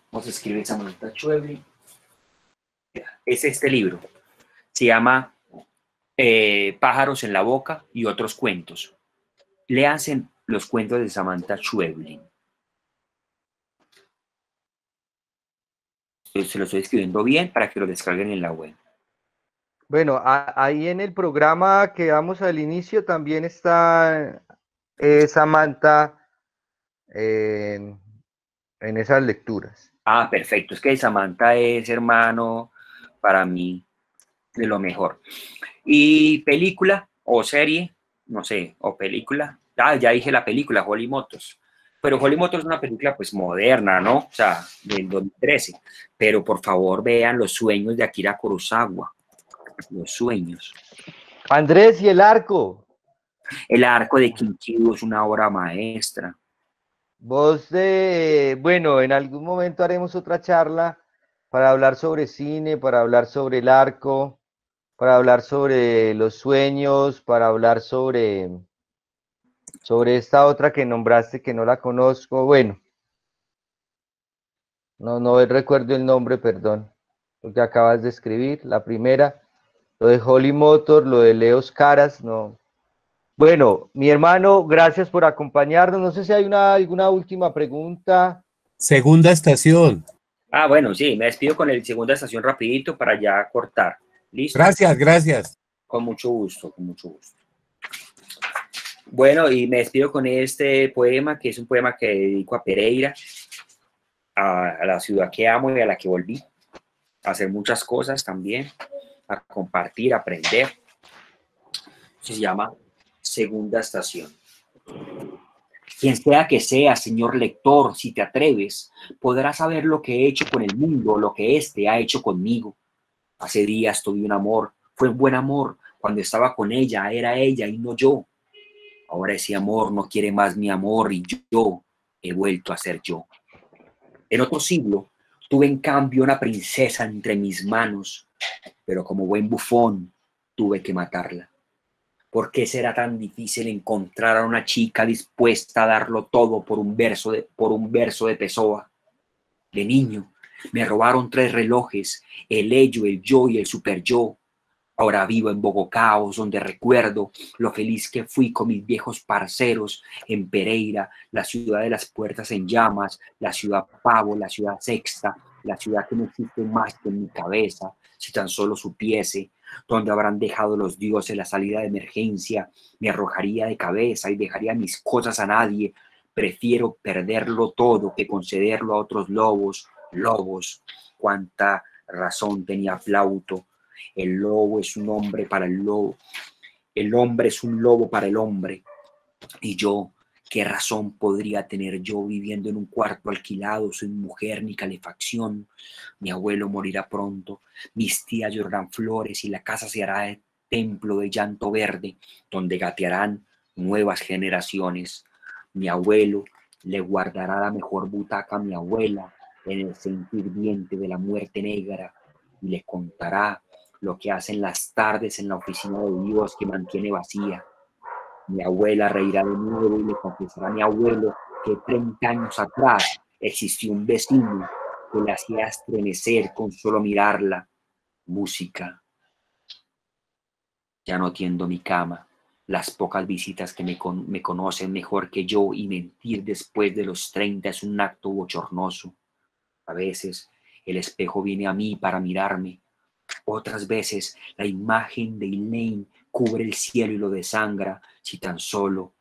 ¿Cómo se escribe Samantha Schweblin? Es este libro. Se llama Pájaros en la boca y otros cuentos. Léanse los cuentos de Samantha Schweblin. Se lo estoy escribiendo bien para que lo descarguen en la web. Bueno, ahí en el programa que damos al inicio también está Samantha en esas lecturas. Ah, perfecto. Es que Samantha es, hermano, para mí, de lo mejor. Y película o serie, no sé, o película. Ah, ya dije la película, Holly Motors. Pero Holly Motors es una película pues moderna, ¿no? O sea, del 2013. Pero por favor vean Los sueños de Akira Kurosawa. Los sueños. Andrés, ¿y el arco? El arco de Kinkido es una obra maestra. Bueno, en algún momento haremos otra charla para hablar sobre cine, para hablar sobre el arco, para hablar sobre los sueños, para hablar sobre esta otra que nombraste que no la conozco. Bueno, no recuerdo el nombre, perdón, lo que acabas de escribir, la primera, lo de Holly Motor, lo de Leos Caras, no. Bueno, mi hermano, gracias por acompañarnos. No sé si hay alguna última pregunta. Segunda estación. Ah, bueno, sí, me despido con el segunda estación rapidito para ya cortar. ¿Listo? Gracias, gracias. Con mucho gusto, con mucho gusto. Bueno, y me despido con este poema, que es un poema que dedico a Pereira, a la ciudad que amo y a la que volví, a hacer muchas cosas también, a compartir, a aprender. Se llama Segunda Estación. Quien sea que sea, señor lector, si te atreves, podrás saber lo que he hecho con el mundo, lo que éste ha hecho conmigo. Hace días tuve un amor, fue un buen amor. Cuando estaba con ella, era ella y no yo. Ahora ese amor no quiere más mi amor y yo he vuelto a ser yo. En otro siglo, tuve en cambio una princesa entre mis manos, pero como buen bufón, tuve que matarla. ¿Por qué será tan difícil encontrar a una chica dispuesta a darlo todo por un verso de Pessoa? De niño, me robaron 3 relojes, el ello, el yo y el super yo. Ahora vivo en Bogocaos, donde recuerdo lo feliz que fui con mis viejos parceros en Pereira, la ciudad de las puertas en llamas, la ciudad pavo, la ciudad sexta, la ciudad que no existe más que en mi cabeza, si tan solo supiese dónde habrán dejado los dioses la salida de emergencia, me arrojaría de cabeza y dejaría mis cosas a nadie. Prefiero perderlo todo que concederlo a otros lobos. Lobos, cuánta razón tenía Plauto. El lobo es un hombre para el lobo. El hombre es un lobo para el hombre. Y yo, ¿qué razón podría tener yo viviendo en un cuarto alquilado sin mujer ni calefacción? Mi abuelo morirá pronto, mis tías llorarán flores y la casa se hará de templo de llanto verde, donde gatearán nuevas generaciones. Mi abuelo le guardará la mejor butaca a mi abuela en el centro hirviente de la muerte negra y le contará lo que hacen las tardes en la oficina de Dios que mantiene vacía. Mi abuela reirá de nuevo y le confesará a mi abuelo que 30 años atrás existió un vecino que le hacía estremecer con solo mirarla. Música. Ya no tiendo mi cama. Las pocas visitas que me conocen mejor que yo, y mentir después de los 30 es un acto bochornoso. A veces el espejo viene a mí para mirarme. Otras veces la imagen de Elaine cubre el cielo y lo desangra. Si tan solo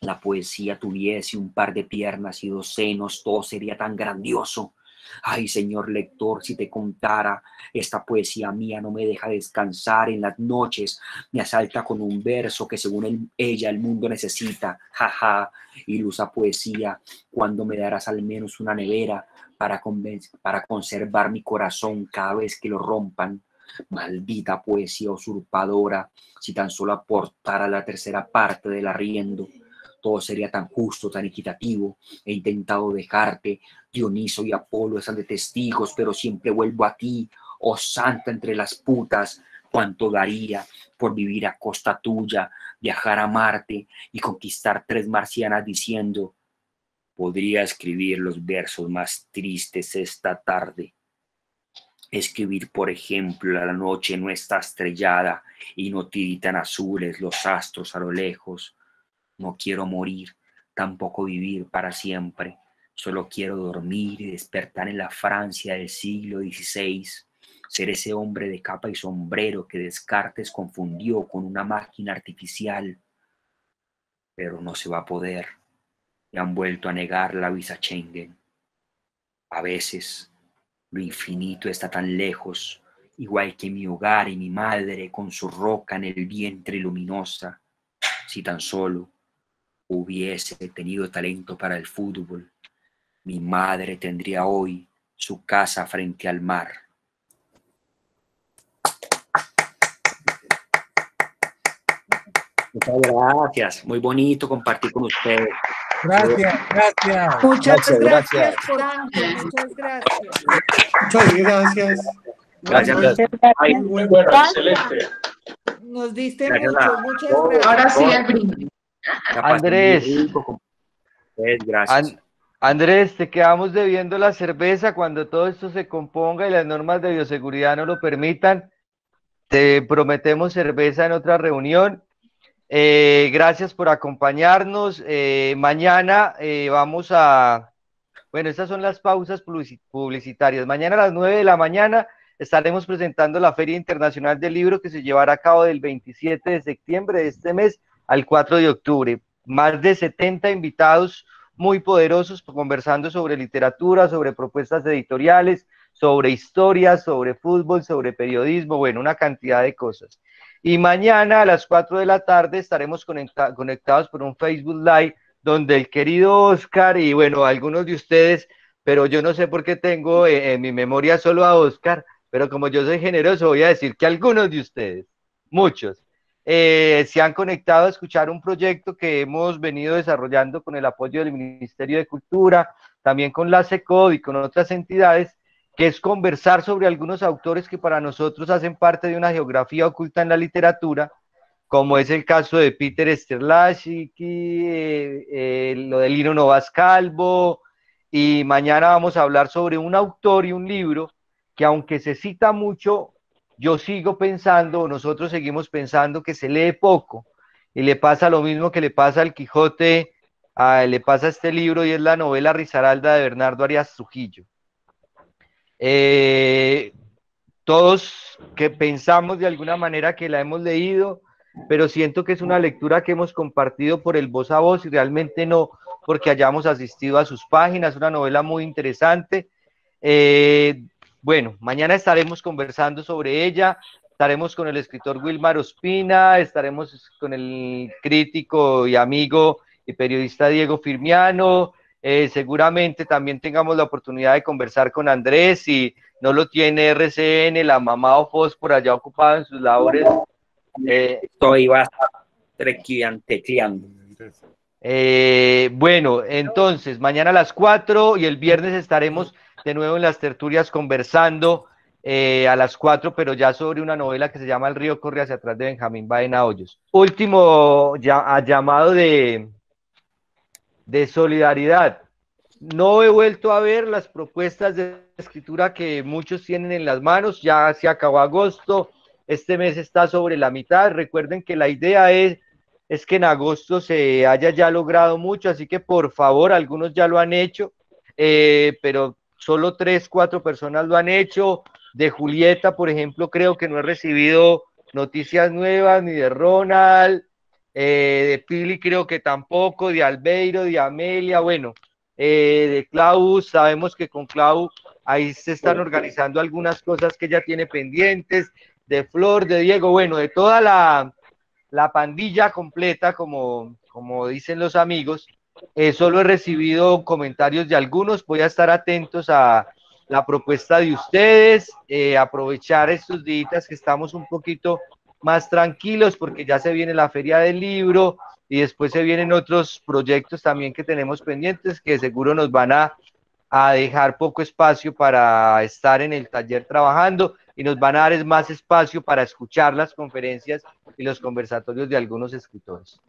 la poesía tuviese un par de piernas y 2 senos, todo sería tan grandioso. Ay, señor lector, si te contara, esta poesía mía no me deja descansar en las noches, me asalta con un verso que según ella el mundo necesita. Jaja, ilusa poesía, ¿cuándo me darás al menos una nevera para conservar mi corazón cada vez que lo rompan? Maldita poesía usurpadora, si tan solo aportara la 3ª parte del arriendo, todo sería tan justo, tan equitativo. He intentado dejarte, Dioniso y Apolo están de testigos, pero siempre vuelvo a ti, oh santa entre las putas. Cuánto daría por vivir a costa tuya, viajar a Marte y conquistar 3 marcianas diciendo: podría escribir los versos más tristes esta tarde. Escribir, por ejemplo, la noche no está estrellada y no tiritan azules los astros a lo lejos. No quiero morir, tampoco vivir para siempre. Solo quiero dormir y despertar en la Francia del siglo XVI. Ser ese hombre de capa y sombrero que Descartes confundió con una máquina artificial. Pero no se va a poder. Me han vuelto a negar la visa Schengen. A veces lo infinito está tan lejos, igual que mi hogar y mi madre con su roca en el vientre luminosa. Si tan solo hubiese tenido talento para el fútbol, mi madre tendría hoy su casa frente al mar. Muchas gracias, muy bonito compartir con ustedes. Gracias, gracias. Muchas Gracias. gracias, Franco, muchas gracias. Muchas gracias. Gracias. Ay, muy bueno, excelente. Nos diste Gracias, mucho, muchas gracias. Ahora sí, el brindis. Andrés. Gracias. Andrés, te quedamos debiendo la cerveza cuando todo esto se componga y las normas de bioseguridad no lo permitan. Te prometemos cerveza en otra reunión. Gracias por acompañarnos. Mañana vamos a... Bueno, estas son las pausas publicitarias. Mañana a las 9 de la mañana estaremos presentando la Feria Internacional del Libro, que se llevará a cabo del 27 de septiembre de este mes al 4 de octubre. Más de 70 invitados muy poderosos conversando sobre literatura, sobre propuestas editoriales, sobre historia, sobre fútbol, sobre periodismo, bueno, una cantidad de cosas. Y mañana a las 4 de la tarde estaremos conectados por un Facebook Live, donde el querido Oscar y, bueno, algunos de ustedes, pero yo no sé por qué tengo en mi memoria solo a Oscar, pero como yo soy generoso, voy a decir que algunos de ustedes, muchos, se han conectado a escuchar un proyecto que hemos venido desarrollando con el apoyo del Ministerio de Cultura, también con la SECOD y con otras entidades, que es conversar sobre algunos autores que para nosotros hacen parte de una geografía oculta en la literatura, como es el caso de Peter Sterlaszczyk, lo de Lino Novas Calvo, y mañana vamos a hablar sobre un autor y un libro que, aunque se cita mucho, yo sigo pensando, nosotros seguimos pensando que se lee poco, y le pasa lo mismo que le pasa al Quijote, le pasa a este libro, y es la novela Risaralda de Bernardo Arias Trujillo. Todos que pensamos de alguna manera que la hemos leído, pero siento que es una lectura que hemos compartido por el voz a voz y realmente no porque hayamos asistido a sus páginas. Una novela muy interesante. Bueno, mañana estaremos conversando sobre ella, estaremos con el escritor Wilmar Ospina, estaremos con el crítico y amigo y periodista Diego Firmiano. Seguramente también tengamos la oportunidad de conversar con Andrés, y no lo tiene RCN, la mamá o Fos por allá ocupado en sus labores. Estoy bastante tecleando. Bueno, entonces, mañana a las 4 y el viernes estaremos de nuevo en las tertulias conversando a las 4, pero ya sobre una novela que se llama El río corre hacia atrás, de Benjamín Baena Hoyos. Último llamado de solidaridad. No he vuelto a ver las propuestas de escritura que muchos tienen en las manos. Ya se acabó agosto, este mes está sobre la mitad. Recuerden que la idea es que en agosto se haya ya logrado mucho, así que por favor, algunos ya lo han hecho, pero solo 3, 4 personas lo han hecho. De Julieta, por ejemplo, creo que no he recibido noticias nuevas, ni de Ronald, de Pili creo que tampoco, de Albeiro, de Amelia, bueno, de Clau, sabemos que con Clau ahí se están organizando algunas cosas que ella tiene pendientes, de Flor, de Diego, bueno, de toda la pandilla completa, como dicen los amigos. Solo he recibido comentarios de algunos, voy a estar atentos a la propuesta de ustedes, aprovechar estos días que estamos un poquito más tranquilos porque ya se viene la Feria del Libro y después se vienen otros proyectos también que tenemos pendientes que seguro nos van a dejar poco espacio para estar en el taller trabajando y nos van a dar más espacio para escuchar las conferencias y los conversatorios de algunos escritores.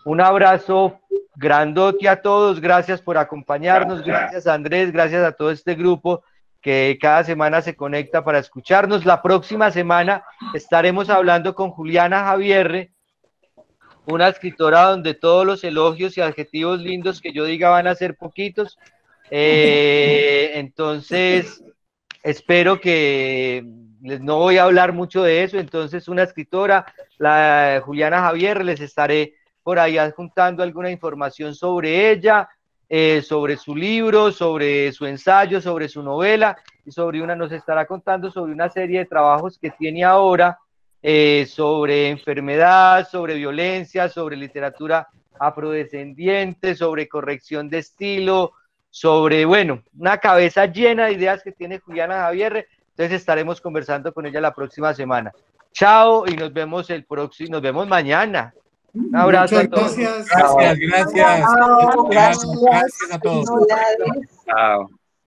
Un abrazo grandote a todos, gracias por acompañarnos, gracias a Andrés, gracias a todo este grupo que cada semana se conecta para escucharnos. La próxima semana estaremos hablando con Juliana Javierre, una escritora donde todos los elogios y adjetivos lindos que yo diga van a ser poquitos. Entonces, espero que no voy a hablar mucho de eso. Entonces, una escritora, la Juliana Javierre, les estaré por ahí adjuntando alguna información sobre ella, sobre su libro, sobre su ensayo, sobre su novela, y nos estará contando sobre una serie de trabajos que tiene ahora, sobre enfermedad, sobre violencia, sobre literatura afrodescendiente, sobre corrección de estilo, sobre, bueno, una cabeza llena de ideas que tiene Juliana Javierre. Entonces estaremos conversando con ella la próxima semana. Chao, y nos vemos nos vemos mañana. Un abrazo a todos. Gracias. Gracias a todos. Chao.